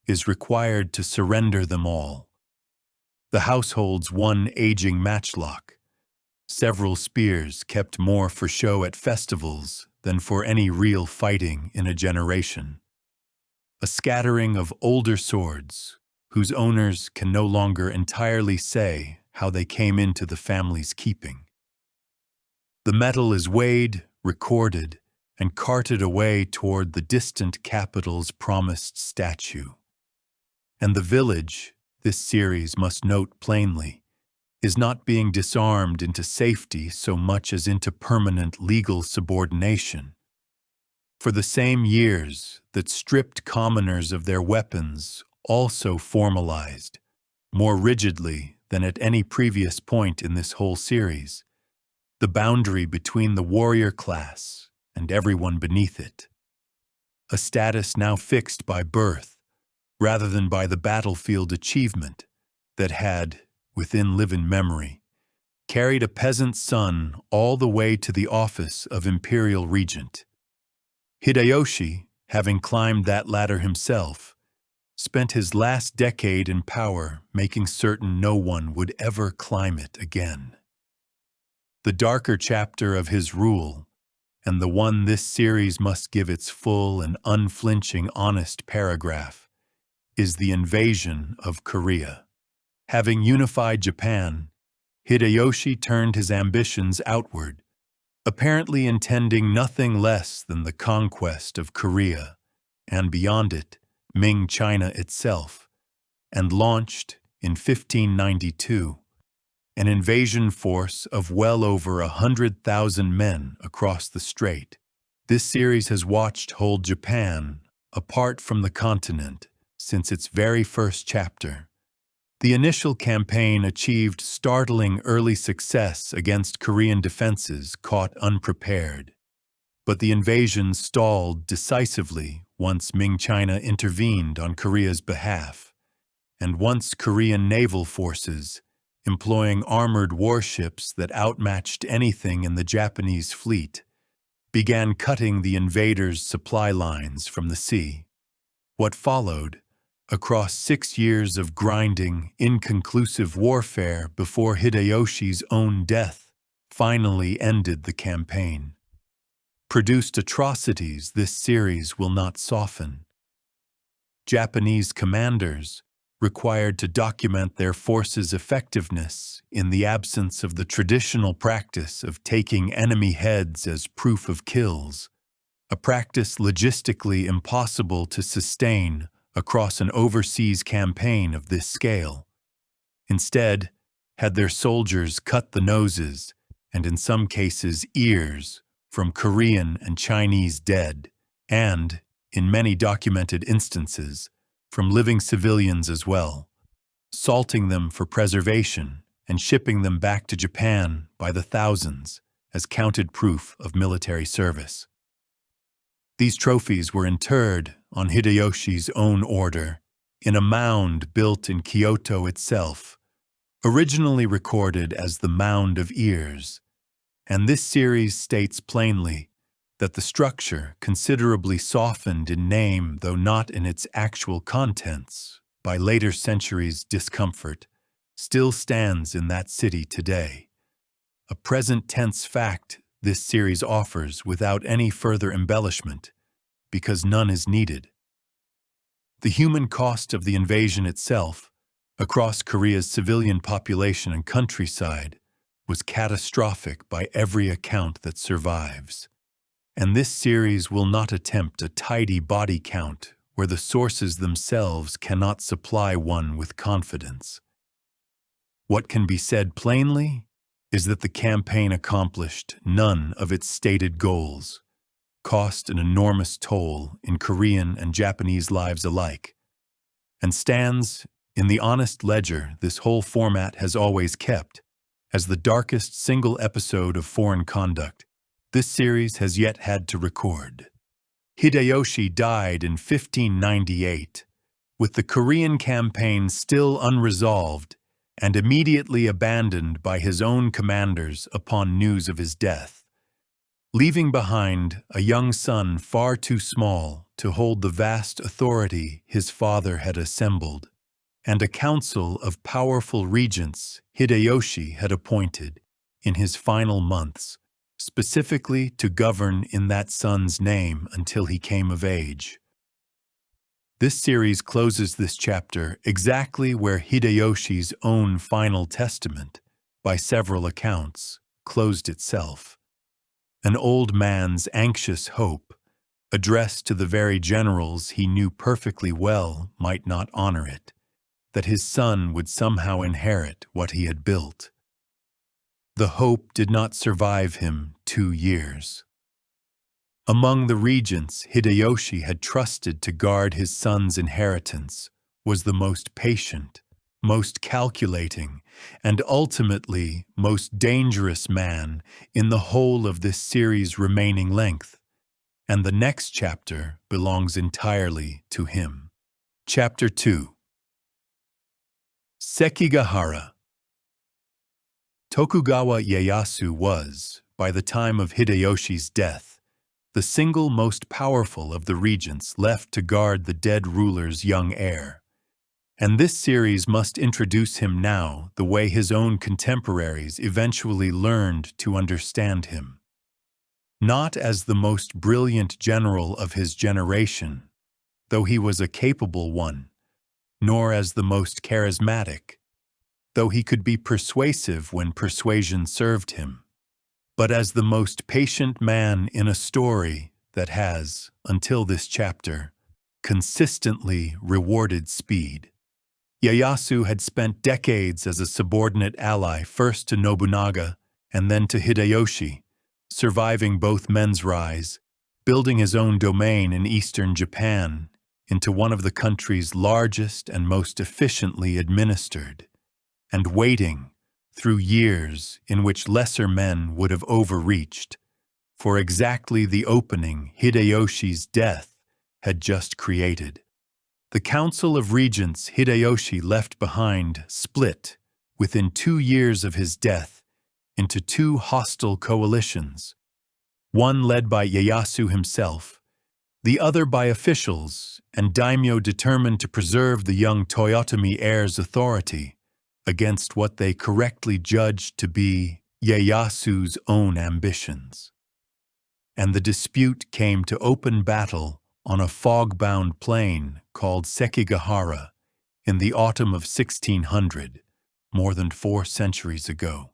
is required to surrender them all. The household's one aging matchlock, several spears kept more for show at festivals than for any real fighting in a generation. A scattering of older swords, whose owners can no longer entirely say how they came into the family's keeping. The metal is weighed, recorded, and carted away toward the distant capital's promised statue. And the village, this series must note plainly, is not being disarmed into safety so much as into permanent legal subordination. For the same years that stripped commoners of their weapons also formalized, more rigidly than at any previous point in this whole series, the boundary between the warrior class and everyone beneath it. A status now fixed by birth, rather than by the battlefield achievement that had, within living memory, carried a peasant's son all the way to the office of imperial regent. Hideyoshi, having climbed that ladder himself, spent his last decade in power making certain no one would ever climb it again. The darker chapter of his rule, and the one this series must give its full and unflinching honest paragraph, is the invasion of Korea. Having unified Japan, Hideyoshi turned his ambitions outward, apparently intending nothing less than the conquest of Korea, and beyond it, Ming China itself, and launched, in 1592, an invasion force of well over 100,000 men across the strait. This series has watched hold Japan apart from the continent since its very first chapter. The initial campaign achieved startling early success against Korean defenses caught unprepared, but the invasion stalled decisively once Ming China intervened on Korea's behalf, and once Korean naval forces, employing armored warships that outmatched anything in the Japanese fleet, began cutting the invaders' supply lines from the sea. What followed, across 6 years of grinding, inconclusive warfare before Hideyoshi's own death, finally ended the campaign. Produced atrocities this series will not soften. Japanese commanders, required to document their forces' effectiveness in the absence of the traditional practice of taking enemy heads as proof of kills, a practice logistically impossible to sustain across an overseas campaign of this scale. Instead, had their soldiers cut the noses, and in some cases ears, from Korean and Chinese dead, and, in many documented instances, from living civilians as well, salting them for preservation and shipping them back to Japan by the thousands as counted proof of military service. These trophies were interred on Hideyoshi's own order in a mound built in Kyoto itself, originally recorded as the Mound of Ears, and this series states plainly that the structure, considerably softened in name though not in its actual contents by later centuries' discomfort, still stands in that city today. A present tense fact this series offers without any further embellishment, because none is needed. The human cost of the invasion itself, across Korea's civilian population and countryside, was catastrophic by every account that survives. And this series will not attempt a tidy body count where the sources themselves cannot supply one with confidence. What can be said plainly is that the campaign accomplished none of its stated goals. cost an enormous toll in Korean and Japanese lives alike, and stands in the honest ledger this whole format has always kept as the darkest single episode of foreign conduct this series has yet had to record. Hideyoshi died in 1598, with the Korean campaign still unresolved and immediately abandoned by his own commanders upon news of his death, leaving behind a young son far too small to hold the vast authority his father had assembled, and a council of powerful regents Hideyoshi had appointed in his final months, specifically to govern in that son's name until he came of age. This series closes this chapter exactly where Hideyoshi's own final testament, by several accounts, closed itself. An old man's anxious hope, addressed to the very generals he knew perfectly well might not honor it, that his son would somehow inherit what he had built. The hope did not survive him 2 years. Among the regents Hideyoshi had trusted to guard his son's inheritance was the most patient, most calculating, and ultimately most dangerous man in the whole of this series' remaining length, and the next chapter belongs entirely to him. Chapter 2. Sekigahara. Tokugawa Ieyasu was, by the time of Hideyoshi's death, the single most powerful of the regents left to guard the dead ruler's young heir. And this series must introduce him now the way his own contemporaries eventually learned to understand him. Not as the most brilliant general of his generation, though he was a capable one, nor as the most charismatic, though he could be persuasive when persuasion served him, but as the most patient man in a story that has, until this chapter, consistently rewarded speed. Ieyasu had spent decades as a subordinate ally first to Nobunaga and then to Hideyoshi, surviving both men's rise, building his own domain in eastern Japan into one of the country's largest and most efficiently administered, and waiting, through years in which lesser men would have overreached, for exactly the opening Hideyoshi's death had just created. The Council of Regents Hideyoshi left behind split, within 2 years of his death, into 2 hostile coalitions, one led by Ieyasu himself, the other by officials and daimyo determined to preserve the young Toyotomi heir's authority against what they correctly judged to be Ieyasu's own ambitions. And the dispute came to open battle on a fog-bound plain called Sekigahara in the autumn of 1600, more than 4 centuries ago.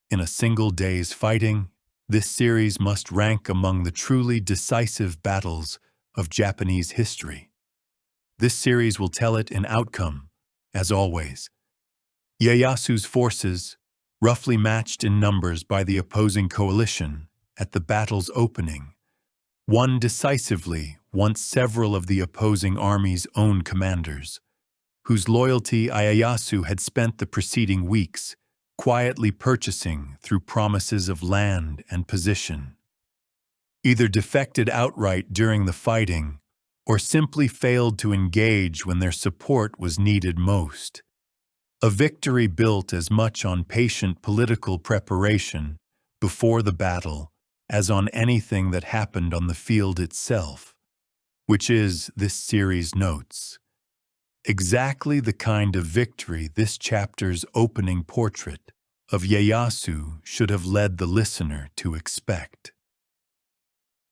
In a single day's fighting, this series must rank among the truly decisive battles of Japanese history. This series will tell it in outcome, as always. Ieyasu's forces, roughly matched in numbers by the opposing coalition at the battle's opening, won decisively once several of the opposing army's own commanders, whose loyalty Ieyasu had spent the preceding weeks quietly purchasing through promises of land and position, either defected outright during the fighting or simply failed to engage when their support was needed most. A victory built as much on patient political preparation before the battle as on anything that happened on the field itself, which is, this series notes, exactly the kind of victory this chapter's opening portrait of Ieyasu should have led the listener to expect.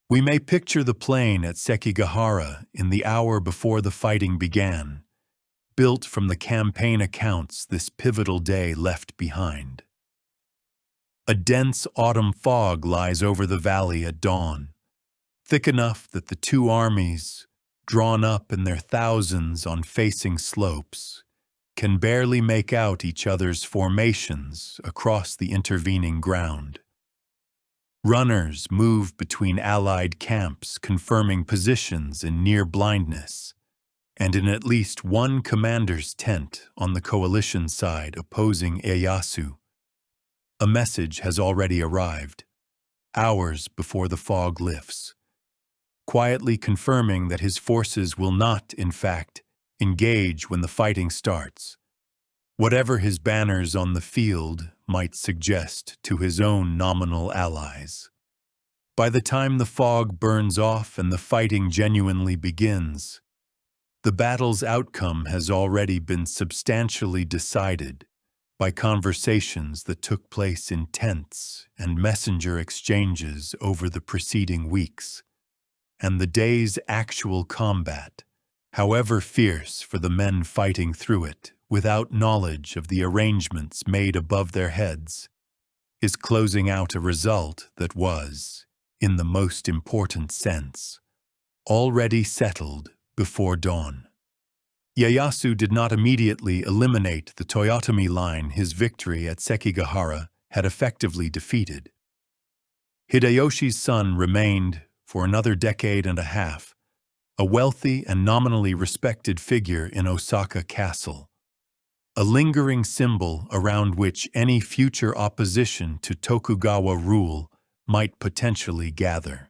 We may picture the plain at Sekigahara in the hour before the fighting began, built from the campaign accounts this pivotal day left behind. A dense autumn fog lies over the valley at dawn, thick enough that the 2 armies, drawn up in their thousands on facing slopes, can barely make out each other's formations across the intervening ground. Runners move between allied camps, confirming positions in near blindness, and in at least one commander's tent on the coalition side opposing Ieyasu, a message has already arrived, hours before the fog lifts, quietly confirming that his forces will not, in fact, engage when the fighting starts, whatever his banners on the field might suggest to his own nominal allies. By the time the fog burns off and the fighting genuinely begins, the battle's outcome has already been substantially decided by conversations that took place in tents and messenger exchanges over the preceding weeks, and the day's actual combat, however fierce for the men fighting through it without knowledge of the arrangements made above their heads, is closing out a result that was, in the most important sense, already settled before dawn. Ieyasu did not immediately eliminate the Toyotomi line his victory at Sekigahara had effectively defeated. Hideyoshi's son remained, for another decade and a half, a wealthy and nominally respected figure in Osaka Castle, a lingering symbol around which any future opposition to Tokugawa rule might potentially gather.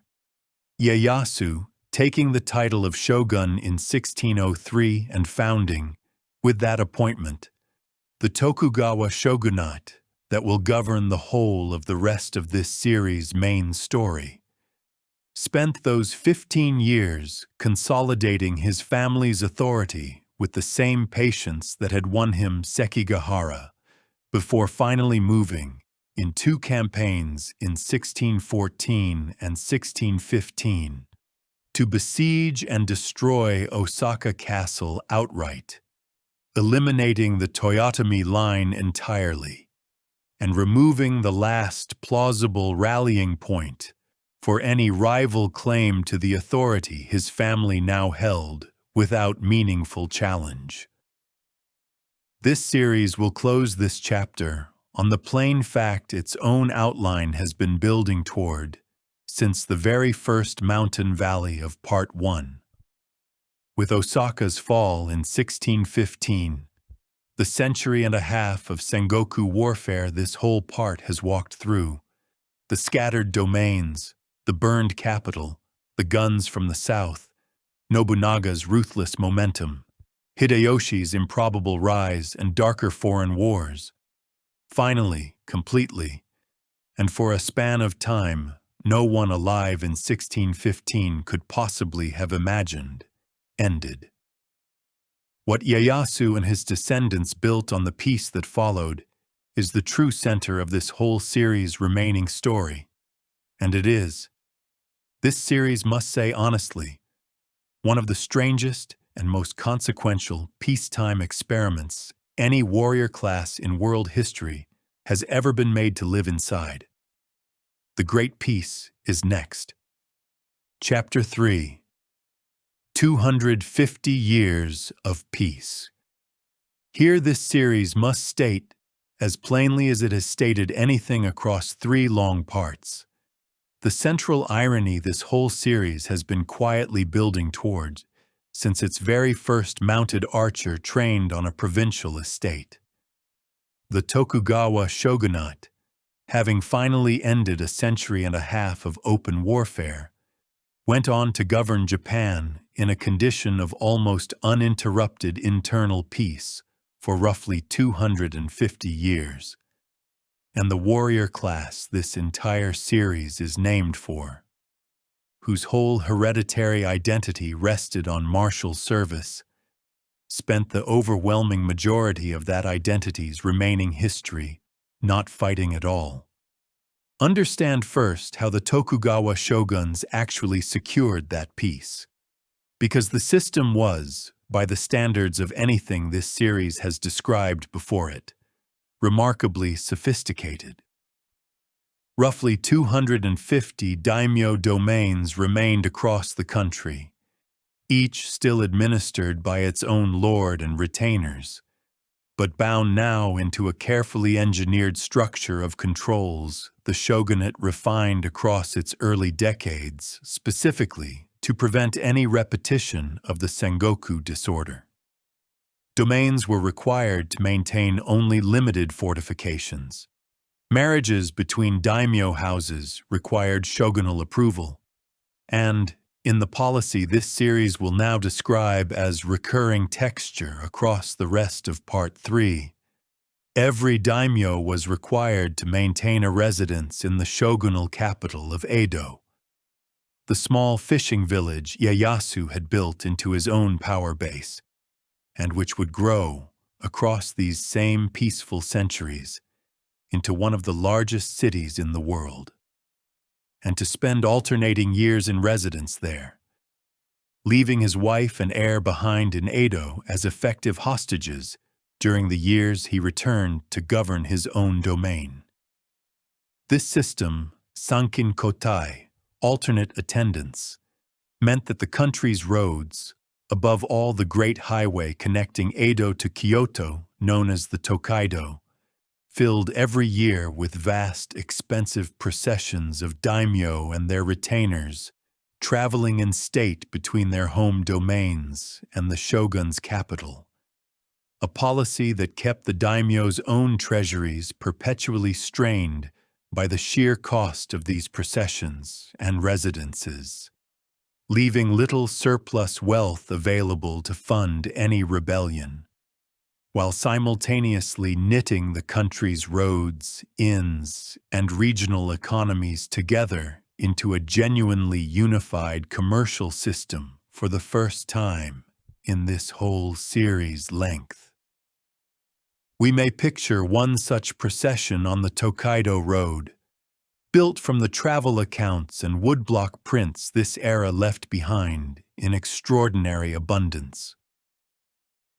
Ieyasu, taking the title of shogun in 1603 and founding, with that appointment, the Tokugawa shogunate that will govern the whole of the rest of this series' main story, spent those 15 years consolidating his family's authority with the same patience that had won him Sekigahara, before finally moving, in two campaigns in 1614 and 1615, to besiege and destroy Osaka Castle outright, eliminating the Toyotomi line entirely, and removing the last plausible rallying point for any rival claim to the authority his family now held without meaningful challenge. This series will close this chapter on the plain fact its own outline has been building toward since the very first mountain valley of Part 1. With Osaka's fall in 1615, the century and a half of Sengoku warfare this whole part has walked through, the scattered domains, the burned capital, the guns from the south, Nobunaga's ruthless momentum, Hideyoshi's improbable rise and darker foreign wars. Finally, completely, and for a span of time no one alive in 1615 could possibly have imagined, ended. What Ieyasu and his descendants built on the peace that followed is the true center of this whole series' remaining story, and it is, this series must say honestly, one of the strangest and most consequential peacetime experiments any warrior class in world history has ever been made to live inside. The Great Peace is next. Chapter 3. 250 Years of Peace. Here this series must state, as plainly as it has stated anything across 3 long parts, the central irony this whole series has been quietly building towards since its very first mounted archer trained on a provincial estate. The Tokugawa shogunate, having finally ended a century and a half of open warfare, went on to govern Japan in a condition of almost uninterrupted internal peace for roughly 250 years. And the warrior class this entire series is named for, whose whole hereditary identity rested on martial service, spent the overwhelming majority of that identity's remaining history not fighting at all. Understand first how the Tokugawa shoguns actually secured that peace, because the system was, by the standards of anything this series has described before it, remarkably sophisticated. Roughly 250 daimyo domains remained across the country, each still administered by its own lord and retainers, but bound now into a carefully engineered structure of controls the shogunate refined across its early decades, specifically to prevent any repetition of the Sengoku disorder. Domains were required to maintain only limited fortifications. Marriages between daimyo houses required shogunal approval, and, in the policy this series will now describe as recurring texture across the rest of Part 3, every daimyo was required to maintain a residence in the shogunal capital of Edo, the small fishing village Ieyasu had built into his own power base, and which would grow, across these same peaceful centuries, into one of the largest cities in the world, and to spend alternating years in residence there, leaving his wife and heir behind in Edo as effective hostages during the years he returned to govern his own domain. This system, Sankin Kotai, alternate attendance, meant that the country's roads, above all the great highway connecting Edo to Kyoto, known as the Tokaido, filled every year with vast, expensive processions of daimyo and their retainers, traveling in state between their home domains and the shogun's capital, a policy that kept the daimyo's own treasuries perpetually strained by the sheer cost of these processions and residences, leaving little surplus wealth available to fund any rebellion, while simultaneously knitting the country's roads, inns, and regional economies together into a genuinely unified commercial system for the first time in this whole series' length. We may picture one such procession on the Tokaido Road, built from the travel accounts and woodblock prints this era left behind in extraordinary abundance.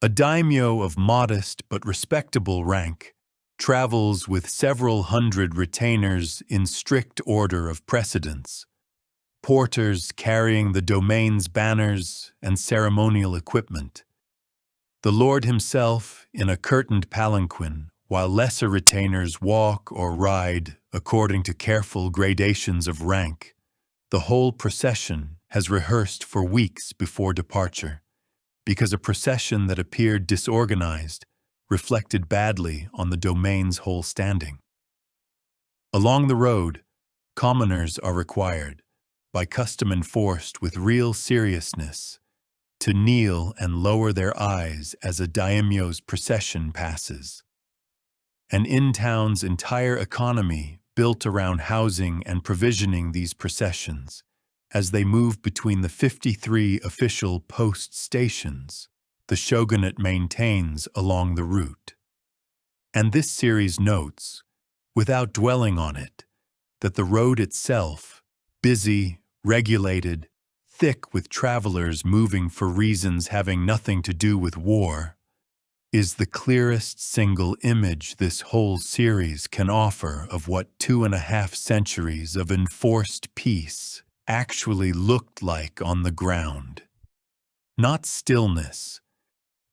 A daimyo of modest but respectable rank travels with several hundred retainers in strict order of precedence, porters carrying the domain's banners and ceremonial equipment, the lord himself in a curtained palanquin, while lesser retainers walk or ride according to careful gradations of rank. The whole procession has rehearsed for weeks before departure, because a procession that appeared disorganized reflected badly on the domain's whole standing. Along the road, commoners are required, by custom enforced with real seriousness, to kneel and lower their eyes as a daimyo's procession passes. And in-town's entire economy built around housing and provisioning these processions, as they move between the 53 official post stations the shogunate maintains along the route. And this series notes, without dwelling on it, that the road itself, busy, regulated, thick with travelers moving for reasons having nothing to do with war, is the clearest single image this whole series can offer of what 2.5 centuries of enforced peace actually looked like on the ground. Not stillness,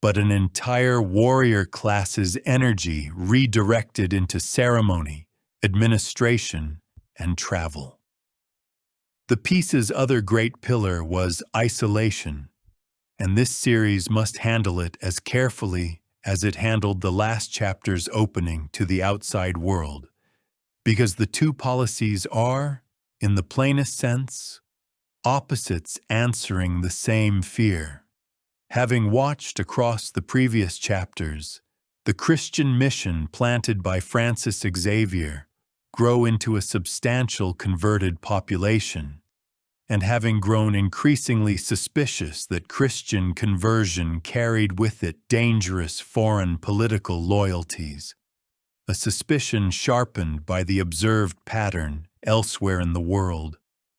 but an entire warrior class's energy redirected into ceremony, administration, and travel. The piece's other great pillar was isolation, and this series must handle it as carefully as it handled the last chapter's opening to the outside world, because the two policies are, in the plainest sense, opposites answering the same fear. Having watched across the previous chapters, the Christian mission planted by Francis Xavier grow into a substantial converted population, and having grown increasingly suspicious that Christian conversion carried with it dangerous foreign political loyalties, a suspicion sharpened by the observed pattern elsewhere in the world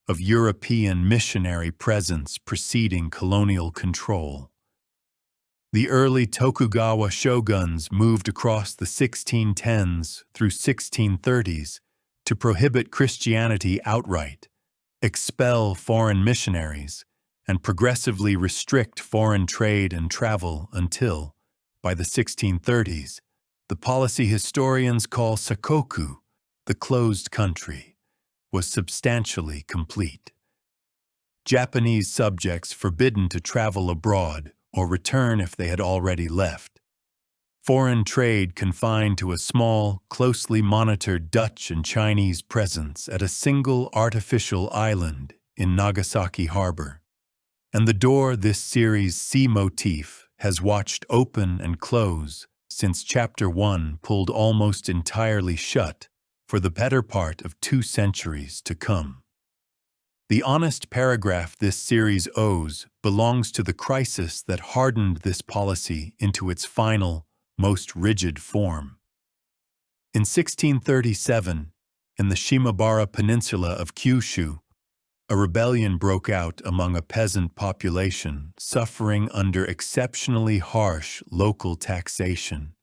of European missionary presence preceding colonial control. The early Tokugawa shoguns moved across the 1610s through 1630s to prohibit Christianity outright, expel foreign missionaries, and progressively restrict foreign trade and travel until, By the 1630s, the policy historians call Sakoku, the closed country, was substantially complete. Japanese subjects forbidden to travel abroad or return if they had already left. Foreign trade confined to a small, closely monitored Dutch and Chinese presence at a single artificial island in Nagasaki Harbor. And the door this series' sea motif has watched open and close since Chapter 1 pulled almost entirely shut for the better part of 2 centuries to come. The honest paragraph this series owes belongs to the crisis that hardened this policy into its final, most rigid form. In 1637, in the Shimabara Peninsula of Kyushu, a rebellion broke out among a peasant population suffering under exceptionally harsh local taxation,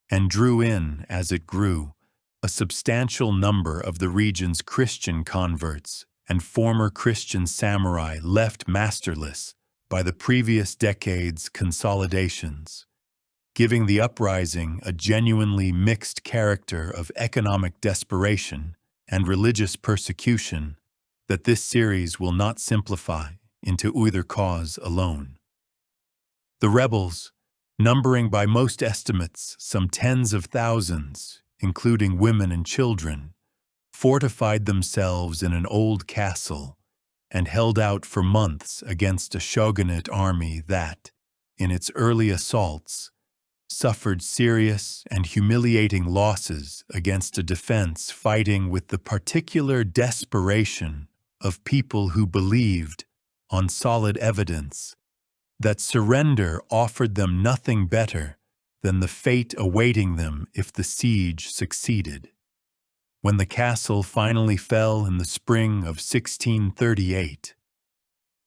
and drew in, as it grew, a substantial number of the region's Christian converts and former Christian samurai left masterless by the previous decade's consolidations, giving the uprising a genuinely mixed character of economic desperation and religious persecution that this series will not simplify into either cause alone. The rebels, numbering by most estimates some tens of thousands, including women and children, fortified themselves in an old castle and held out for months against a shogunate army that, in its early assaults, suffered serious and humiliating losses against a defense fighting with the particular desperation of people who believed, on solid evidence, that surrender offered them nothing better than the fate awaiting them if the siege succeeded. When the castle finally fell in the spring of 1638,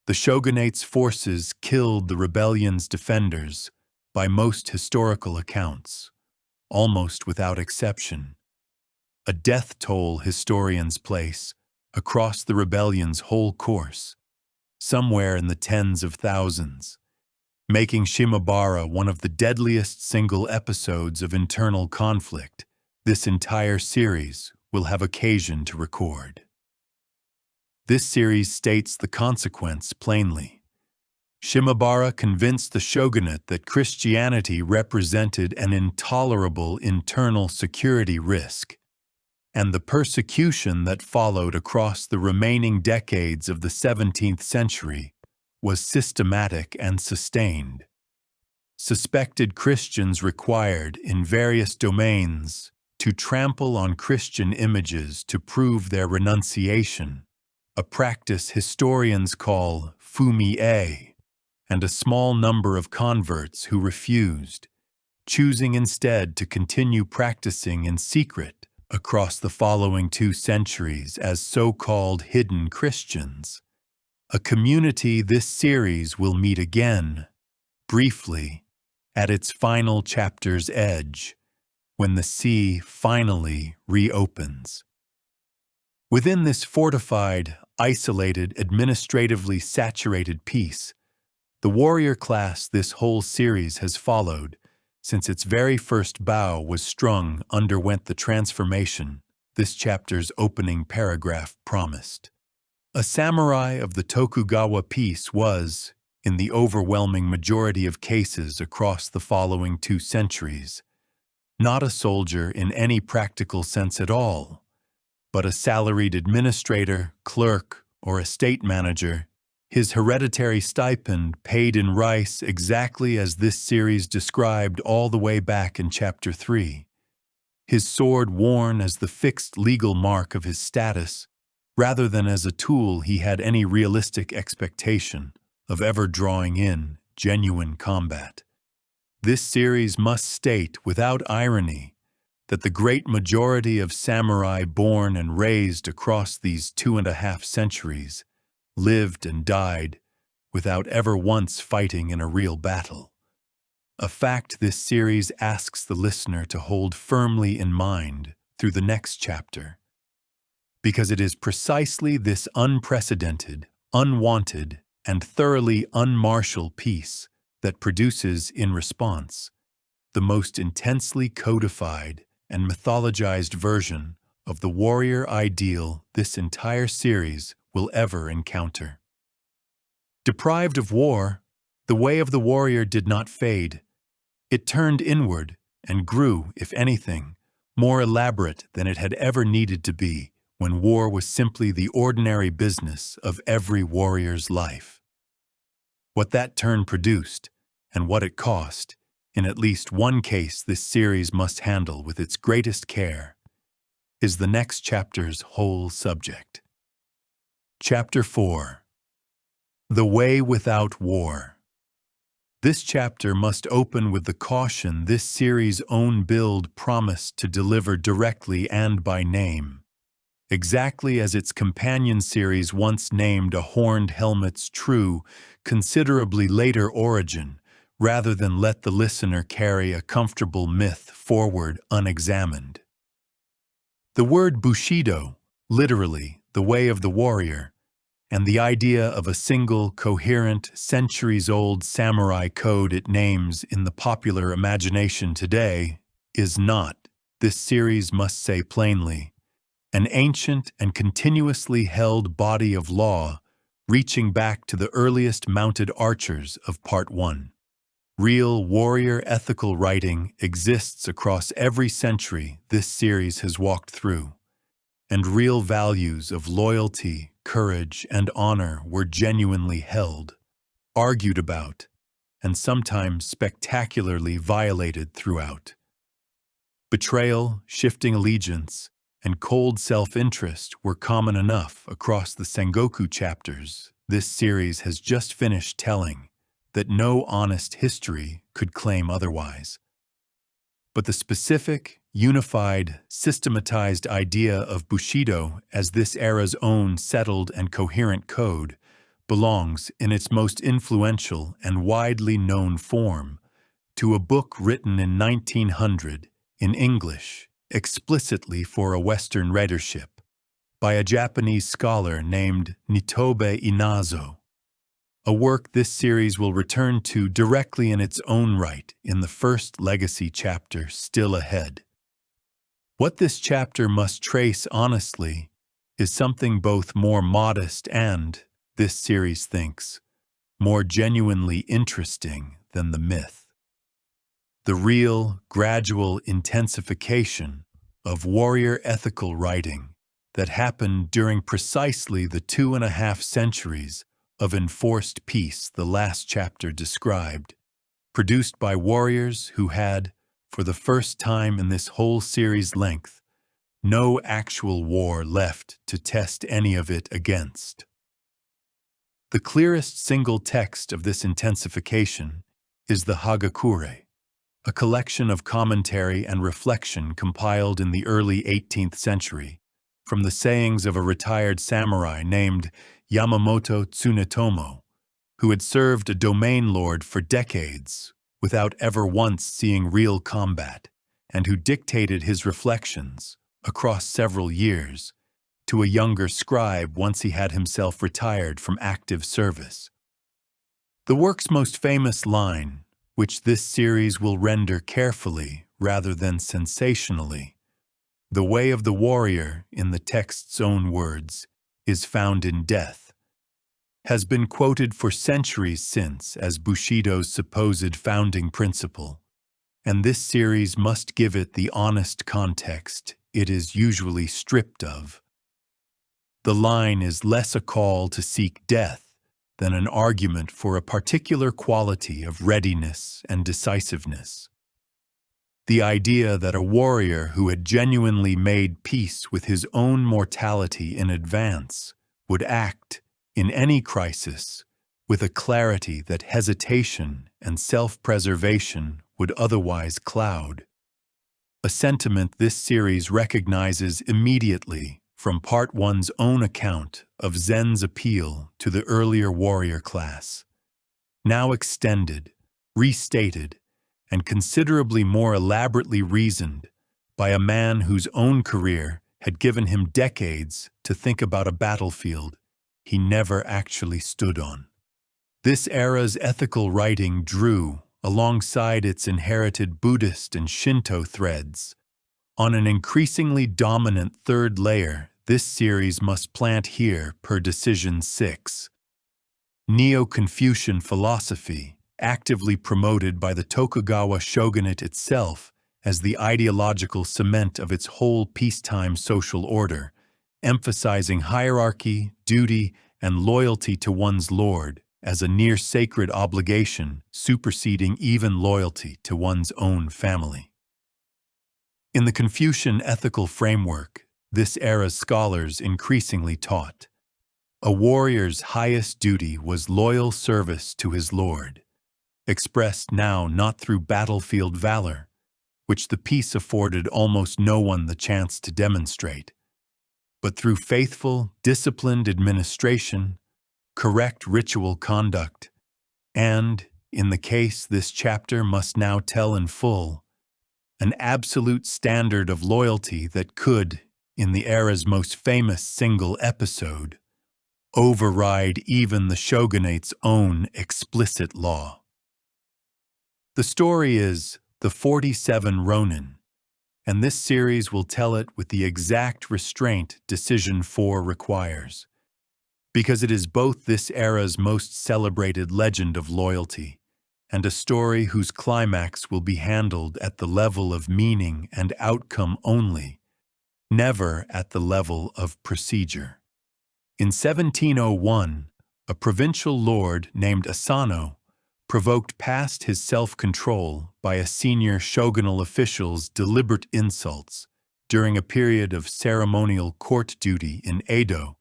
the shogunate's forces killed the rebellion's defenders by most historical accounts, almost without exception, a death toll historians place across the rebellion's whole course, somewhere in the tens of thousands, making Shimabara one of the deadliest single episodes of internal conflict this entire series will have occasion to record. This series states the consequence plainly. Shimabara convinced the shogunate that Christianity represented an intolerable internal security risk, and the persecution that followed across the remaining decades of the 17th century was systematic and sustained. Suspected Christians required, in various domains, to trample on Christian images to prove their renunciation, a practice historians call fumi-e, and a small number of converts who refused, choosing instead to continue practicing in secret across the following 2 centuries as so-called hidden Christians, a community this series will meet again, briefly, at its final chapter's edge, when the sea finally reopens. Within this fortified, isolated, administratively saturated piece, the warrior class this whole series has followed, since its very first bow was strung, underwent the transformation this chapter's opening paragraph promised. A samurai of the Tokugawa peace was, in the overwhelming majority of cases across the following 2 centuries, not a soldier in any practical sense at all, but a salaried administrator, clerk, or estate manager, his hereditary stipend paid in rice exactly as this series described all the way back in Chapter 3, his sword worn as the fixed legal mark of his status, rather than as a tool he had any realistic expectation of ever drawing in genuine combat. This series must state, without irony, that the great majority of samurai born and raised across these 2.5 centuries lived and died without ever once fighting in a real battle, a fact this series asks the listener to hold firmly in mind through the next chapter, because it is precisely this unprecedented, unwanted, and thoroughly unmartial peace that produces, in response, the most intensely codified and mythologized version of the warrior ideal this entire series will ever encounter. Deprived of war, the way of the warrior did not fade. It turned inward and grew, if anything, more elaborate than it had ever needed to be when war was simply the ordinary business of every warrior's life. What that turn produced, and what it cost, in at least one case this series must handle with its greatest care, is the next chapter's whole subject. Chapter 4. The Way Without War. This chapter must open with the caution this series' own build promised to deliver directly and by name, exactly as its companion series once named a horned helmet's true, considerably later origin, rather than let the listener carry a comfortable myth forward unexamined. The word Bushido, literally the way of the warrior, and the idea of a single, coherent, centuries-old samurai code it names in the popular imagination today, is not, this series must say plainly, an ancient and continuously held body of law reaching back to the earliest mounted archers of Part 1. Real warrior ethical writing exists across every century this series has walked through, and real values of loyalty, courage, and honor were genuinely held, argued about, and sometimes spectacularly violated throughout. Betrayal, shifting allegiance, and cold self-interest were common enough across the Sengoku chapters this series has just finished telling, that no honest history could claim otherwise. But the specific, unified, systematized idea of Bushido as this era's own settled and coherent code belongs in its most influential and widely known form to a book written in 1900 in English explicitly for a Western readership by a Japanese scholar named Nitobe Inazo, a work this series will return to directly in its own right in the first legacy chapter still ahead. What this chapter must trace honestly is something both more modest and, this series thinks, more genuinely interesting than the myth. The real, gradual intensification of warrior ethical writing that happened during precisely the 2.5 centuries of enforced peace the last chapter described, produced by warriors who had, for the first time in this whole series' length, no actual war left to test any of it against. The clearest single text of this intensification is the Hagakure, a collection of commentary and reflection compiled in the early 18th century from the sayings of a retired samurai named Yamamoto Tsunetomo, who had served a domain lord for decades without ever once seeing real combat, and who dictated his reflections, across several years, to a younger scribe once he had himself retired from active service. The work's most famous line, which this series will render carefully rather than sensationally, "The way of the warrior," in the text's own words, "is found in death," has been quoted for centuries since as Bushido's supposed founding principle, and this series must give it the honest context it is usually stripped of. The line is less a call to seek death than an argument for a particular quality of readiness and decisiveness. The idea that a warrior who had genuinely made peace with his own mortality in advance would act, in any crisis, with a clarity that hesitation and self-preservation would otherwise cloud. A sentiment this series recognizes immediately from Part 1's own account of Zen's appeal to the earlier warrior class, now extended, restated, and considerably more elaborately reasoned by a man whose own career had given him decades to think about a battlefield he never actually stood on. This era's ethical writing drew, alongside its inherited Buddhist and Shinto threads. On an increasingly dominant third layer, this series must plant here per Decision 6. Neo-Confucian philosophy, actively promoted by the Tokugawa shogunate itself as the ideological cement of its whole peacetime social order, emphasizing hierarchy, duty, and loyalty to one's lord as a near-sacred obligation, superseding even loyalty to one's own family. In the Confucian ethical framework, this era's scholars increasingly taught, a warrior's highest duty was loyal service to his lord, expressed now not through battlefield valor, which the peace afforded almost no one the chance to demonstrate, but through faithful, disciplined administration, correct ritual conduct, and, in the case this chapter must now tell in full, an absolute standard of loyalty that could, in the era's most famous single episode, override even the shogunate's own explicit law. The story is The 47 Ronin, and this series will tell it with the exact restraint Decision 4 requires, because it is both this era's most celebrated legend of loyalty and a story whose climax will be handled at the level of meaning and outcome only, never at the level of procedure. In 1701, a provincial lord named Asano provoked past his self-control by a senior shogunal official's deliberate insults during a period of ceremonial court duty in Edo,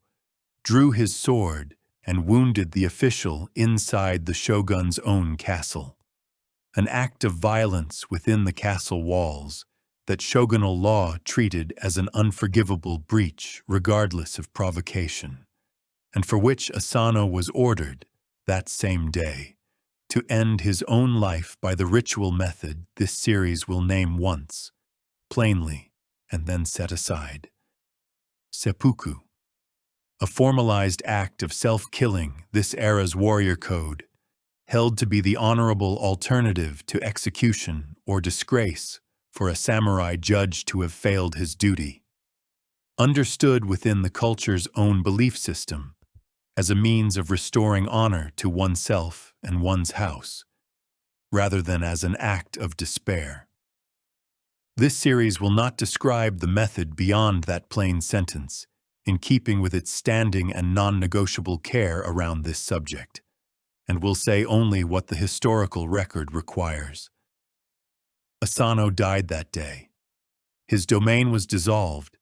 drew his sword and wounded the official inside the shogun's own castle, an act of violence within the castle walls that shogunal law treated as an unforgivable breach regardless of provocation, and for which Asano was ordered, that same day, to end his own life by the ritual method this series will name once, plainly, and then set aside. Seppuku, a formalized act of self-killing this era's warrior code, held to be the honorable alternative to execution or disgrace for a samurai judged to have failed his duty. Understood within the culture's own belief system, as a means of restoring honor to oneself and one's house, rather than as an act of despair. This series will not describe the method beyond that plain sentence, in keeping with its standing and non-negotiable care around this subject, and will say only what the historical record requires. Asano died that day. His domain was dissolved,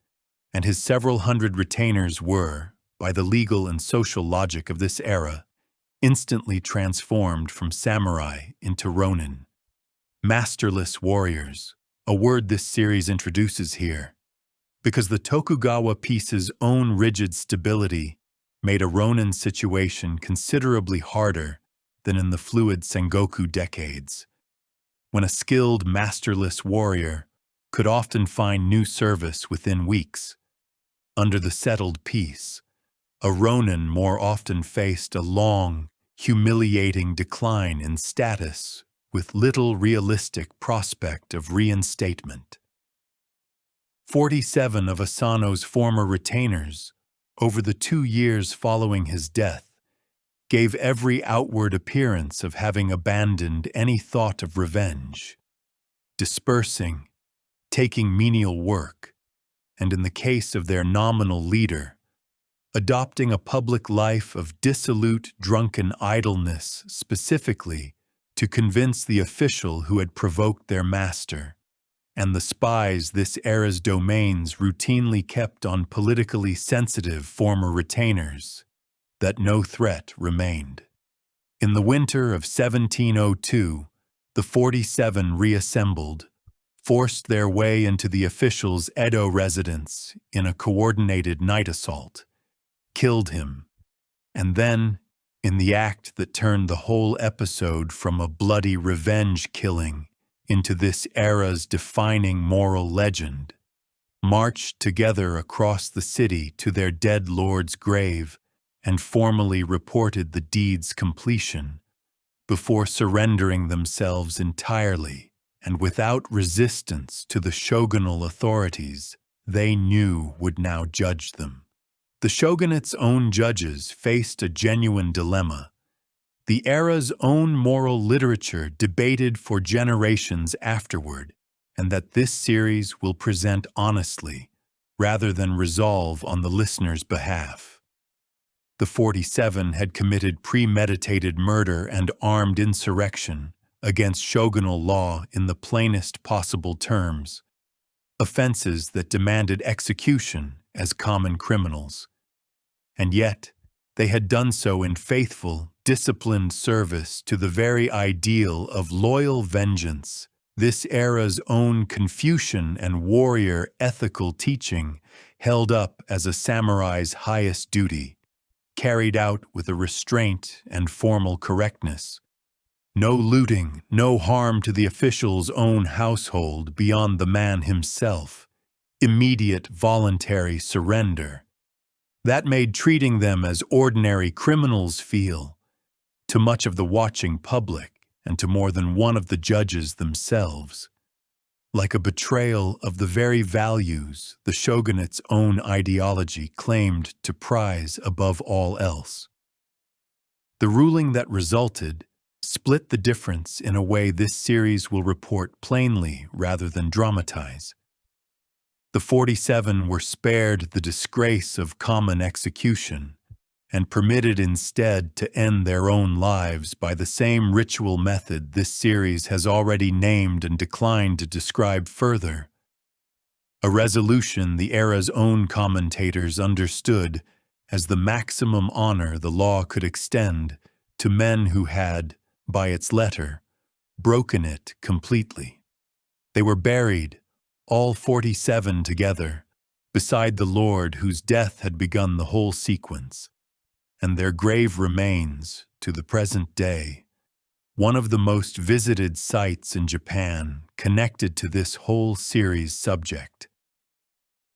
and his several hundred retainers were, by the legal and social logic of this era, instantly transformed from samurai into ronin, masterless warriors, a word this series introduces here, because the Tokugawa piece's own rigid stability made a ronin situation considerably harder than in the fluid Sengoku decades, when a skilled, masterless warrior could often find new service within weeks. Under the settled peace, a ronin more often faced a long, humiliating decline in status with little realistic prospect of reinstatement. 47 of Asano's former retainers, over the 2 years following his death, gave every outward appearance of having abandoned any thought of revenge, dispersing, taking menial work, and in the case of their nominal leader, adopting a public life of dissolute, drunken idleness specifically to convince the official who had provoked their master, and the spies this era's domains routinely kept on politically sensitive former retainers, that no threat remained. In the winter of 1702, the 47 reassembled, forced their way into the official's Edo residence in a coordinated night assault, killed him, and then, in the act that turned the whole episode from a bloody revenge killing into this era's defining moral legend, marched together across the city to their dead lord's grave and formally reported the deed's completion, before surrendering themselves entirely and without resistance to the shogunal authorities they knew would now judge them. The shogunate's own judges faced a genuine dilemma. The era's own moral literature debated for generations afterward, and that this series will present honestly, rather than resolve on the listener's behalf. The 47 had committed premeditated murder and armed insurrection against shogunal law in the plainest possible terms, offenses that demanded execution as common criminals. And yet, they had done so in faithful, disciplined service to the very ideal of loyal vengeance, this era's own Confucian and warrior ethical teaching held up as a samurai's highest duty, carried out with a restraint and formal correctness. No looting, no harm to the official's own household beyond the man himself, immediate voluntary surrender. That made treating them as ordinary criminals feel, to much of the watching public and to more than one of the judges themselves, like a betrayal of the very values the shogunate's own ideology claimed to prize above all else. The ruling that resulted split the difference in a way this series will report plainly rather than dramatize. The 47 were spared the disgrace of common execution and permitted instead to end their own lives by the same ritual method this series has already named and declined to describe further. A resolution the era's own commentators understood as the maximum honor the law could extend to men who had, by its letter, broken it completely. They were buried, all 47 together, beside the lord whose death had begun the whole sequence, and their grave remains, to the present day, one of the most visited sites in Japan connected to this whole series subject.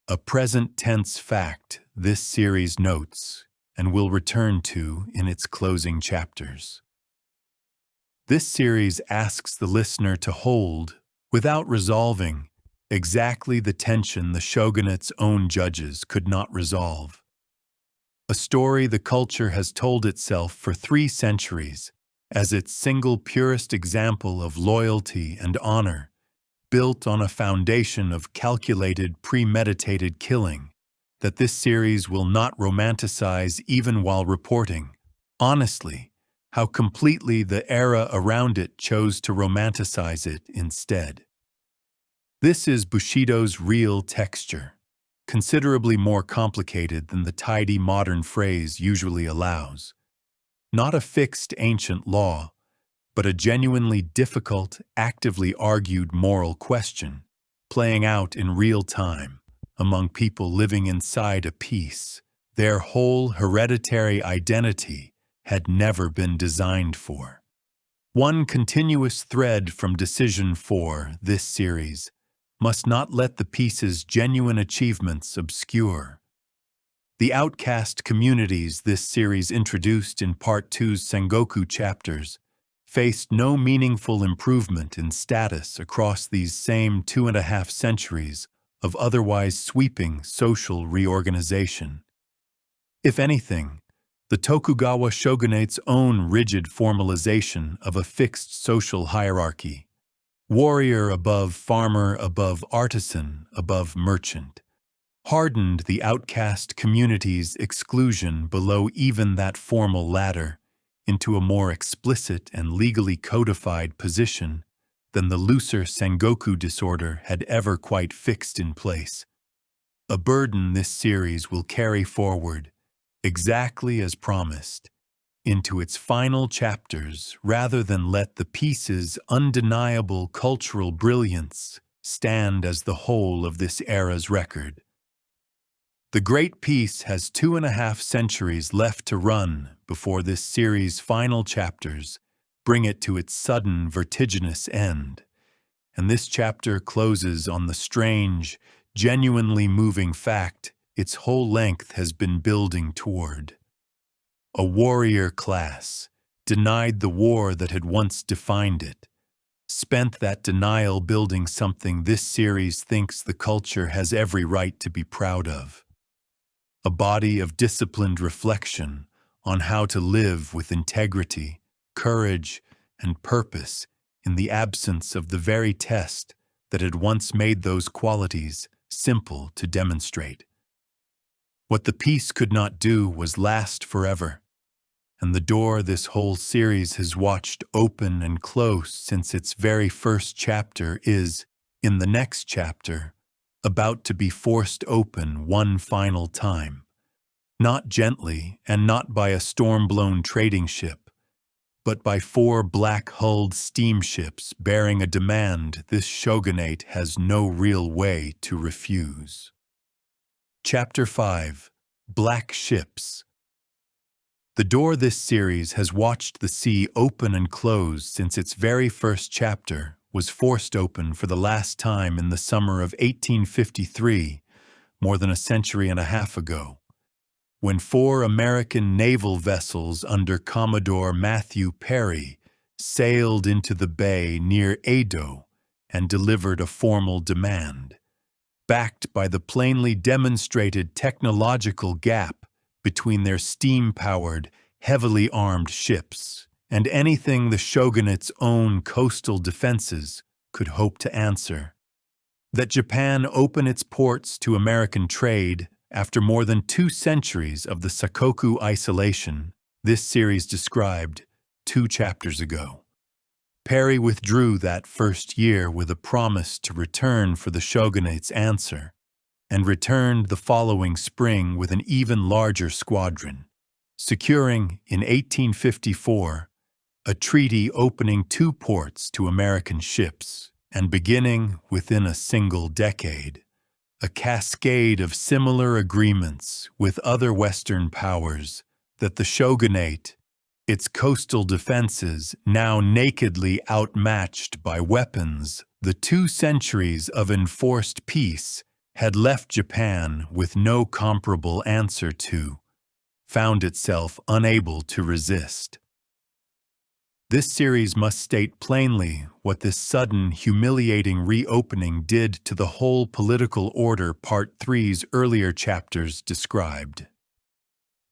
A present tense fact this series notes and will return to in its closing chapters. This series asks the listener to hold, without resolving, exactly the tension the shogunate's own judges could not resolve. A story the culture has told itself for 3 centuries as its single purest example of loyalty and honor, built on a foundation of calculated, premeditated killing that this series will not romanticize even while reporting, honestly, how completely the era around it chose to romanticize it instead. This is Bushido's real texture, considerably more complicated than the tidy modern phrase usually allows. Not a fixed ancient law, but a genuinely difficult, actively argued moral question, playing out in real time among people living inside a piece their whole hereditary identity had never been designed for. One continuous thread from Decision 4, this series, must not let the piece's genuine achievements obscure. The outcast communities this series introduced in Part 2's Sengoku chapters faced no meaningful improvement in status across these same 2.5 centuries of otherwise sweeping social reorganization. If anything, the Tokugawa shogunate's own rigid formalization of a fixed social hierarchy, warrior above farmer, above artisan, above merchant, hardened the outcast community's exclusion below even that formal ladder into a more explicit and legally codified position than the looser Sengoku disorder had ever quite fixed in place. A burden this series will carry forward, exactly as promised, into its final chapters rather than let the piece's undeniable cultural brilliance stand as the whole of this era's record. The great piece has 2.5 centuries left to run before this series' final chapters bring it to its sudden, vertiginous end, and this chapter closes on the strange, genuinely moving fact its whole length has been building toward. A warrior class, denied the war that had once defined it, spent that denial building something this series thinks the culture has every right to be proud of. A body of disciplined reflection on how to live with integrity, courage, and purpose in the absence of the very test that had once made those qualities simple to demonstrate. What the piece could not do was last forever, and the door this whole series has watched open and close since its very first chapter is, in the next chapter, about to be forced open one final time. Not gently and not by a storm-blown trading ship, but by 4 black-hulled steamships bearing a demand this shogunate has no real way to refuse. Chapter 5. Black Ships. The door this series has watched the sea open and close since its very first chapter was forced open for the last time in the summer of 1853, more than a century and a half ago, when 4 American naval vessels under Commodore Matthew Perry sailed into the bay near Edo and delivered a formal demand, backed by the plainly demonstrated technological gap between their steam-powered, heavily armed ships and anything the shogunate's own coastal defenses could hope to answer. That Japan open its ports to American trade after more than 2 centuries of the Sakoku isolation, this series described 2 chapters ago. Perry withdrew that first year with a promise to return for the shogunate's answer, and returned the following spring with an even larger squadron, securing, in 1854, a treaty opening 2 ports to American ships, and beginning, within a single decade, a cascade of similar agreements with other Western powers that the shogunate, its coastal defenses now nakedly outmatched by weapons the 2 centuries of enforced peace had left Japan with no comparable answer to, found itself unable to resist. This series must state plainly what this sudden, humiliating reopening did to the whole political order Part 3's earlier chapters described.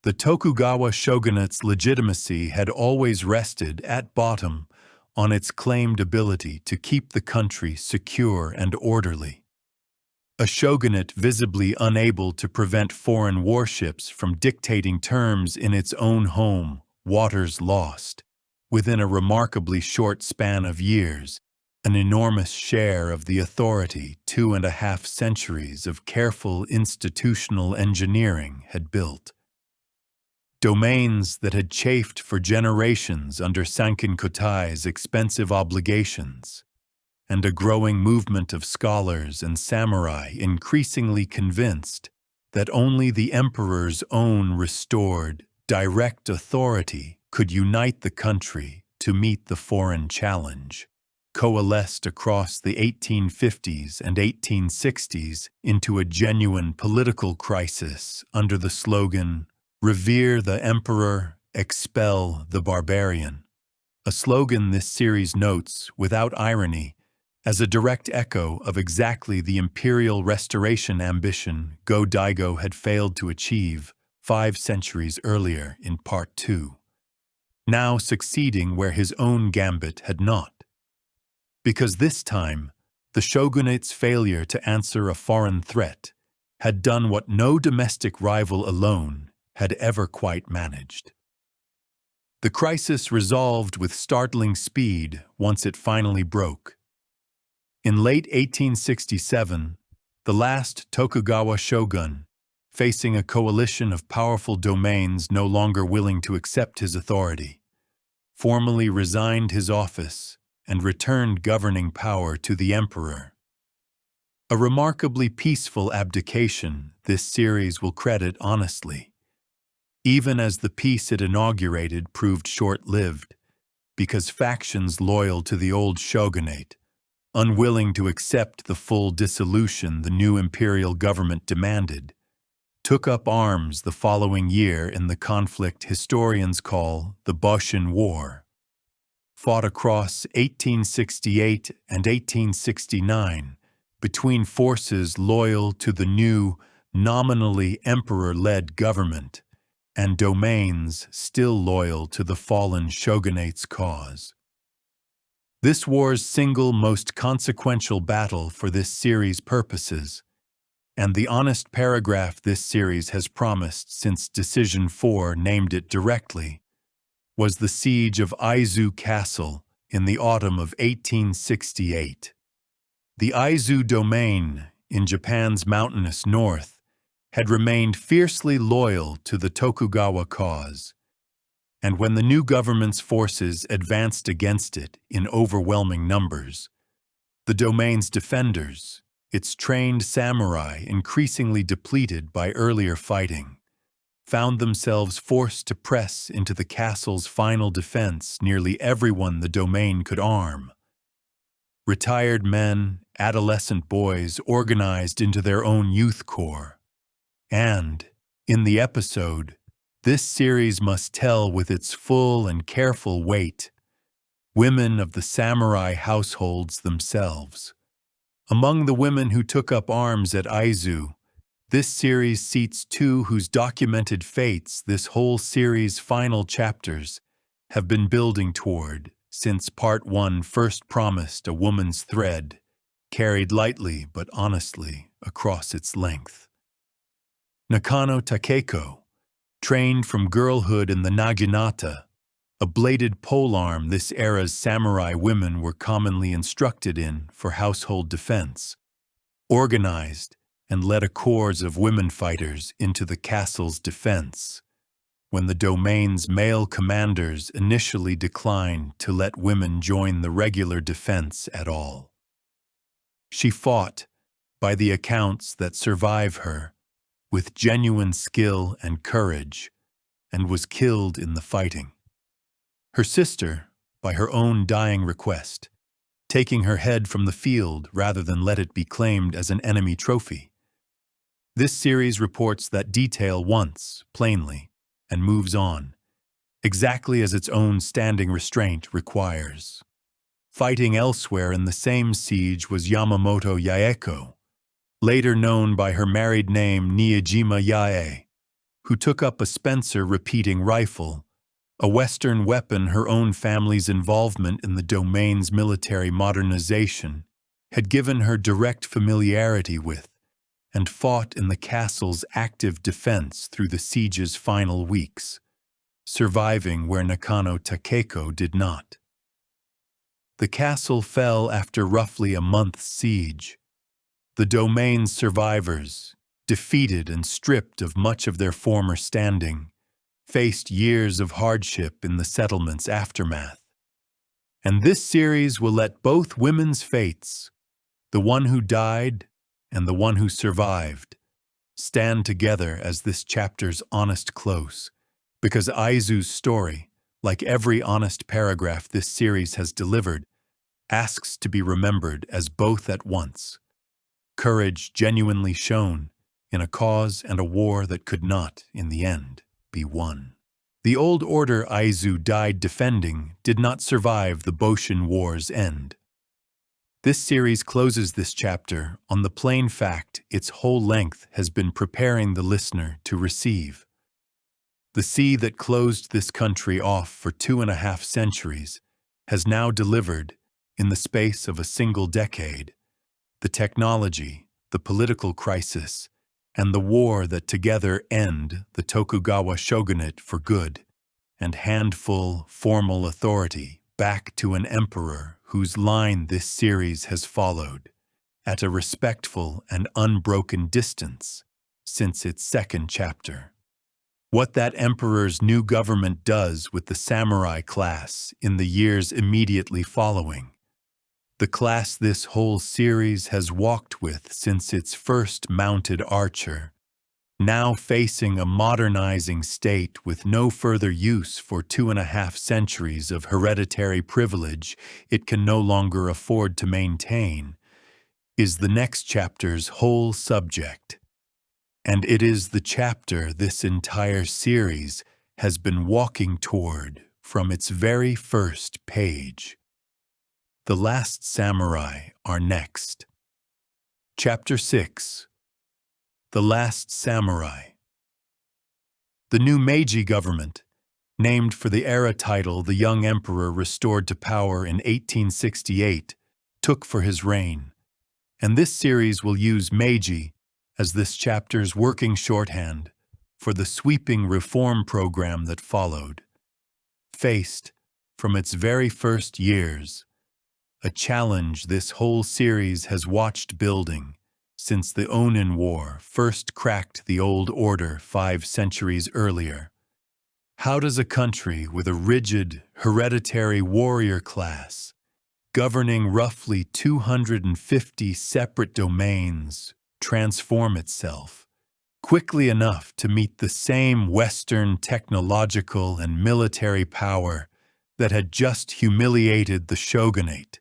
The Tokugawa shogunate's legitimacy had always rested, at bottom, on its claimed ability to keep the country secure and orderly. A shogunate visibly unable to prevent foreign warships from dictating terms in its own home, waters lost, within a remarkably short span of years, an enormous share of the authority 2.5 centuries of careful institutional engineering had built. Domains that had chafed for generations under Sankin Kotai's expensive obligations, and a growing movement of scholars and samurai increasingly convinced that only the emperor's own restored, direct authority could unite the country to meet the foreign challenge, coalesced across the 1850s and 1860s into a genuine political crisis under the slogan, "Revere the Emperor, expel the barbarian," a slogan this series notes, without irony, as a direct echo of exactly the imperial restoration ambition Go-Daigo had failed to achieve 5 centuries earlier in Part 2, now succeeding where his own gambit had not. Because this time, the shogunate's failure to answer a foreign threat had done what no domestic rival alone had ever quite managed. The crisis resolved with startling speed once it finally broke. In late 1867, the last Tokugawa shogun, facing a coalition of powerful domains no longer willing to accept his authority, formally resigned his office and returned governing power to the emperor. A remarkably peaceful abdication this series will credit honestly, even as the peace it inaugurated proved short-lived, because factions loyal to the old shogunate, unwilling to accept the full dissolution the new imperial government demanded, took up arms the following year in the conflict historians call the Ōnin War, fought across 1868 and 1869 between forces loyal to the new, nominally emperor-led government and domains still loyal to the fallen shogunate's cause. This war's single most consequential battle for this series' purposes, and the honest paragraph this series has promised since Decision 4 named it directly, was the siege of Aizu Castle in the autumn of 1868. The Aizu domain, in Japan's mountainous north, had remained fiercely loyal to the Tokugawa cause, and when the new government's forces advanced against it in overwhelming numbers, the domain's defenders, its trained samurai increasingly depleted by earlier fighting, found themselves forced to press into the castle's final defense nearly everyone the domain could arm. Retired men, adolescent boys organized into their own youth corps. And, in the episode, this series must tell with its full and careful weight, women of the samurai households themselves. Among the women who took up arms at Aizu, this series seats two whose documented fates this whole series' final chapters have been building toward since Part 1 first promised a woman's thread, carried lightly but honestly across its length. Nakano Takeko, trained from girlhood in the naginata, a bladed polearm this era's samurai women were commonly instructed in for household defense, organized and led a corps of women fighters into the castle's defense, when the domain's male commanders initially declined to let women join the regular defense at all. She fought, by the accounts that survive her, with genuine skill and courage, and was killed in the fighting. Her sister, by her own dying request, taking her head from the field rather than let it be claimed as an enemy trophy. This series reports that detail once, plainly, and moves on, exactly as its own standing restraint requires. Fighting elsewhere in the same siege was Yamamoto Yaeko, later known by her married name Niijima Yae, who took up a Spencer repeating rifle, a Western weapon her own family's involvement in the domain's military modernization had given her direct familiarity with, and fought in the castle's active defense through the siege's final weeks, surviving where Nakano Takeko did not. The castle fell after roughly a month's siege. The domain's survivors, defeated and stripped of much of their former standing, faced years of hardship in the settlement's aftermath. And this series will let both women's fates, the one who died and the one who survived, stand together as this chapter's honest close, because Aizu's story, like every honest paragraph this series has delivered, asks to be remembered as both at once. Courage genuinely shown in a cause and a war that could not, in the end, be won. The old order Aizu died defending did not survive the Ōnin War's end. This series closes this chapter on the plain fact its whole length has been preparing the listener to receive. The sea that closed this country off for 2.5 centuries has now delivered, in the space of a single decade, the technology, the political crisis, and the war that together end the Tokugawa shogunate for good, and handful formal authority back to an emperor whose line this series has followed, at a respectful and unbroken distance since its second chapter. What that emperor's new government does with the samurai class in the years immediately following, the class this whole series has walked with since its first mounted archer, now facing a modernizing state with no further use for 2.5 centuries of hereditary privilege it can no longer afford to maintain, is the next chapter's whole subject. And it is the chapter this entire series has been walking toward from its very first page. The Last Samurai are next. Chapter 6. The Last Samurai. The new Meiji government, named for the era title the young emperor restored to power in 1868, took for his reign, and this series will use Meiji as this chapter's working shorthand for the sweeping reform program that followed. Faced, from its very first years, a challenge this whole series has watched building since the Ōnin War first cracked the old order 5 centuries earlier. How does a country with a rigid, hereditary warrior class, governing roughly 250 separate domains, transform itself quickly enough to meet the same Western technological and military power that had just humiliated the shogunate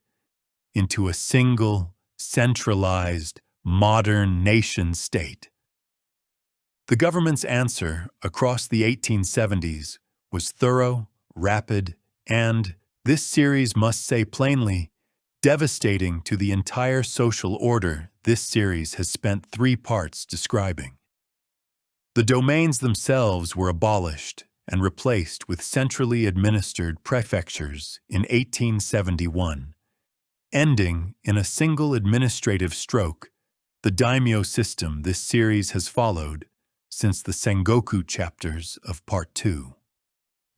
into a single, centralized, modern nation-state? The government's answer across the 1870s was thorough, rapid, and, this series must say plainly, devastating to the entire social order this series has spent 3 parts describing. The domains themselves were abolished and replaced with centrally administered prefectures in 1871, ending in a single administrative stroke the daimyo system this series has followed since the Sengoku chapters of Part 2.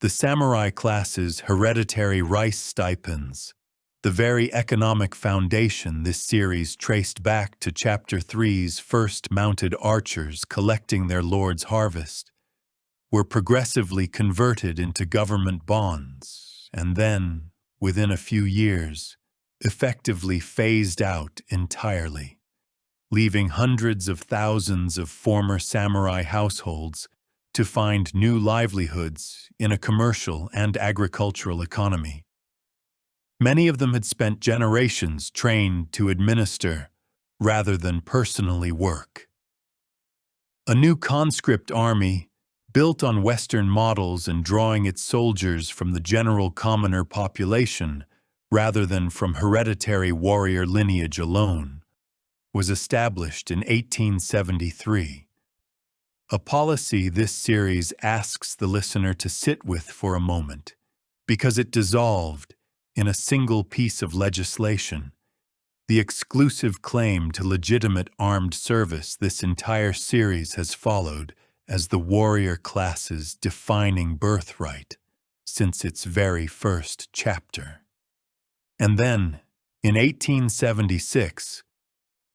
The samurai class's hereditary rice stipends, the very economic foundation this series traced back to Chapter 3's first mounted archers collecting their lord's harvest, were progressively converted into government bonds and then, within a few years, effectively phased out entirely, leaving hundreds of thousands of former samurai households to find new livelihoods in a commercial and agricultural economy. Many of them had spent generations trained to administer rather than personally work. A new conscript army, built on Western models and drawing its soldiers from the general commoner population rather than from hereditary warrior lineage alone, was established in 1873. A policy this series asks the listener to sit with for a moment, because it dissolved, in a single piece of legislation, the exclusive claim to legitimate armed service this entire series has followed as the warrior class's defining birthright since its very first chapter. And then, in 1876,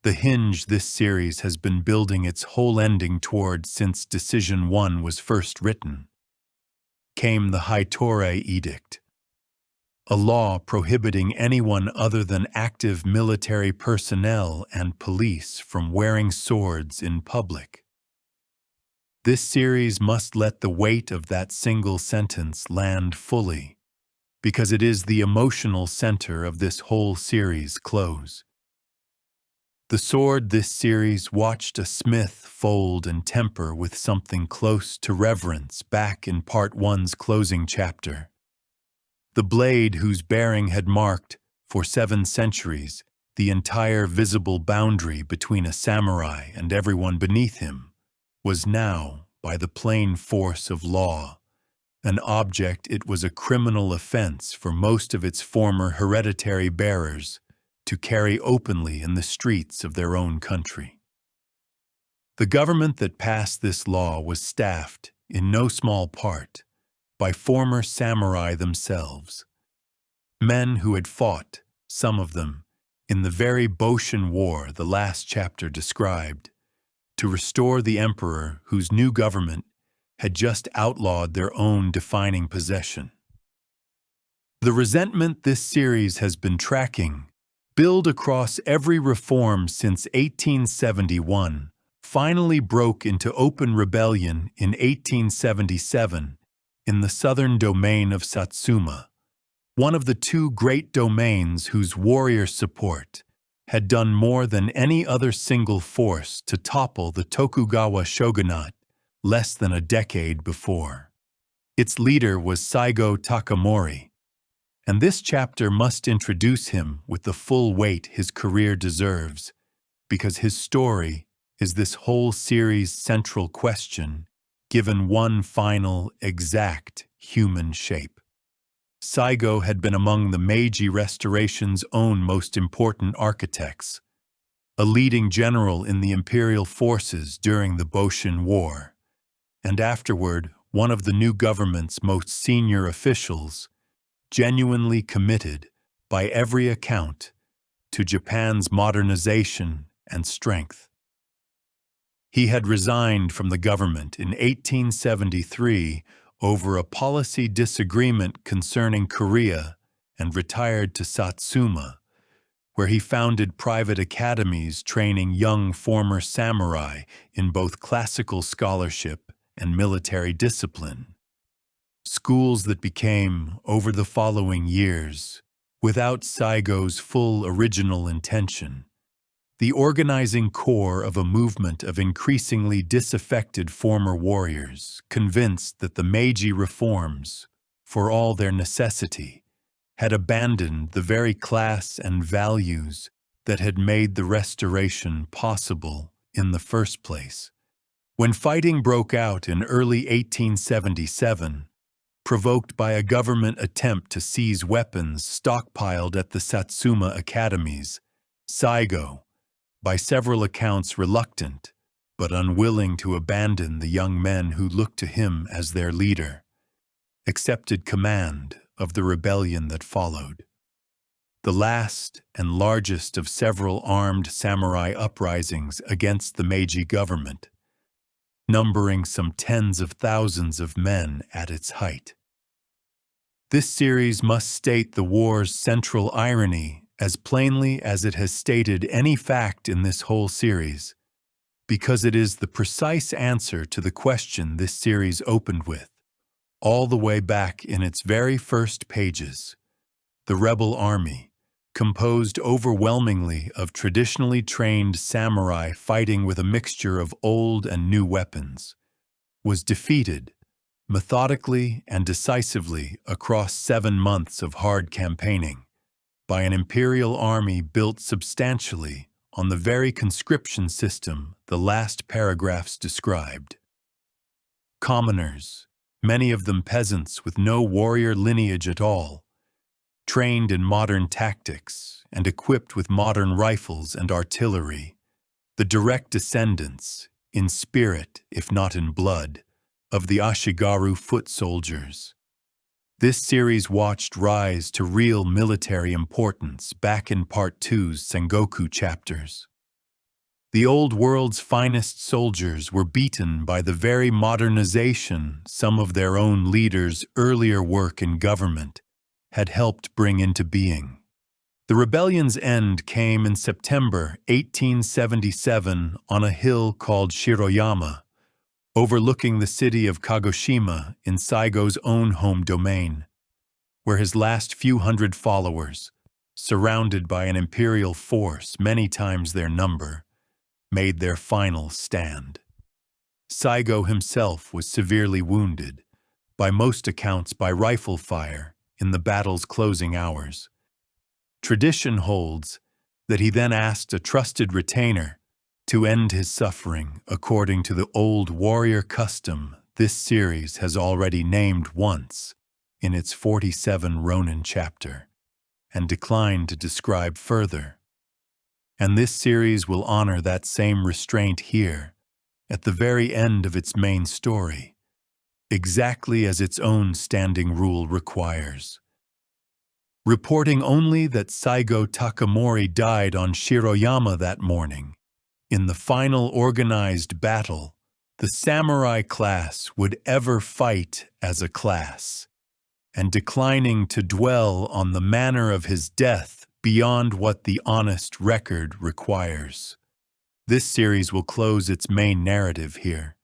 the hinge this series has been building its whole ending toward since Decision 1 was first written, came the Haitore Edict, a law prohibiting anyone other than active military personnel and police from wearing swords in public. This series must let the weight of that single sentence land fully, because it is the emotional center of this whole series' close. The sword this series watched a smith fold and temper with something close to reverence back in Part 1's closing chapter. The blade whose bearing had marked, for 7 centuries, the entire visible boundary between a samurai and everyone beneath him, was now, by the plain force of law, an object it was a criminal offense for most of its former hereditary bearers to carry openly in the streets of their own country. The government that passed this law was staffed, in no small part, by former samurai themselves, men who had fought, some of them, in the very Boshin War the last chapter described, to restore the emperor whose new government had just outlawed their own defining possession. The resentment this series has been tracking, built across every reform since 1871, finally broke into open rebellion in 1877 in the southern domain of Satsuma, one of the 2 great domains whose warrior support, had done more than any other single force to topple the Tokugawa shogunate less than a decade before. Its leader was Saigo Takamori, and this chapter must introduce him with the full weight his career deserves, because his story is this whole series' central question, given one final, exact human shape. Saigo had been among the Meiji Restoration's own most important architects, a leading general in the imperial forces during the Bushido War, and afterward one of the new government's most senior officials, genuinely committed, by every account, to Japan's modernization and strength. He had resigned from the government in 1873 over a policy disagreement concerning Korea and retired to Satsuma, where he founded private academies training young former samurai in both classical scholarship and military discipline. Schools that became, over the following years, without Saigo's full original intention, the organizing core of a movement of increasingly disaffected former warriors, convinced that the Meiji reforms, for all their necessity, had abandoned the very class and values that had made the restoration possible in the first place. When fighting broke out in early 1877, provoked by a government attempt to seize weapons stockpiled at the Satsuma academies, Saigo, by several accounts reluctant, but unwilling to abandon the young men who looked to him as their leader, accepted command of the rebellion that followed. The last and largest of several armed samurai uprisings against the Meiji government, numbering some tens of thousands of men at its height. This series must state the war's central irony as plainly as it has stated any fact in this whole series, because it is the precise answer to the question this series opened with, all the way back in its very first pages. The rebel army, composed overwhelmingly of traditionally trained samurai fighting with a mixture of old and new weapons, was defeated methodically and decisively across 7 months of hard campaigning by an imperial army built substantially on the very conscription system the last paragraphs described. Commoners, many of them peasants with no warrior lineage at all, trained in modern tactics and equipped with modern rifles and artillery, the direct descendants, in spirit if not in blood, of the Ashikaga foot soldiers. This series watched rise to real military importance back in Part 2's Sengoku chapters. The old world's finest soldiers were beaten by the very modernization some of their own leaders' earlier work in government had helped bring into being. The rebellion's end came in September 1877 on a hill called Shiroyama, overlooking the city of Kagoshima in Saigo's own home domain, where his last few hundred followers, surrounded by an imperial force many times their number, made their final stand. Saigo himself was severely wounded, by most accounts by rifle fire, in the battle's closing hours. Tradition holds that he then asked a trusted retainer to end his suffering according to the old warrior custom this series has already named once in its 47 Ronin chapter, and declined to describe further. And this series will honor that same restraint here, at the very end of its main story, exactly as its own standing rule requires. Reporting only that Saigo Takamori died on Shiroyama that morning, in the final organized battle the samurai class would ever fight as a class, and declining to dwell on the manner of his death beyond what the honest record requires. This series will close its main narrative here,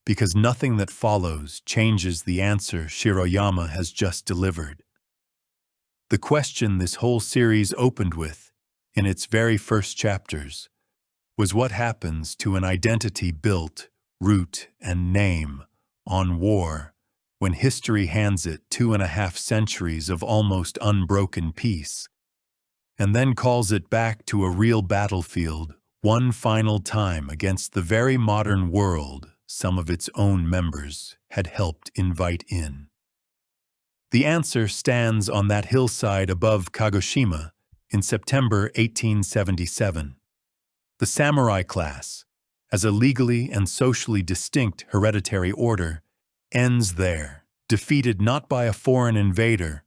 because nothing that follows changes the answer Shiroyama has just delivered. The question this whole series opened with, in its very first chapters, was what happens to an identity built, root and name, on war when history hands it 2.5 centuries of almost unbroken peace, and then calls it back to a real battlefield one final time against the very modern world some of its own members had helped invite in. The answer stands on that hillside above Kagoshima in September 1877. The samurai class, as a legally and socially distinct hereditary order, ends there, defeated not by a foreign invader,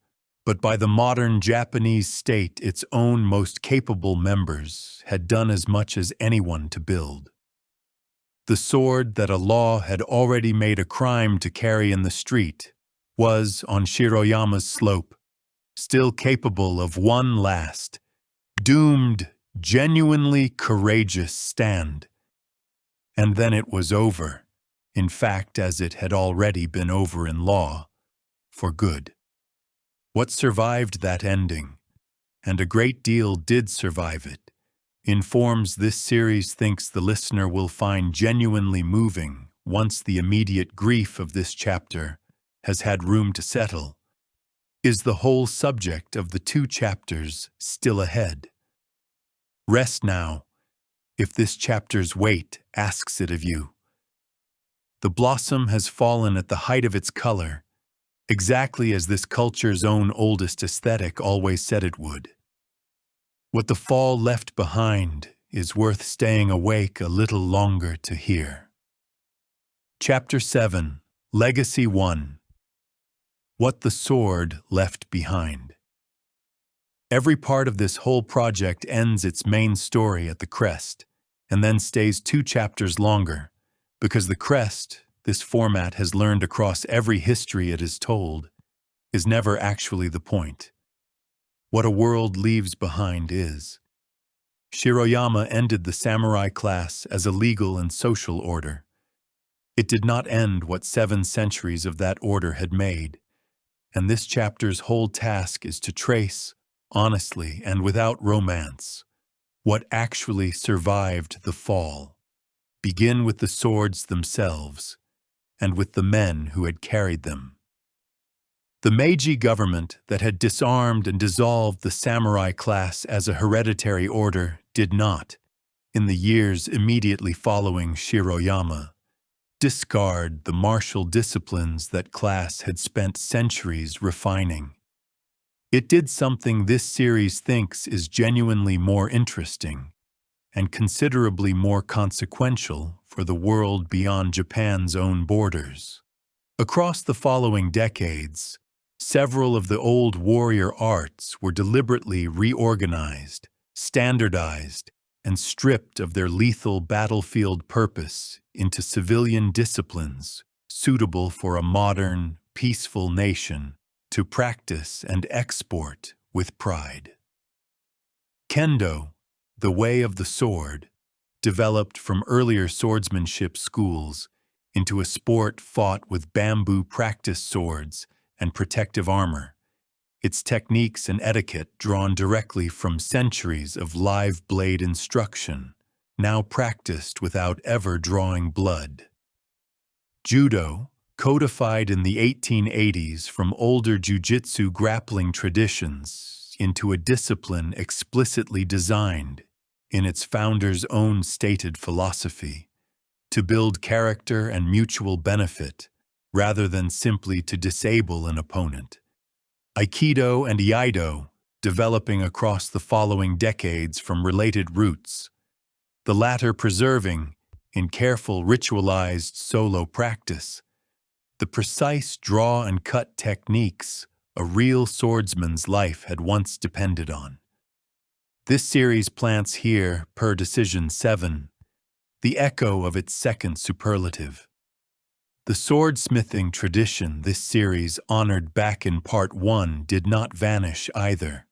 but by the modern Japanese state its own most capable members had done as much as anyone to build. The sword that a law had already made a crime to carry in the street was, on Shiroyama's slope, still capable of one last, doomed, genuinely courageous stand. And then it was over, in fact, as it had already been over in law, for good. What survived that ending, and a great deal did survive it, informs this series thinks the listener will find genuinely moving once the immediate grief of this chapter has had room to settle, is the whole subject of the 2 chapters still ahead. Rest now, if this chapter's weight asks it of you. The blossom has fallen at the height of its color, exactly as this culture's own oldest aesthetic always said it would. What the fall left behind is worth staying awake a little longer to hear. Chapter 7, Legacy 1. What the sword left behind. Every part of this whole project ends its main story at the crest, and then stays 2 chapters longer, because the crest, this format has learned across every history it is told, is never actually the point. What a world leaves behind is. Shiroyama ended the samurai class as a legal and social order. It did not end what 7 centuries of that order had made, and this chapter's whole task is to trace, honestly and without romance, what actually survived the fall. Begin with the swords themselves, and with the men who had carried them. The Meiji government that had disarmed and dissolved the samurai class as a hereditary order did not, in the years immediately following Shiroyama, discard the martial disciplines that class had spent centuries refining. It did something this series thinks is genuinely more interesting and considerably more consequential for the world beyond Japan's own borders. Across the following decades, several of the old warrior arts were deliberately reorganized, standardized, and stripped of their lethal battlefield purpose into civilian disciplines suitable for a modern, peaceful nation to practice and export with pride. Kendo, the way of the sword, developed from earlier swordsmanship schools into a sport fought with bamboo practice swords and protective armor, its techniques and etiquette drawn directly from centuries of live blade instruction, now practiced without ever drawing blood. Judo, codified in the 1880s from older jiu-jitsu grappling traditions into a discipline explicitly designed, in its founder's own stated philosophy, to build character and mutual benefit, rather than simply to disable an opponent. Aikido and Iaido, developing across the following decades from related roots, the latter preserving, in careful ritualized solo practice, the precise draw and cut techniques a real swordsman's life had once depended on. This series plants here, per Decision 7, the echo of its second superlative. The swordsmithing tradition this series honored back in Part 1 did not vanish either.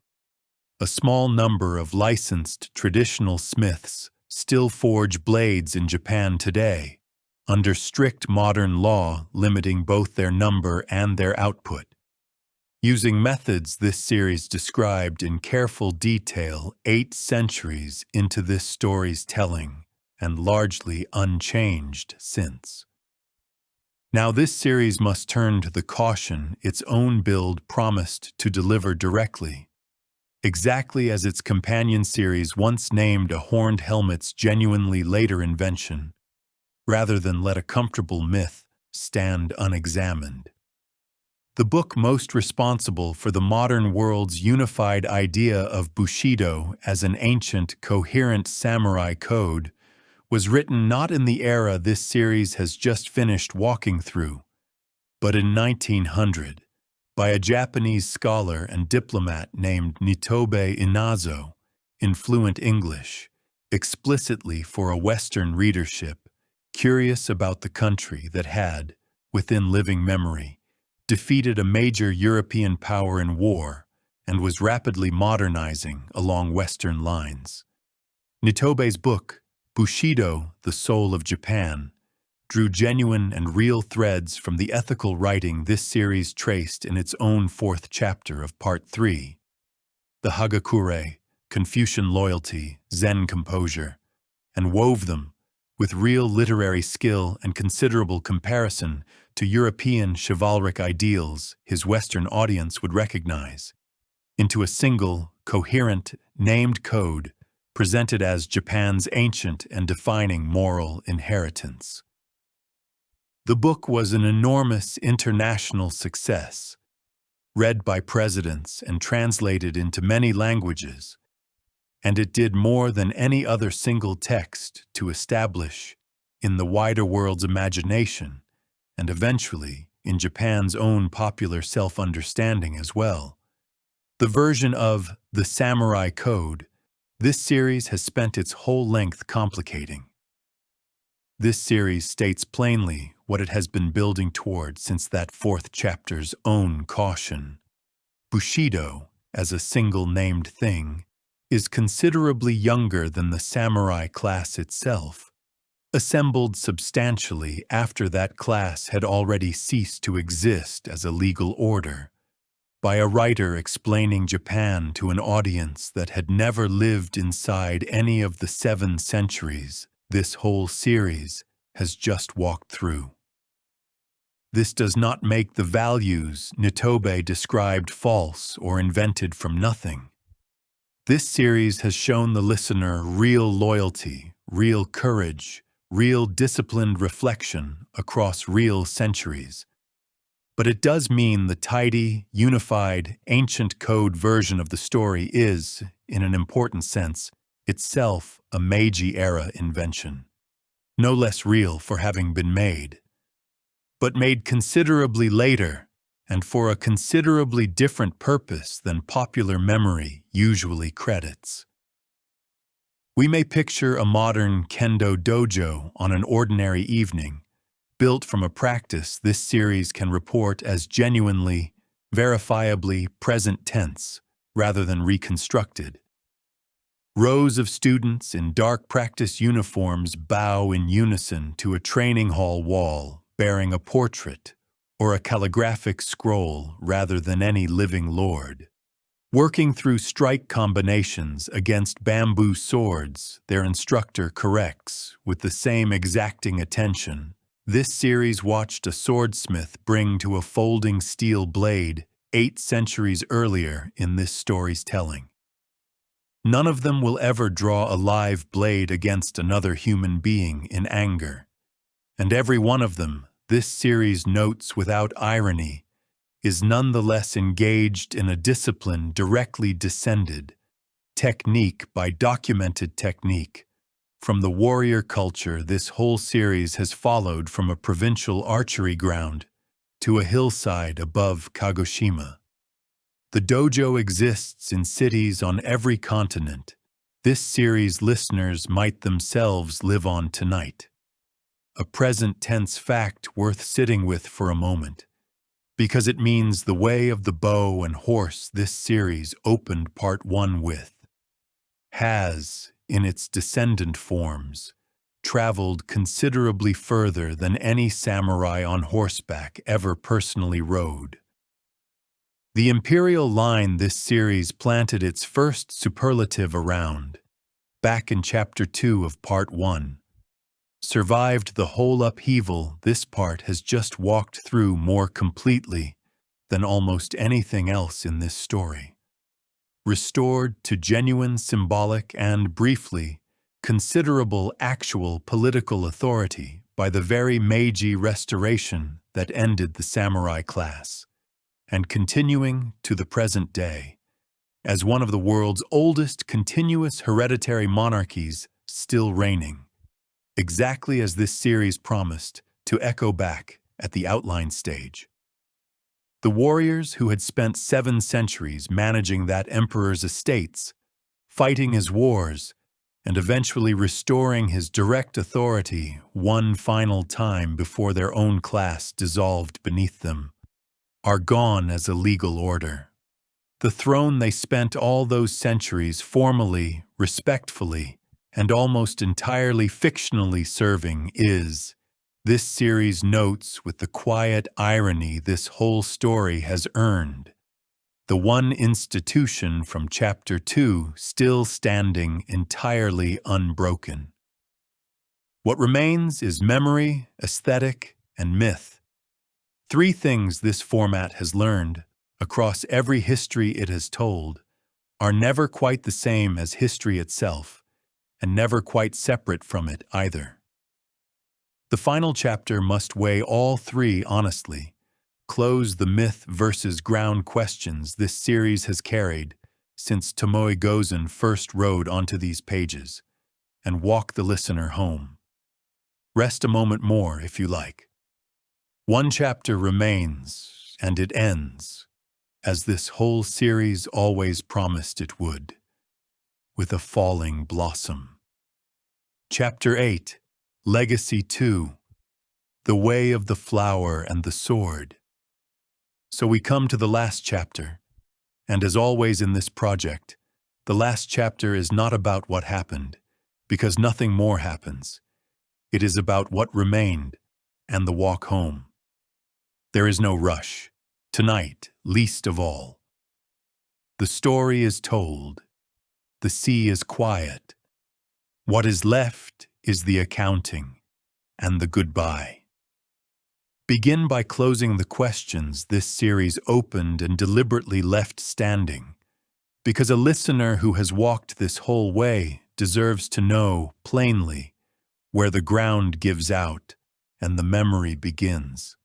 A small number of licensed traditional smiths still forge blades in Japan today, under strict modern law limiting both their number and their output. using methods this series described in careful detail 8 centuries into this story's telling, and largely unchanged since. Now this series must turn to the caution its own build promised to deliver directly, exactly as its companion series once named a horned helmet's genuinely later invention, rather than let a comfortable myth stand unexamined. The book most responsible for the modern world's unified idea of Bushido as an ancient, coherent samurai code was written not in the era this series has just finished walking through, but in 1900, by a Japanese scholar and diplomat named Nitobe Inazo, in fluent English, explicitly for a Western readership, curious about the country that had, within living memory, defeated a major European power in war and was rapidly modernizing along Western lines. Nitobe's book, Bushido, the Soul of Japan, drew genuine and real threads from the ethical writing this series traced in its own 4th chapter of Part 3, the Hagakure, Confucian loyalty, Zen composure, and wove them, with real literary skill and considerable comparison to European chivalric ideals his Western audience would recognize, into a single, coherent, named code presented as Japan's ancient and defining moral inheritance. The book was an enormous international success, read by presidents and translated into many languages, and it did more than any other single text to establish, in the wider world's imagination, and eventually in Japan's own popular self-understanding as well, the version of the Samurai Code this series has spent its whole length complicating. This series states plainly what it has been building toward since that 4th chapter's own caution. Bushido, as a single named thing, is considerably younger than the samurai class itself, assembled substantially after that class had already ceased to exist as a legal order, by a writer explaining Japan to an audience that had never lived inside any of the 7 centuries this whole series has just walked through. This does not make the values Nitobe described false or invented from nothing. This series has shown the listener real loyalty, real courage, real disciplined reflection across real centuries. But it does mean the tidy, unified, ancient code version of the story is, in an important sense, itself a Meiji-era invention, no less real for having been made, but made considerably later and for a considerably different purpose than popular memory usually credits. We may picture a modern kendo dojo on an ordinary evening, built from a practice this series can report as genuinely, verifiably present tense, rather than reconstructed. Rows of students in dark practice uniforms bow in unison to a training hall wall bearing a portrait or a calligraphic scroll rather than any living lord. Working through strike combinations against bamboo swords, their instructor corrects, with the same exacting attention, this series watched a swordsmith bring to a folding steel blade 8 centuries earlier in this story's telling. None of them will ever draw a live blade against another human being in anger, and every one of them, this series notes without irony, is nonetheless engaged in a discipline directly descended, technique by documented technique, from the warrior culture this whole series has followed from a provincial archery ground to a hillside above Kagoshima. The dojo exists in cities on every continent. This series listeners might themselves live on tonight. A present tense fact worth sitting with for a moment, because it means the way of the bow and horse this series opened Part 1 with has, in its descendant forms, traveled considerably further than any samurai on horseback ever personally rode. The imperial line this series planted its first superlative around, back in Chapter 2 of Part 1. Survived the whole upheaval this part has just walked through more completely than almost anything else in this story. Restored to genuine symbolic and, briefly, considerable actual political authority by the very Meiji Restoration that ended the samurai class, and continuing to the present day, as one of the world's oldest continuous hereditary monarchies still reigning, exactly as this series promised to echo back at the outline stage. The warriors who had spent 7 centuries managing that emperor's estates, fighting his wars, and eventually restoring his direct authority one final time before their own class dissolved beneath them, are gone as a legal order. The throne they spent all those centuries formally, respectfully, and almost entirely fictionally serving is, this series notes with the quiet irony this whole story has earned, the one institution from Chapter 2 still standing entirely unbroken. What remains is memory, aesthetic, and myth. 3 things this format has learned, across every history it has told, are never quite the same as history itself, and never quite separate from it either. The final chapter must weigh all 3 honestly, close the myth versus ground questions this series has carried since Tomoe Gozen first rode onto these pages, and walk the listener home. Rest a moment more if you like. One chapter remains, and it ends, as this whole series always promised it would, with a falling blossom. Chapter 8, Legacy 2, The Way of the Flower and the Sword. So we come to the last chapter, and as always in this project, the last chapter is not about what happened, because nothing more happens. It is about what remained and the walk home. There is no rush, tonight least of all. The story is told. The sea is quiet. What is left is the accounting and the goodbye. Begin by closing the questions this series opened and deliberately left standing, because a listener who has walked this whole way deserves to know, plainly, where the ground gives out and the memory begins.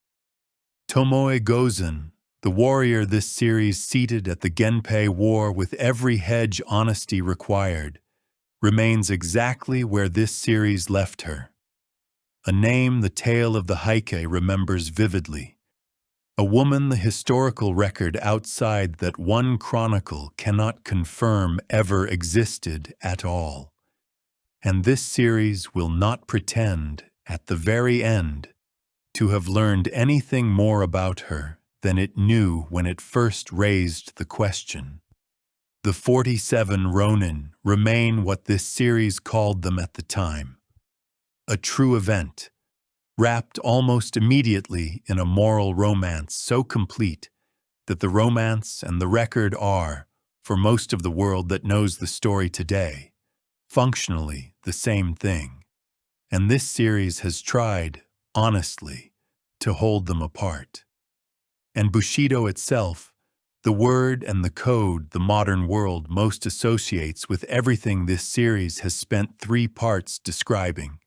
Tomoe Gozen, the warrior this series seated at the Genpei War with every hedge honesty required, remains exactly where this series left her. A name the tale of the Heike remembers vividly. A woman the historical record outside that one chronicle cannot confirm ever existed at all. And this series will not pretend, at the very end, to have learned anything more about her than it knew when it first raised the question. The 47 Ronin remain what this series called them at the time. A true event, wrapped almost immediately in a moral romance so complete that the romance and the record are, for most of the world that knows the story today, functionally the same thing. And this series has tried, honestly, to hold them apart. And Bushido itself, the word and the code the modern world most associates with everything this series has spent 3 parts describing,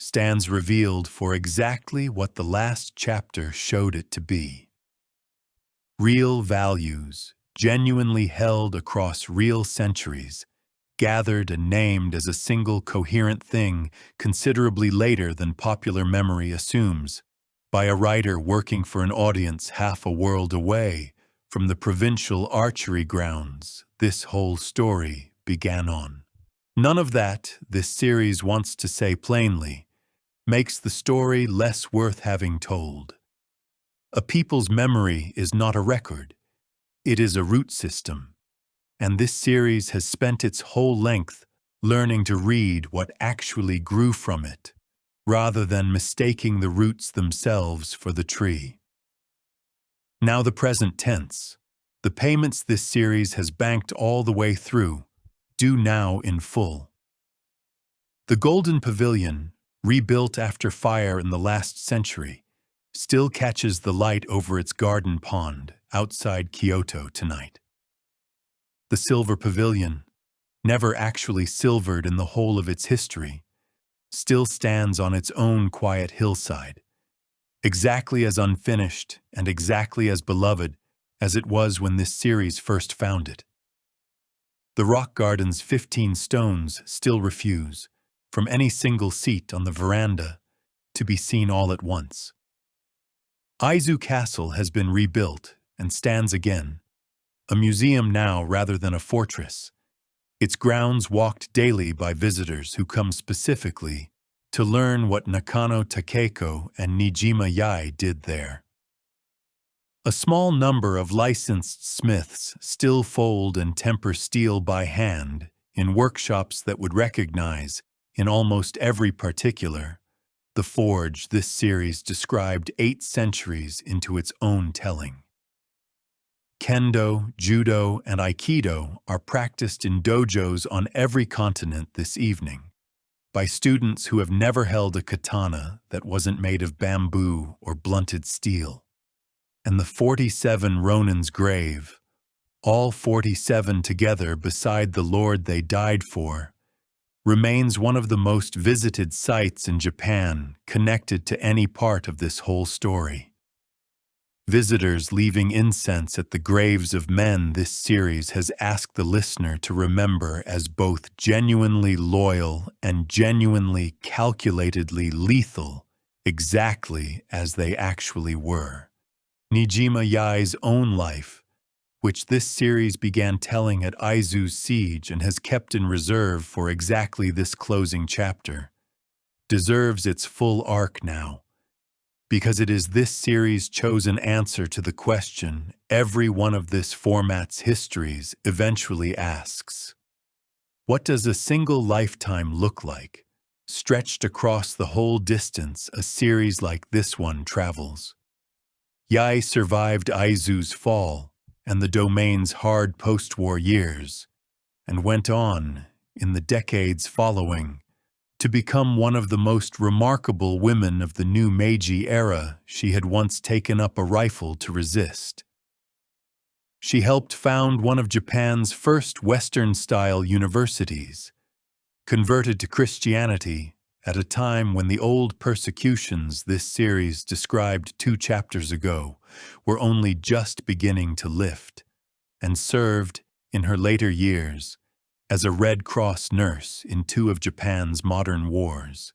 stands revealed for exactly what the last chapter showed it to be. Real values, genuinely held across real centuries, gathered and named as a single coherent thing considerably later than popular memory assumes, by a writer working for an audience half a world away from the provincial archery grounds this whole story began on. None of that, this series wants to say plainly, makes the story less worth having told. A people's memory is not a record. It is a root system. And this series has spent its whole length learning to read what actually grew from it, rather than mistaking the roots themselves for the tree. Now the present tense. The payments this series has banked all the way through, due now in full. The Golden Pavilion, rebuilt after fire in the last century, still catches the light over its garden pond outside Kyoto tonight. The Silver Pavilion, never actually silvered in the whole of its history, still stands on its own quiet hillside, exactly as unfinished and exactly as beloved as it was when this series first found it. The rock garden's 15 stones still refuse, from any single seat on the veranda, to be seen all at once. Aizu Castle has been rebuilt and stands again, a museum now rather than a fortress, its grounds walked daily by visitors who come specifically to learn what Nakano Takeko and Nijima Yai did there. A small number of licensed smiths still fold and temper steel by hand in workshops that would recognize, in almost every particular, the forge this series described 8 centuries into its own telling. Kendo, Judo, and Aikido are practiced in dojos on every continent this evening by students who have never held a katana that wasn't made of bamboo or blunted steel. And the 47 Ronin's grave, all 47 together beside the Lord they died for, remains one of the most visited sites in Japan connected to any part of this whole story. Visitors leaving incense at the graves of men this series has asked the listener to remember as both genuinely loyal and genuinely calculatedly lethal, exactly as they actually were. Nijima Yai's own life, which this series began telling at Aizu's siege and has kept in reserve for exactly this closing chapter, deserves its full arc now, because it is this series' chosen answer to the question every one of this format's histories eventually asks. What does a single lifetime look like, stretched across the whole distance a series like this one travels? Yai survived Aizu's fall and the domain's hard post-war years, and went on, in the decades following, to become one of the most remarkable women of the new Meiji era she had once taken up a rifle to resist. She helped found one of Japan's first Western-style universities, converted to Christianity at a time when the old persecutions this series described 2 chapters ago were only just beginning to lift, and served, in her later years, as a Red Cross nurse in 2 of Japan's modern wars,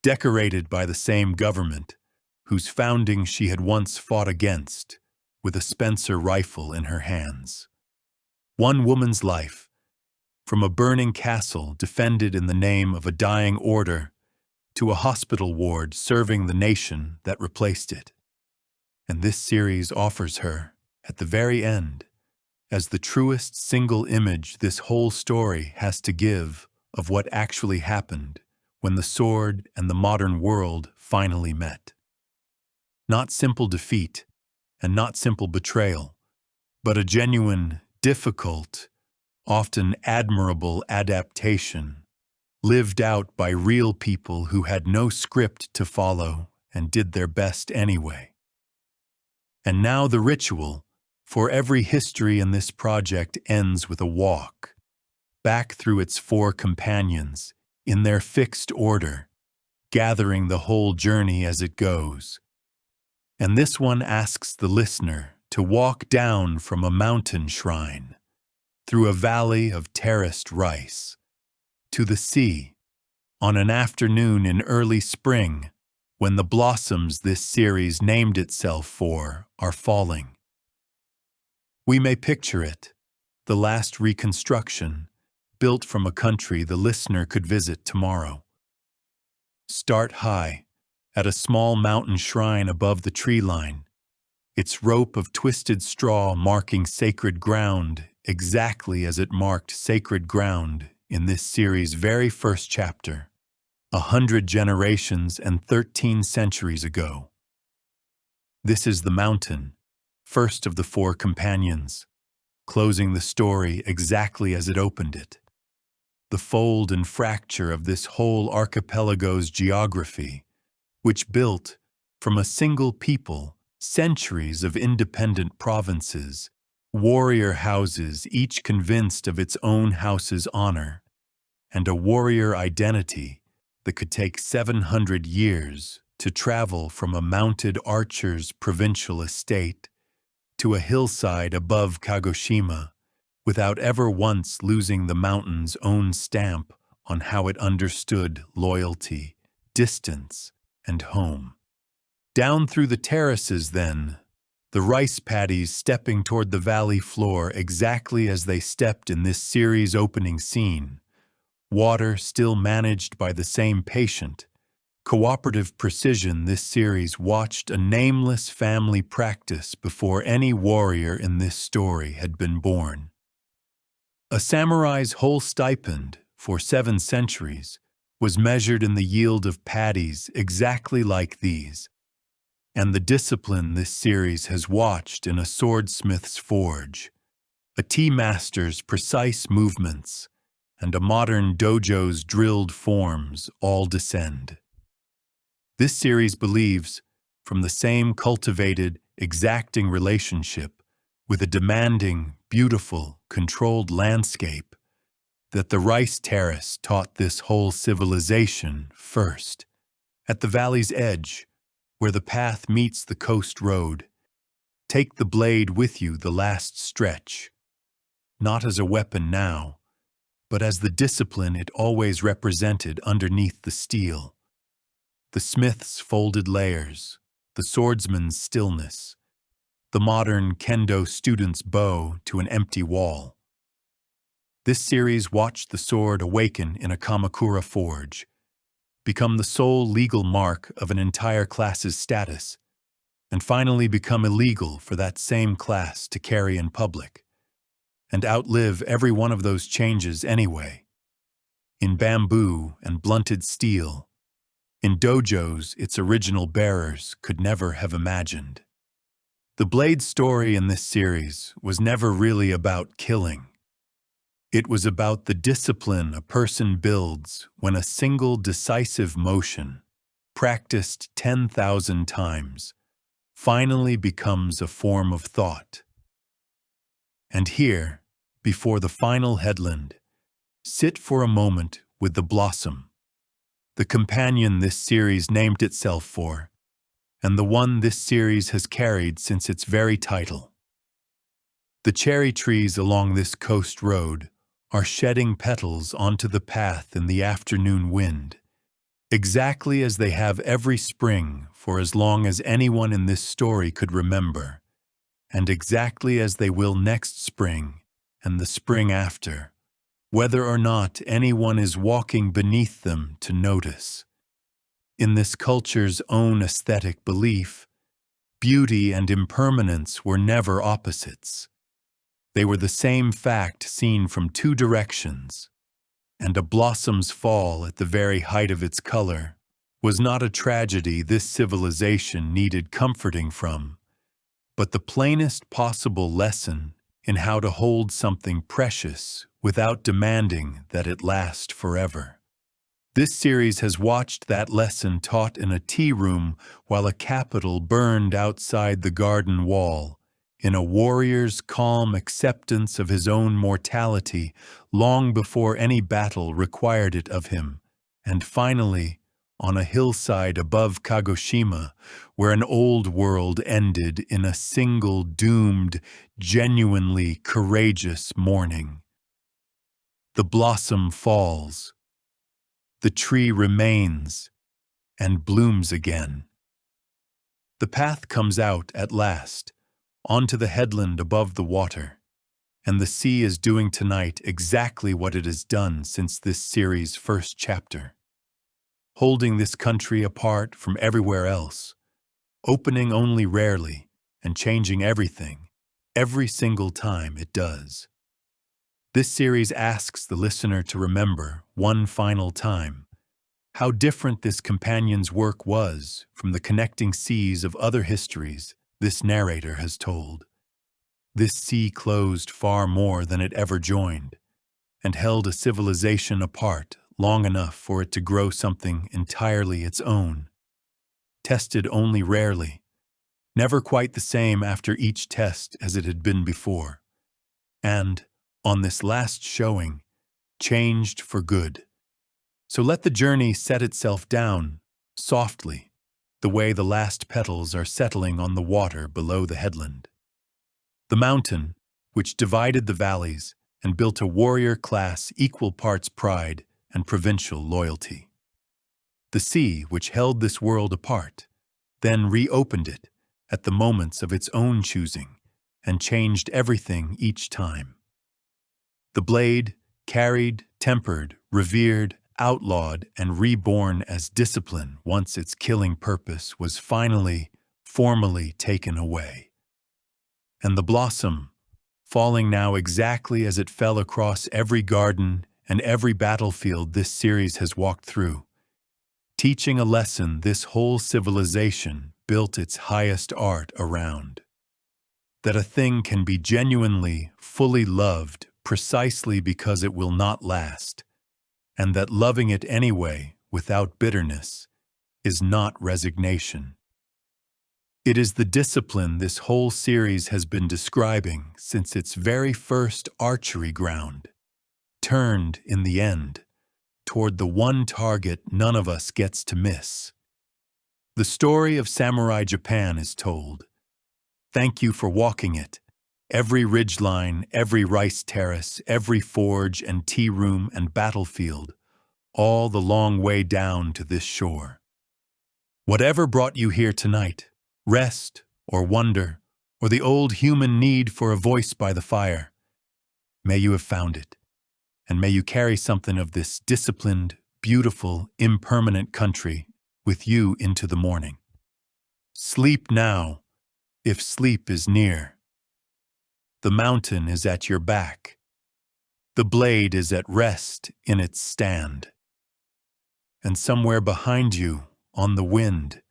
decorated by the same government whose founding she had once fought against with a Spencer rifle in her hands. One woman's life, from a burning castle defended in the name of a dying order to a hospital ward serving the nation that replaced it. And this series offers her, at the very end, as the truest single image this whole story has to give of what actually happened when the sword and the modern world finally met. Not simple defeat and not simple betrayal, but a genuine, difficult, often admirable adaptation, lived out by real people who had no script to follow and did their best anyway. And now the ritual, for every history in this project ends with a walk, back through its 4 companions, in their fixed order, gathering the whole journey as it goes. And this one asks the listener to walk down from a mountain shrine, through a valley of terraced rice, to the sea, on an afternoon in early spring, when the blossoms this series named itself for are falling. We may picture it, the last reconstruction, built from a country the listener could visit tomorrow. Start high, at a small mountain shrine above the tree line, its rope of twisted straw marking sacred ground exactly as it marked sacred ground in this series' very first chapter, 100 generations and 13 centuries ago. This is the mountain, first of the four companions, closing the story exactly as it opened it. The fold and fracture of this whole archipelago's geography, which built, from a single people, centuries of independent provinces, warrior houses each convinced of its own house's honor, and a warrior identity that could take 700 years to travel from a mounted archer's provincial estate to a hillside above Kagoshima without ever once losing the mountain's own stamp on how it understood loyalty, distance, and home. Down through the terraces, then, the rice paddies stepping toward the valley floor exactly as they stepped in this series' opening scene, water still managed by the same patient, cooperative precision this series watched a nameless family practice before any warrior in this story had been born. A samurai's whole stipend, for 7 centuries, was measured in the yield of paddies exactly like these, and the discipline this series has watched in a swordsmith's forge, a tea master's precise movements, and a modern dojo's drilled forms all descend. This series believes, from the same cultivated, exacting relationship with a demanding, beautiful, controlled landscape, that the rice terrace taught this whole civilization first. At the valley's edge, where the path meets the coast road, take the blade with you the last stretch, not as a weapon now, but as the discipline it always represented underneath the steel. The smith's folded layers, the swordsman's stillness, the modern kendo student's bow to an empty wall. This series watched the sword awaken in a Kamakura forge, become the sole legal mark of an entire class's status, and finally become illegal for that same class to carry in public, and outlive every one of those changes anyway. In bamboo and blunted steel, in dojos its original bearers could never have imagined. The blade story in this series was never really about killing. It was about the discipline a person builds when a single decisive motion, practiced 10,000 times, finally becomes a form of thought. And here, before the final headland, sit for a moment with the blossom, the companion this series named itself for, and the one this series has carried since its very title. The cherry trees along this coast road are shedding petals onto the path in the afternoon wind, exactly as they have every spring for as long as anyone in this story could remember, and exactly as they will next spring and the spring after, whether or not anyone is walking beneath them to notice. In this culture's own aesthetic belief, beauty and impermanence were never opposites. They were the same fact seen from 2 directions, and a blossom's fall at the very height of its color was not a tragedy this civilization needed comforting from, but the plainest possible lesson in how to hold something precious without demanding that it last forever. This series has watched that lesson taught in a tea room while a capital burned outside the garden wall, in a warrior's calm acceptance of his own mortality long before any battle required it of him, and finally, on a hillside above Kagoshima, where an old world ended in a single doomed, genuinely courageous morning. The blossom falls. The tree remains and blooms again. The path comes out at last, onto the headland above the water, and the sea is doing tonight exactly what it has done since this series' first chapter, holding this country apart from everywhere else, opening only rarely and changing everything, every single time it does. This series asks the listener to remember, one final time, how different this companion's work was from the connecting seas of other histories this narrator has told. This sea closed far more than it ever joined, and held a civilization apart long enough for it to grow something entirely its own, tested only rarely, never quite the same after each test as it had been before, and, on this last showing, changed for good. So let the journey set itself down, softly, the way the last petals are settling on the water below the headland. The mountain, which divided the valleys and built a warrior class equal parts pride and provincial loyalty. The sea, which held this world apart, then reopened it at the moments of its own choosing and changed everything each time. The blade, carried, tempered, revered, outlawed, and reborn as discipline once its killing purpose was finally, formally taken away. And the blossom, falling now exactly as it fell across every garden and every battlefield this series has walked through, teaching a lesson this whole civilization built its highest art around. That a thing can be genuinely, fully loved precisely because it will not last, and that loving it anyway, without bitterness, is not resignation. It is the discipline this whole series has been describing since its very first archery ground, turned, in the end, toward the one target none of us gets to miss. The story of samurai Japan is told. Thank you for walking it. Every ridgeline, every rice terrace, every forge and tea room and battlefield, all the long way down to this shore. Whatever brought you here tonight, rest or wonder, or the old human need for a voice by the fire, may you have found it, and may you carry something of this disciplined, beautiful, impermanent country with you into the morning. Sleep now, if sleep is near. The mountain is at your back. The blade is at rest in its stand. And somewhere behind you, on the wind,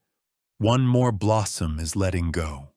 one more blossom is letting go.